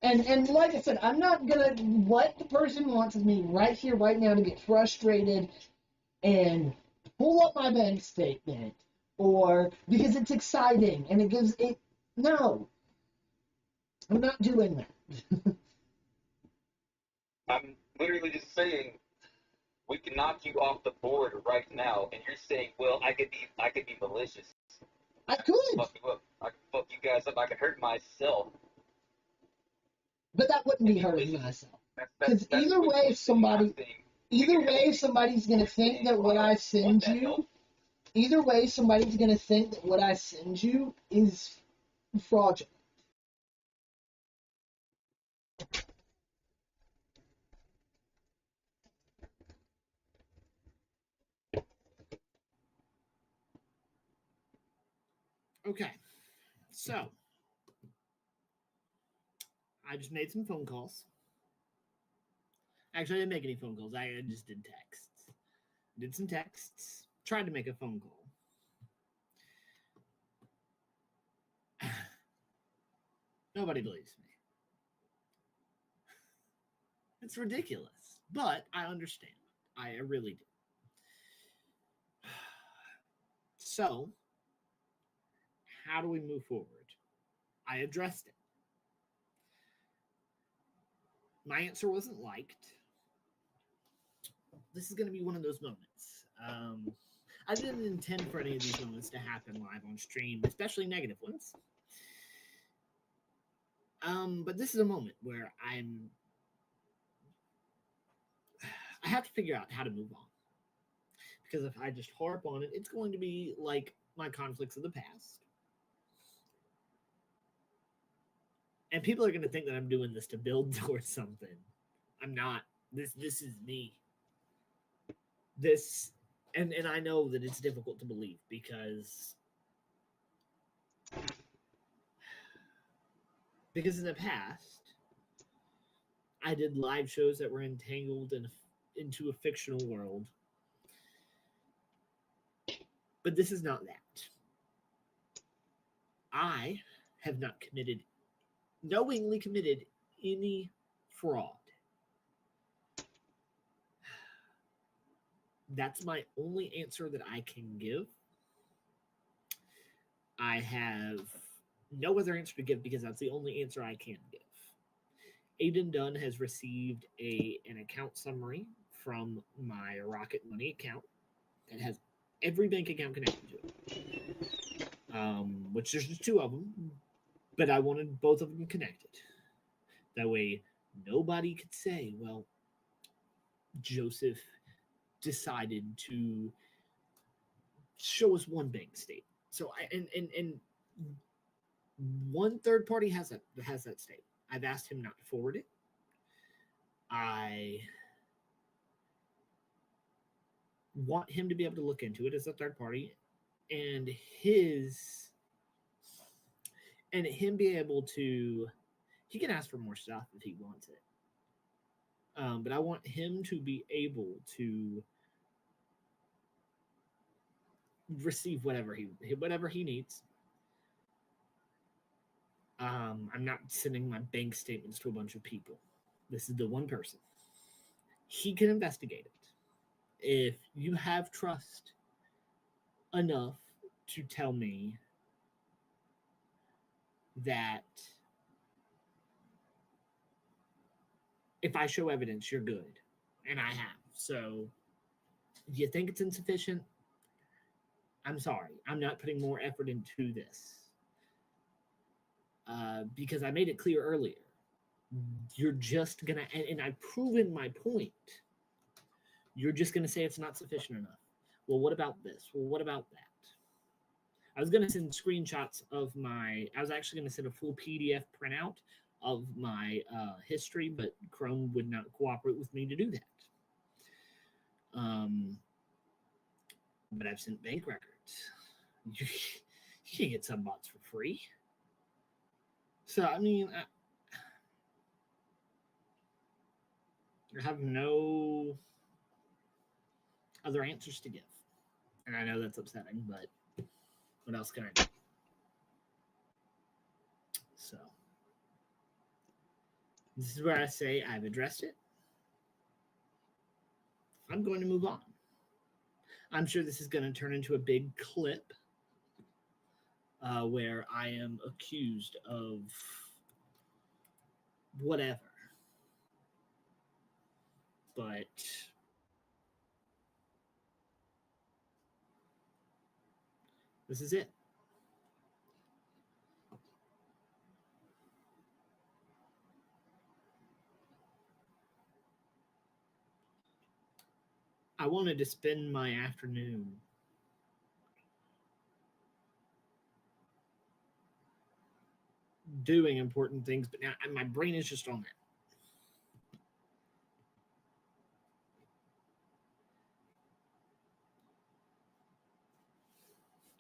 And like I said, I'm not gonna let the person wants me right here, right now, to get frustrated and pull up my bank statement, or because it's exciting and it gives it. No, I'm not doing that. I'm literally just saying we can knock you off the board right now, and you're saying, well, I could be malicious. I could. Fuck you up. I could fuck you guys up. I could hurt myself. But that wouldn't be hurting myself. Because either way, somebody's gonna think that what I send you. Either way, somebody's gonna think that what I send you is fraudulent. Okay, so I just made some phone calls. Actually, I didn't make any phone calls. I just did texts. Did some texts. Tried to make a phone call. Nobody believes me. It's ridiculous, but I understand. I really do. So, how do we move forward? I addressed it. My answer wasn't liked. This is going to be one of those moments. I didn't intend for any of these moments to happen live on stream, especially negative ones. But this is a moment where I have to figure out how to move on. Because if I just harp on it, it's going to be like my conflicts of the past. And people are going to think that I'm doing this to build towards something. I'm not. This is me. This, and I know that it's difficult to believe because in the past, I did live shows that were entangled into a fictional world. But this is not that. I have not knowingly committed any fraud. That's my only answer that I can give. I have no other answer to give because that's the only answer I can give. Aiden Dunn has received an account summary from my Rocket Money account that has every bank account connected to it. Which there's just two of them, but I wanted both of them connected. That way, nobody could say, well, Joseph decided to show us one bank statement. So and one third party has that statement. I've asked him not to forward it. I want him to be able to look into it as a third party, and him be able to. He can ask for more stuff if he wants it. But I want him to be able to receive whatever he needs. I'm not sending my bank statements to a bunch of people. This is the one person. He can investigate it. If you have trust enough to tell me that if I show evidence, you're good. And I have. So, do you think it's insufficient? I'm sorry. I'm not putting more effort into this. Because I made it clear earlier. You're just going to, and I've proven my point. You're just going to say it's not sufficient enough. Well, what about this? Well, what about that? I was going to send screenshots of I was actually going to send a full PDF printout of my history, but Chrome would not cooperate with me to do that. But I've sent bank records. You can get some bots for free. So, I mean, I have no other answers to give. And I know that's upsetting, but what else can I do? So, this is where I say I've addressed it. I'm going to move on. I'm sure this is going to turn into a big clip where I am accused of whatever. But this is it. I wanted to spend my afternoon doing important things, but now my brain is just on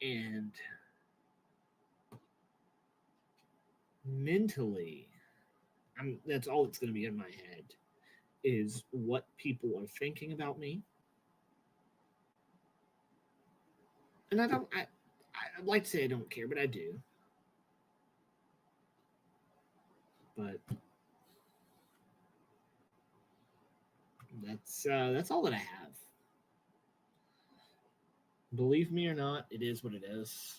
that. And mentally, that's all that's going to be in my head is what people are thinking about me. And I'd like to say I don't care, but I do. But that's all that I have. Believe me or not, it is what it is.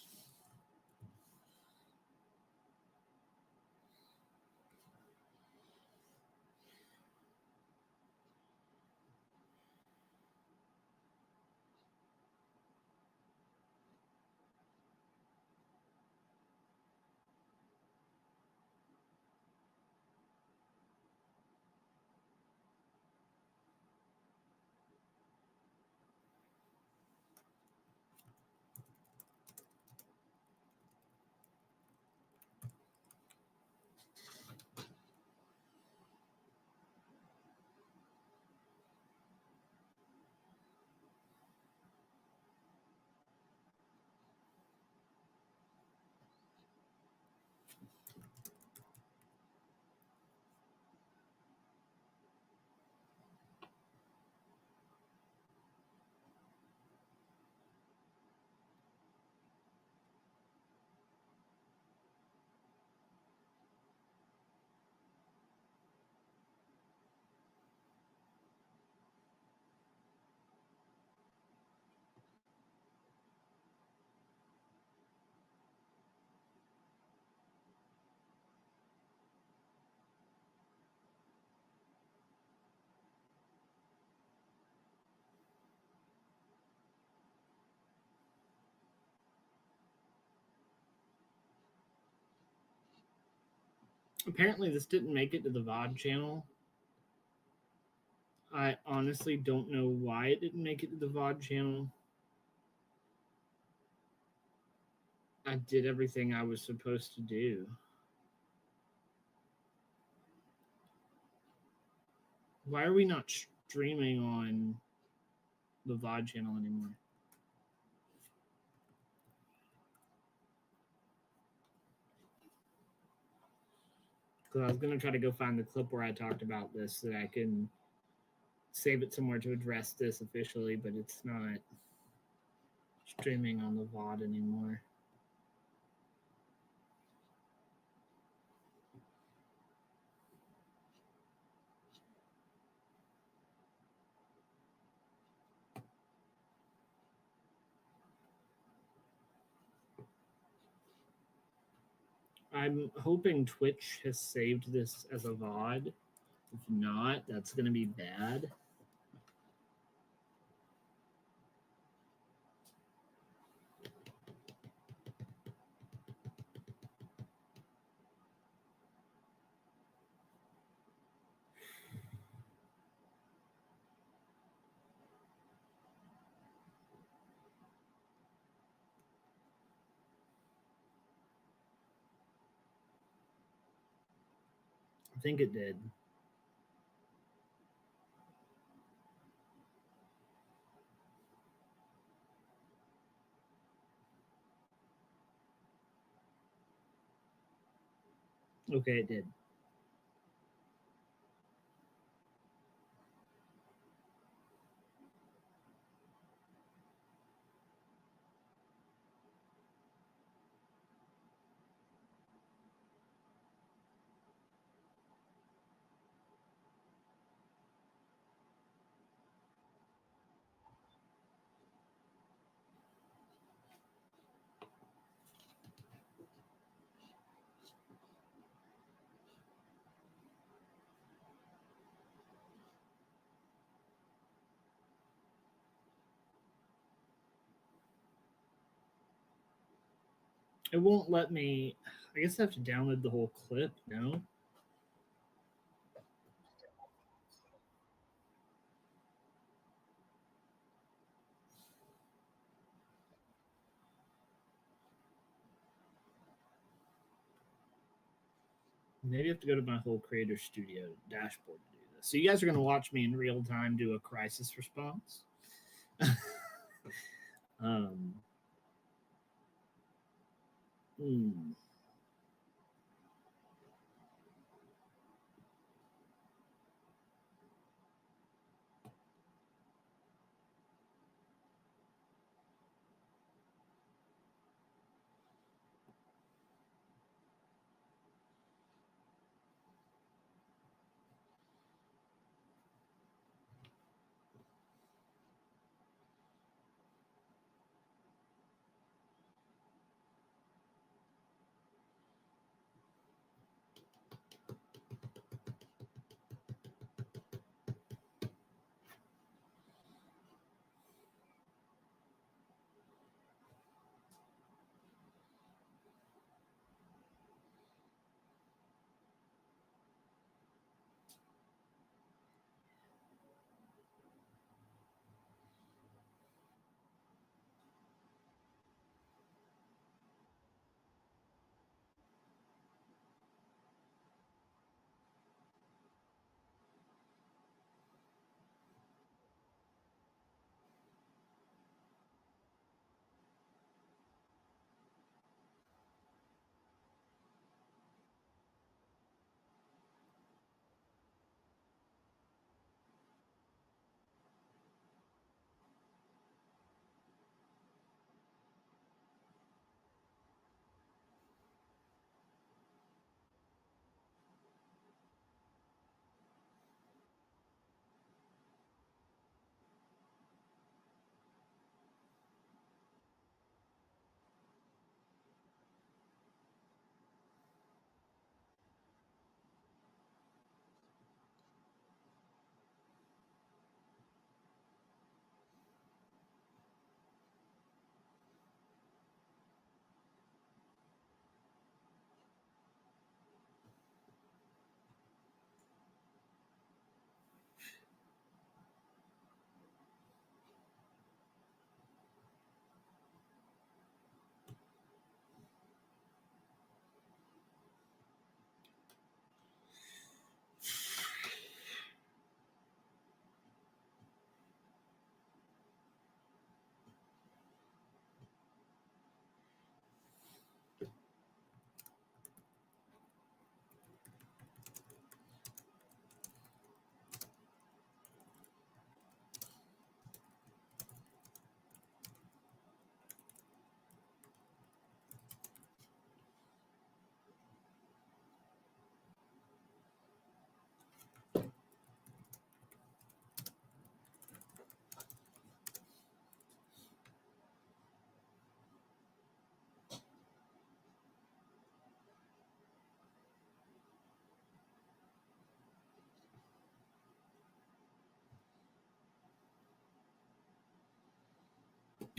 Apparently, this didn't make it to the VOD channel. I honestly don't know why it didn't make it to the VOD channel. I did everything I was supposed to do. Why are we not streaming on the VOD channel anymore? Because I was going to try to go find the clip where I talked about this so that I can save it somewhere to address this officially, but it's not streaming on the VOD anymore. I'm hoping Twitch has saved this as a VOD. If not, that's going to be bad. I think it did. Okay, it did. It won't let me. I guess I have to download the whole clip. No. Maybe I have to go to my whole Creator Studio dashboard to do this. So you guys are going to watch me in real time do a crisis response. um, hmm.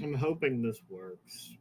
I'm hoping this works.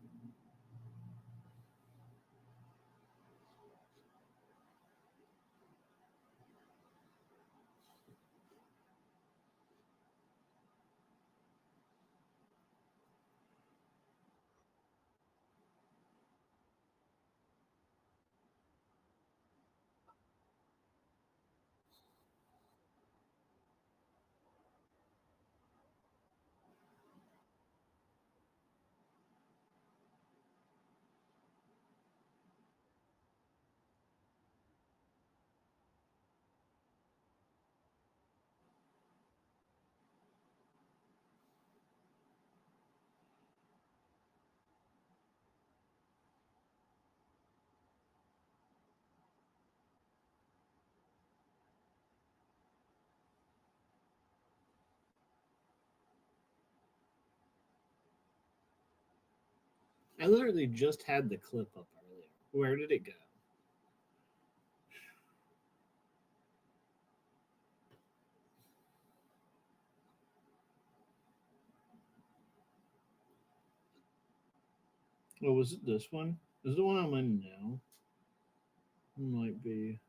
I literally just had the clip up earlier. Where did it go? Oh, was it this one? Is it the one I'm in now? It might be.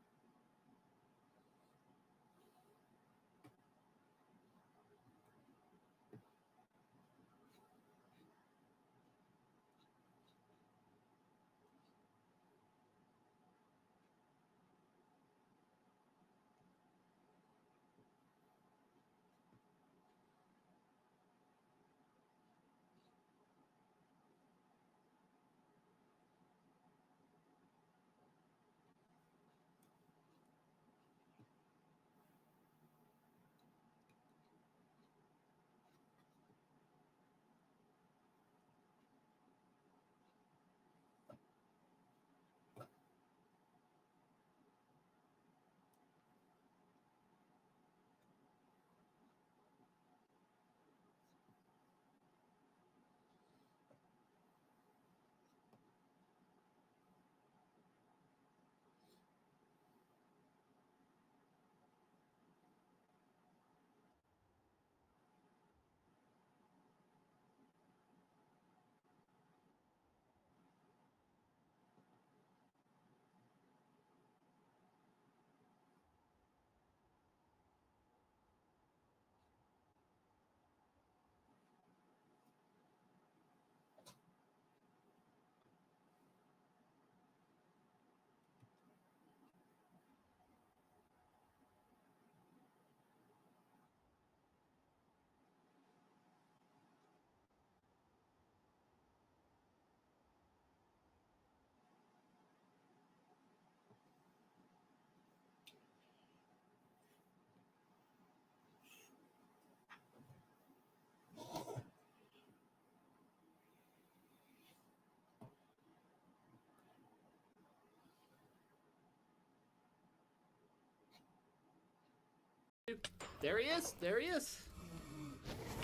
There he is. There he is.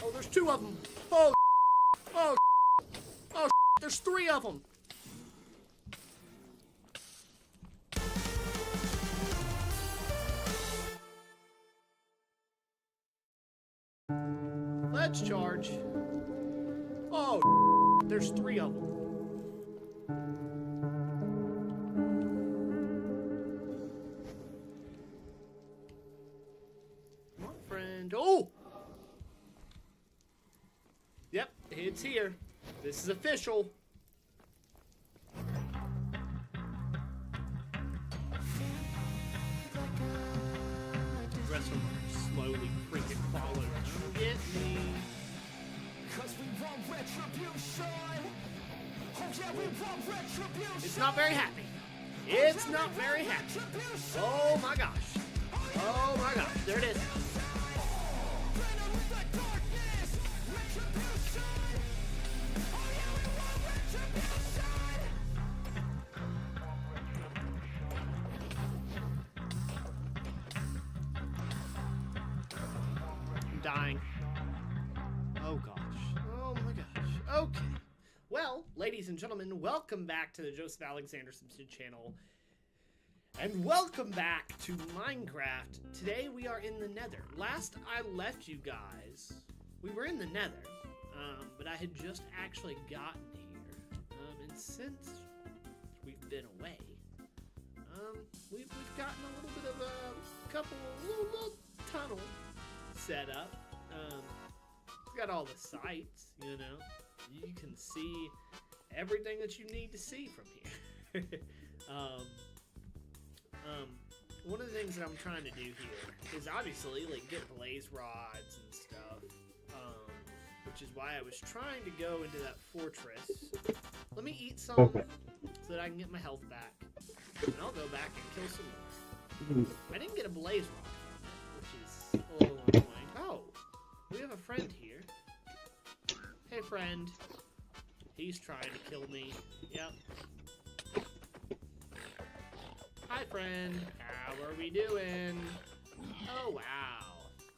Oh, there's 2 of them. Oh, oh, oh, there's 3 of them. Let's charge. Oh, there's 3 of them. Come on, friend. Oh! Yep, it's here. This is official. The rest of them are slowly freaking following. Get me. It's not very happy. It's not very happy. Oh my gosh. Oh my gosh. There it is. I'm dying. Oh gosh. Oh my gosh. Okay. Well, ladies and gentlemen, welcome back to the Joseph Alexander Simpson channel. And welcome back to Minecraft. Today we are in the Nether. Last I left you guys, we were in the Nether, but I had just actually gotten here. And since we've been away, we've gotten a little bit of a little tunnel set up. We've got all the sights, you know. You can see everything that you need to see from here. One of the things that I'm trying to do here is obviously like get blaze rods and stuff, which is why I was trying to go into that fortress. Let me eat some so that I can get my health back, and I'll go back and kill some more. I didn't get a blaze rod from it, which is a little annoying. Oh, we have a friend here. Hey, friend. He's trying to kill me. Yep. Hi, friend. How are we doing? Oh, wow.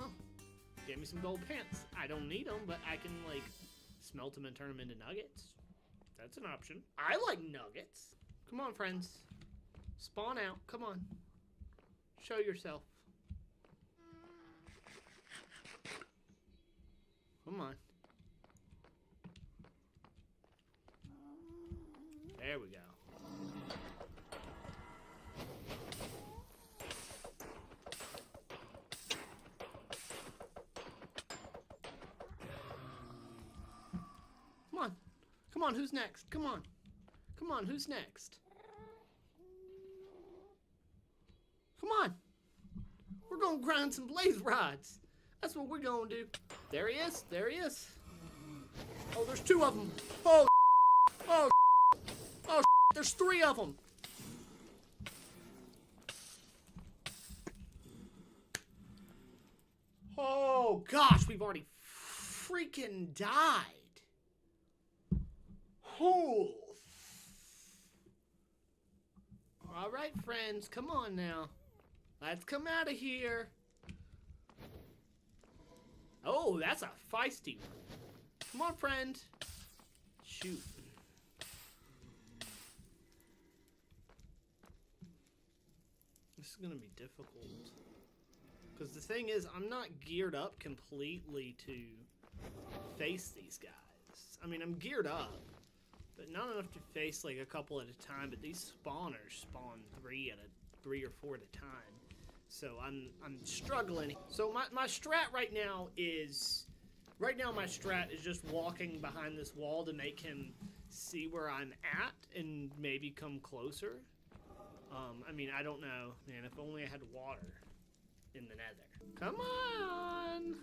Huh. Gave me some gold pants. I don't need them, but I can, like, smelt them and turn them into nuggets. That's an option. I like nuggets. Come on, friends. Spawn out. Come on. Show yourself. Come on. There we go. Come on. Come on, who's next? Come on. Come on, who's next? Come on. We're gonna grind some blaze rods. That's what we're gonna do. There he is. There he is. Oh, there's 2 of them. Oh, oh, oh, there's 3 of them. Oh, gosh, we've already freaking died. Oh. All right, friends, come on now. Let's come out of here. Oh, that's a feisty one. Come on, friend. Shoot. This is gonna be difficult. Because the thing is, I'm not geared up completely to face these guys. I mean, I'm geared up, but not enough to face like a couple at a time. But these spawners spawn 3 or 4 at a time. So I'm struggling. So my strat right now is just walking behind this wall to make him see where I'm at and maybe come closer. I mean, I don't know, man. If only I had water in the Nether. Come on!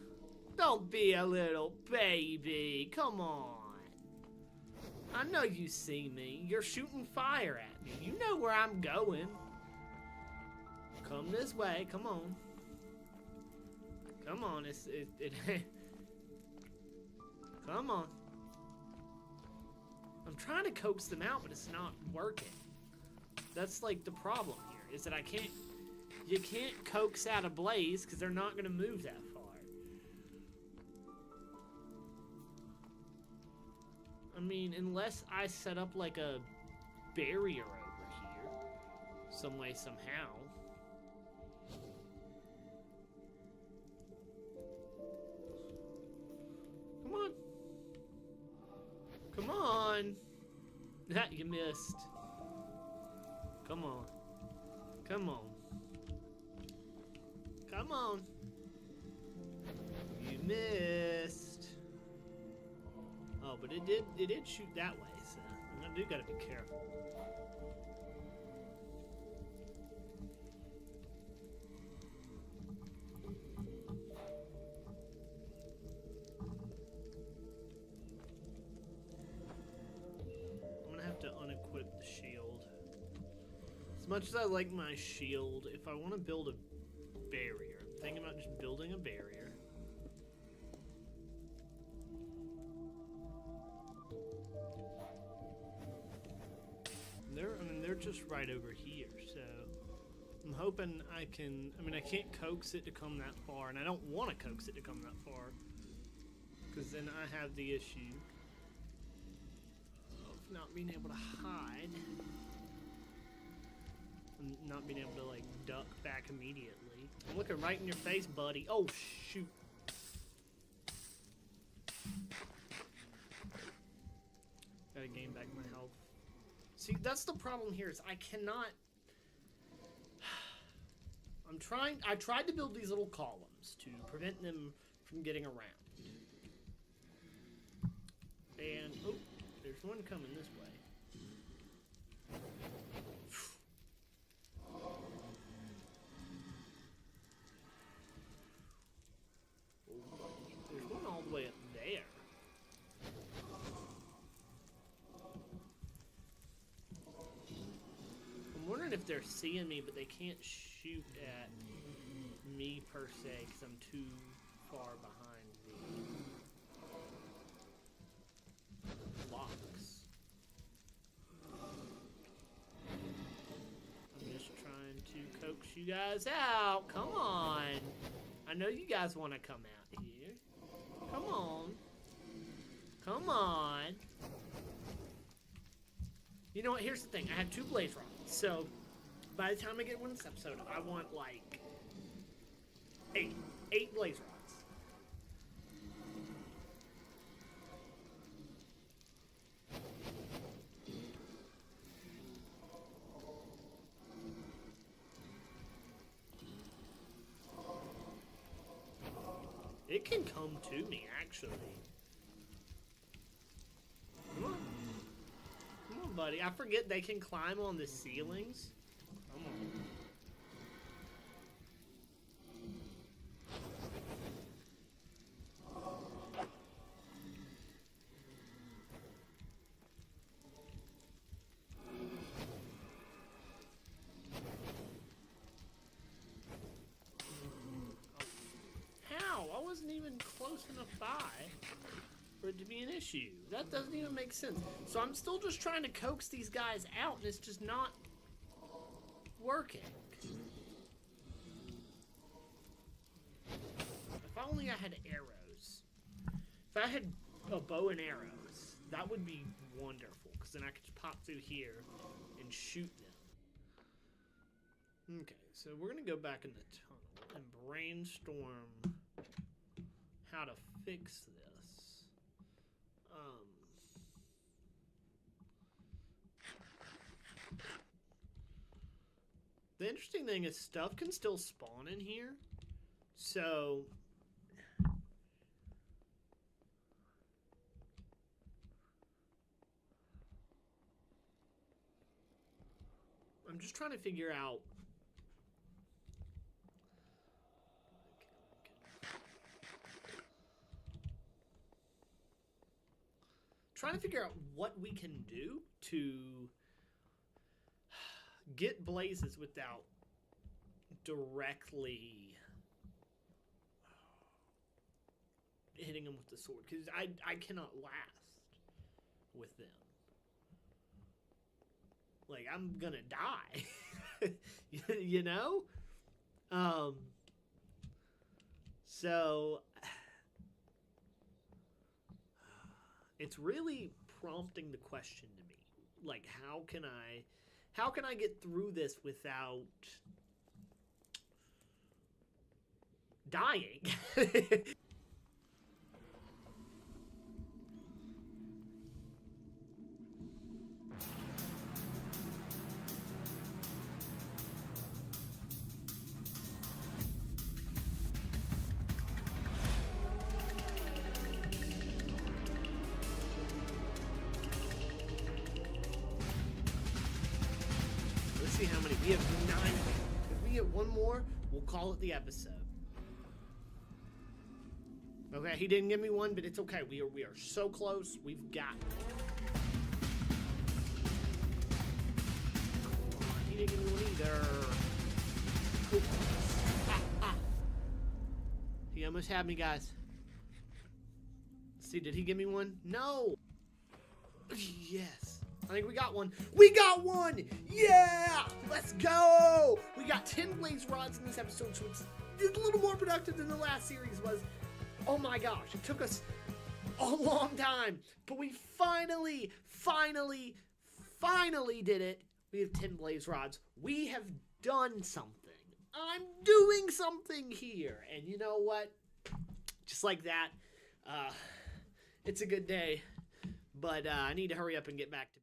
Don't be a little baby. Come on. I know you see me. You're shooting fire at me. You know where I'm going. Come this way. Come on. Come on. Come on. I'm trying to coax them out, but it's not working. That's like the problem here, is that you can't coax out a blaze because they're not going to move that mean, unless I set up like a barrier over here, some way, somehow. Come on. Come on. You missed. Come on. Come on. Come on. You missed. Oh, but it did shoot that way, so I do gotta be careful. I'm gonna have to unequip the shield. As much as I like my shield, if I want to build a barrier, I'm thinking about just building a barrier. They're just right over here, so I'm hoping I can. I mean, I can't coax it to come that far, and I don't want to coax it to come that far, because then I have the issue of not being able to hide and not being able to like duck back immediately. I'm looking right in your face, buddy. Oh shoot! Gotta gain back my health. See, that's the problem here, is I cannot... I tried to build these little columns to prevent them from getting around. And, oh, there's one coming this way. There's one all the way up there. I'm wondering if they're seeing me, but they can't shoot at me per se, because I'm too far behind the blocks. I'm just trying to coax you guys out. Come on. I know you guys want to come out here. Come on. Come on. You know what? Here's the thing. I have 2 blaze rods. So, by the time I get one this episode, I want like 8 blaze rods. It can come to me, actually. Come on. Come on, buddy. I forget they can climb on the ceilings. Come on. How? I wasn't even close enough by for it to be an issue. That doesn't even make sense. So I'm still just trying to coax these guys out, and it's just not working. If only I had arrows. If I had a bow and arrows, that would be wonderful, because then I could just pop through here and shoot them. Okay, so we're going to go back in the tunnel and brainstorm how to fix this. The interesting thing is stuff can still spawn in here, so I'm just trying to figure out what we can do to get blazes without directly hitting them with the sword, because I cannot last with them. Like, I'm gonna die. You know? So it's really prompting the question to me. Like, how can I get through this without dying? Let's see how many. We have 9. If we get one more, we'll call it the episode. Okay, he didn't give me one, but it's okay. We are so close. We've got it. Come on, he didn't give me one either. He almost had me, guys. Let's see, did he give me one? No. Yes. I think we got one. We got one! Yeah! Let's go! We got 10 blaze rods in this episode, so it's a little more productive than the last series was. Oh my gosh, it took us a long time, but we finally did it. We have 10 blaze rods. We have done something. I'm doing something here. And you know what? Just like that, it's a good day, but I need to hurry up and get back to bed.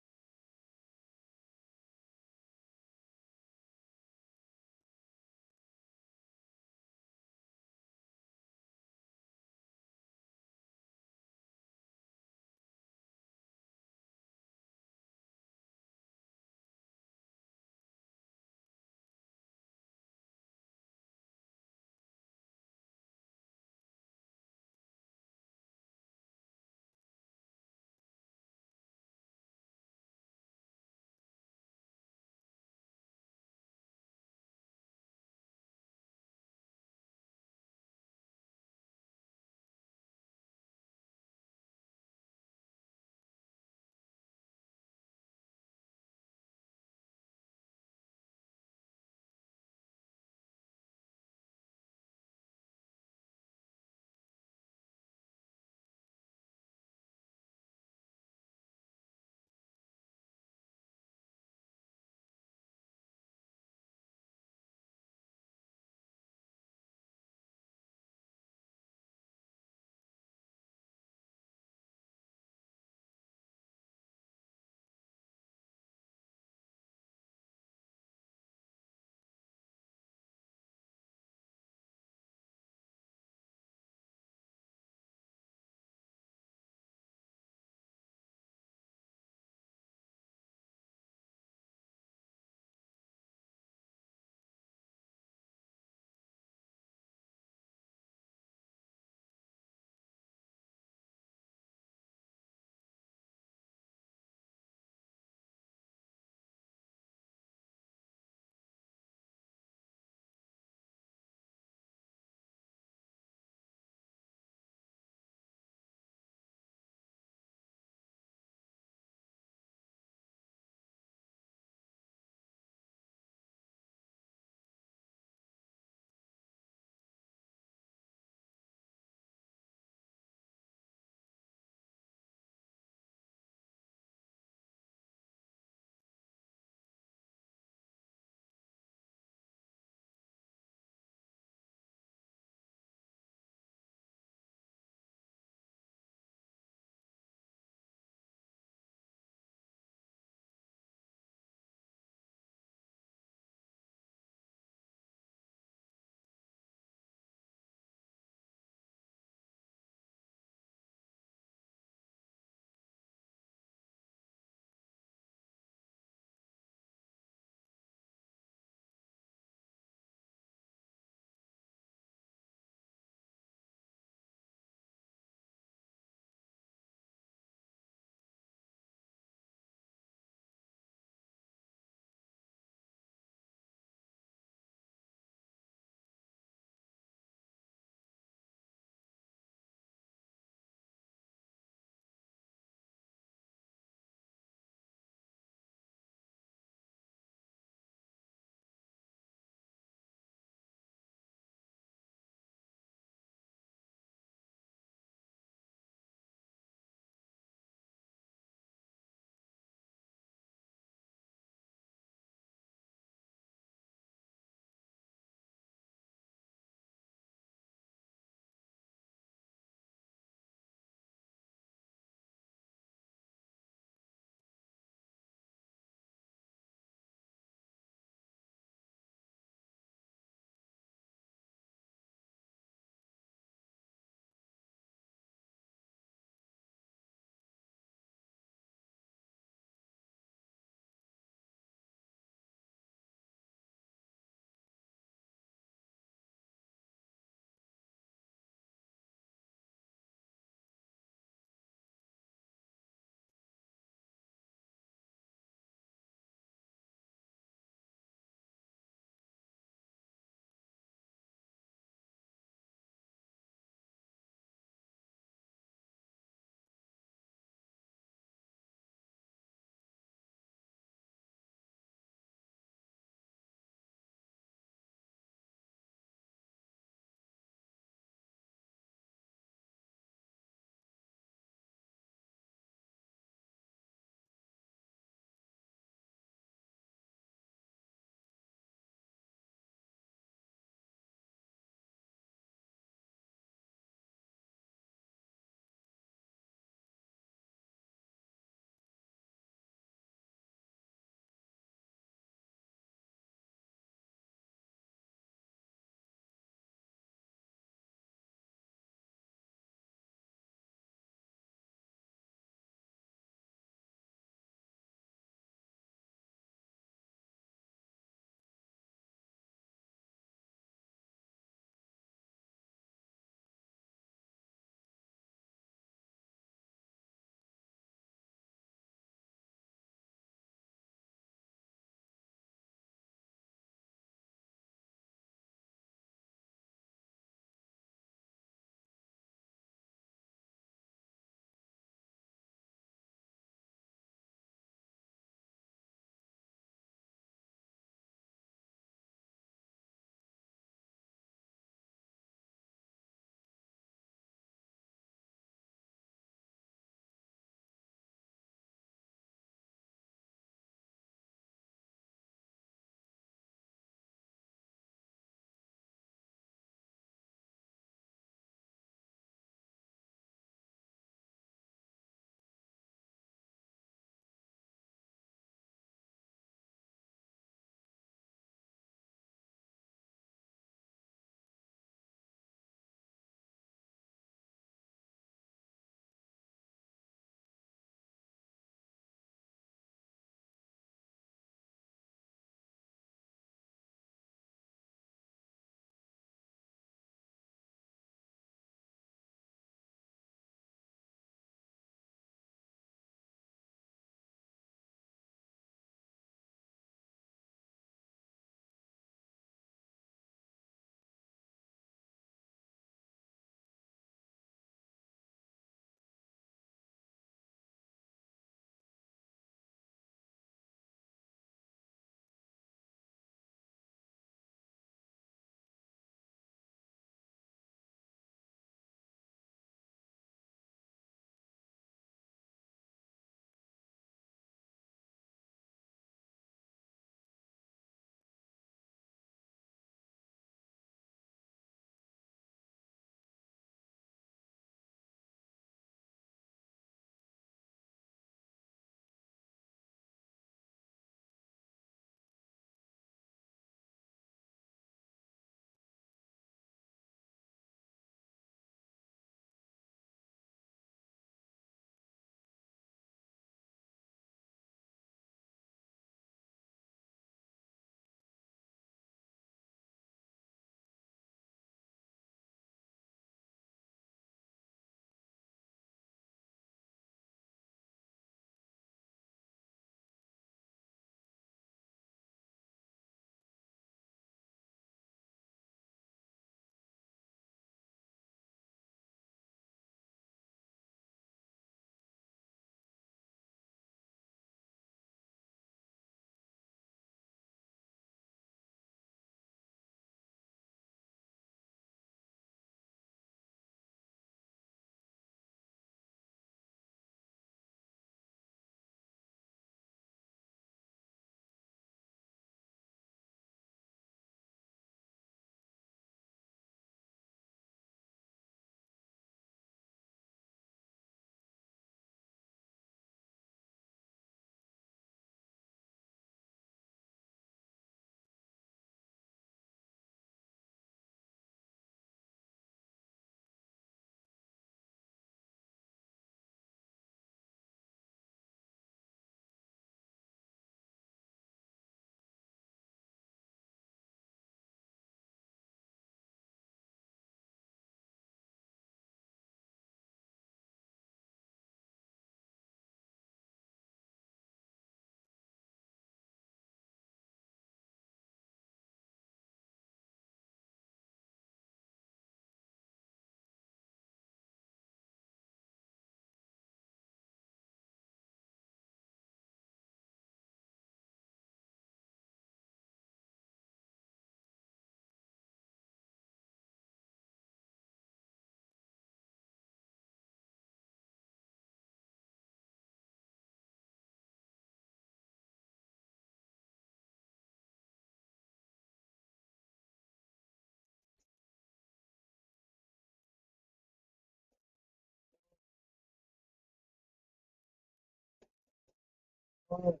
Oh.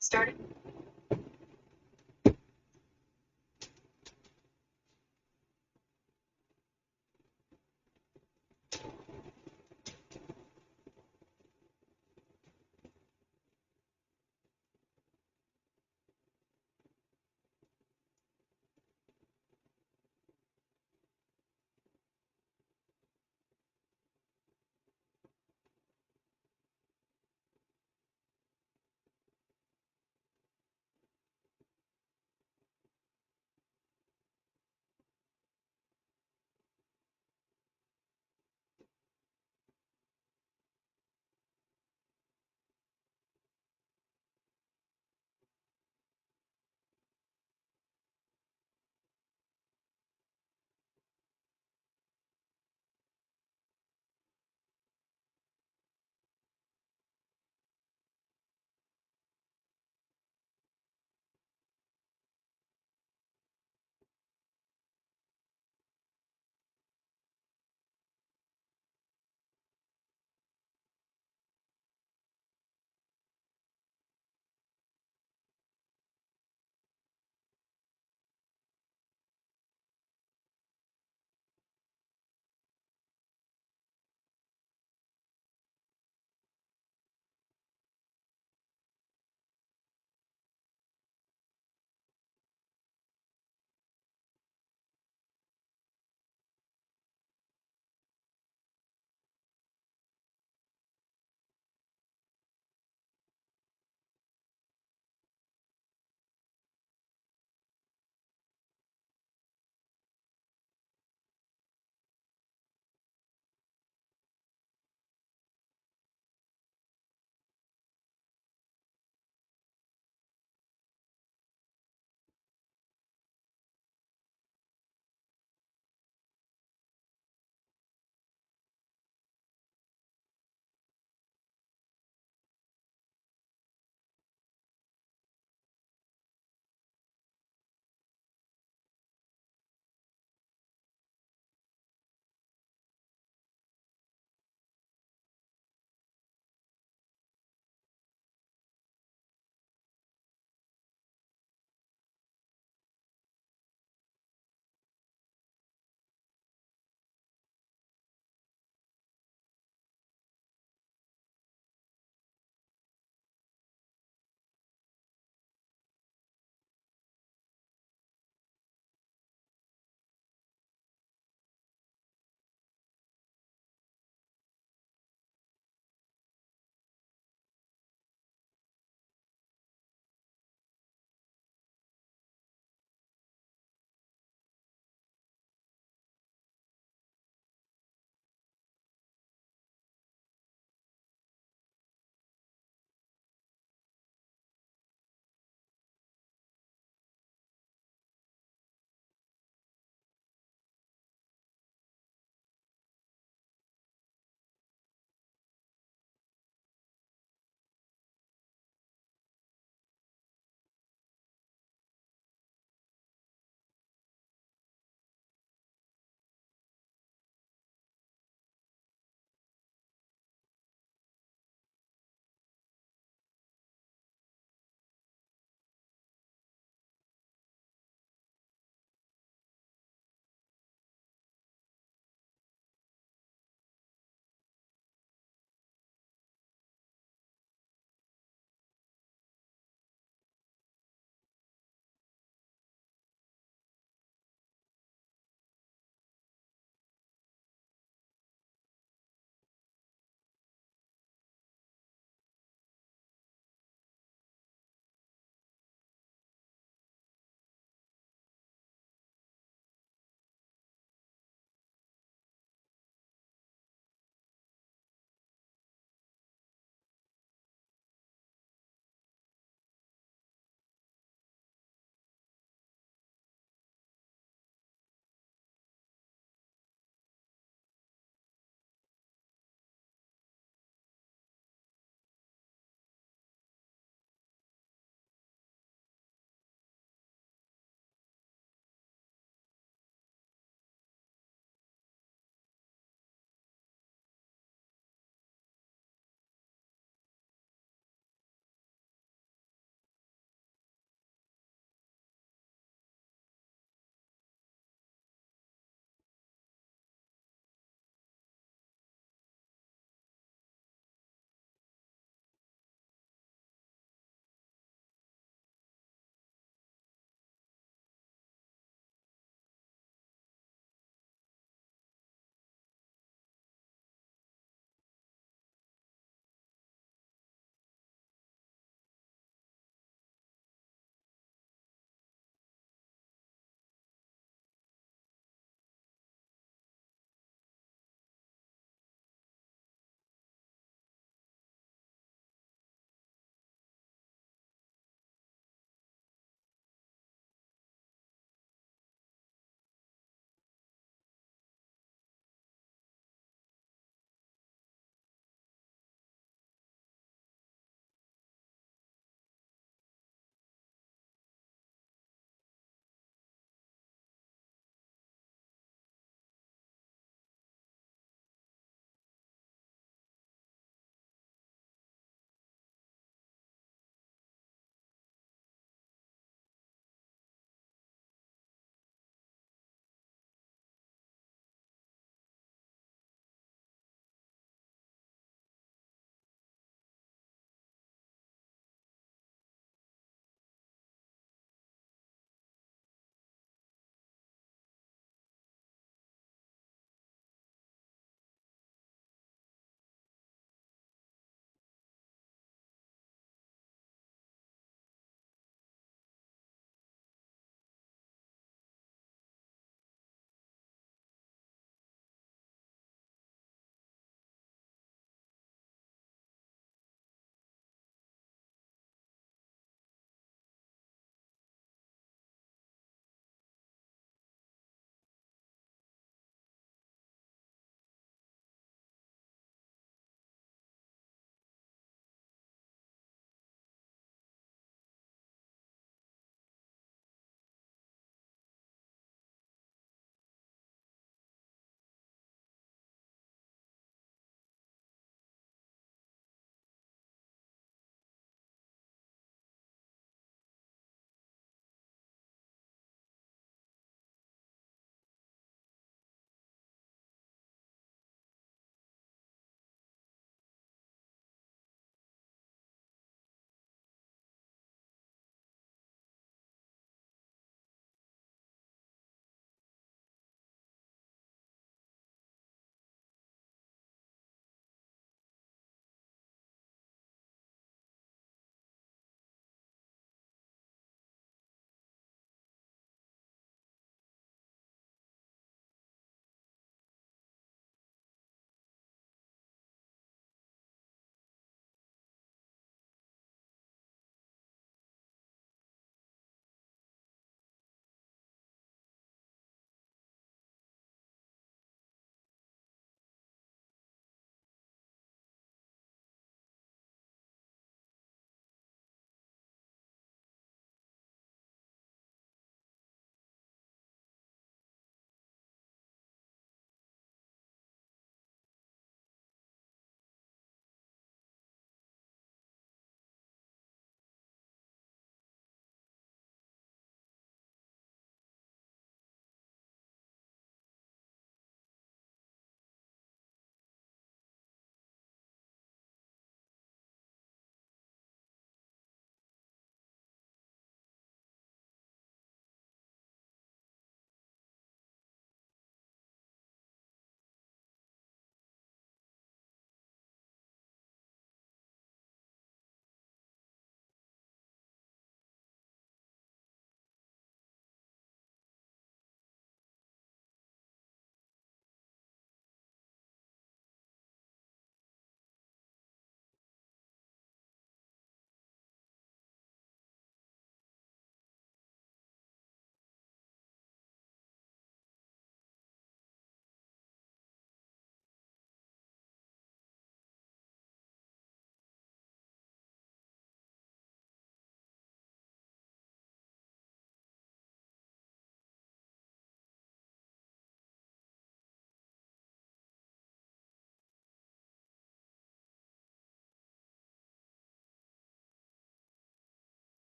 started.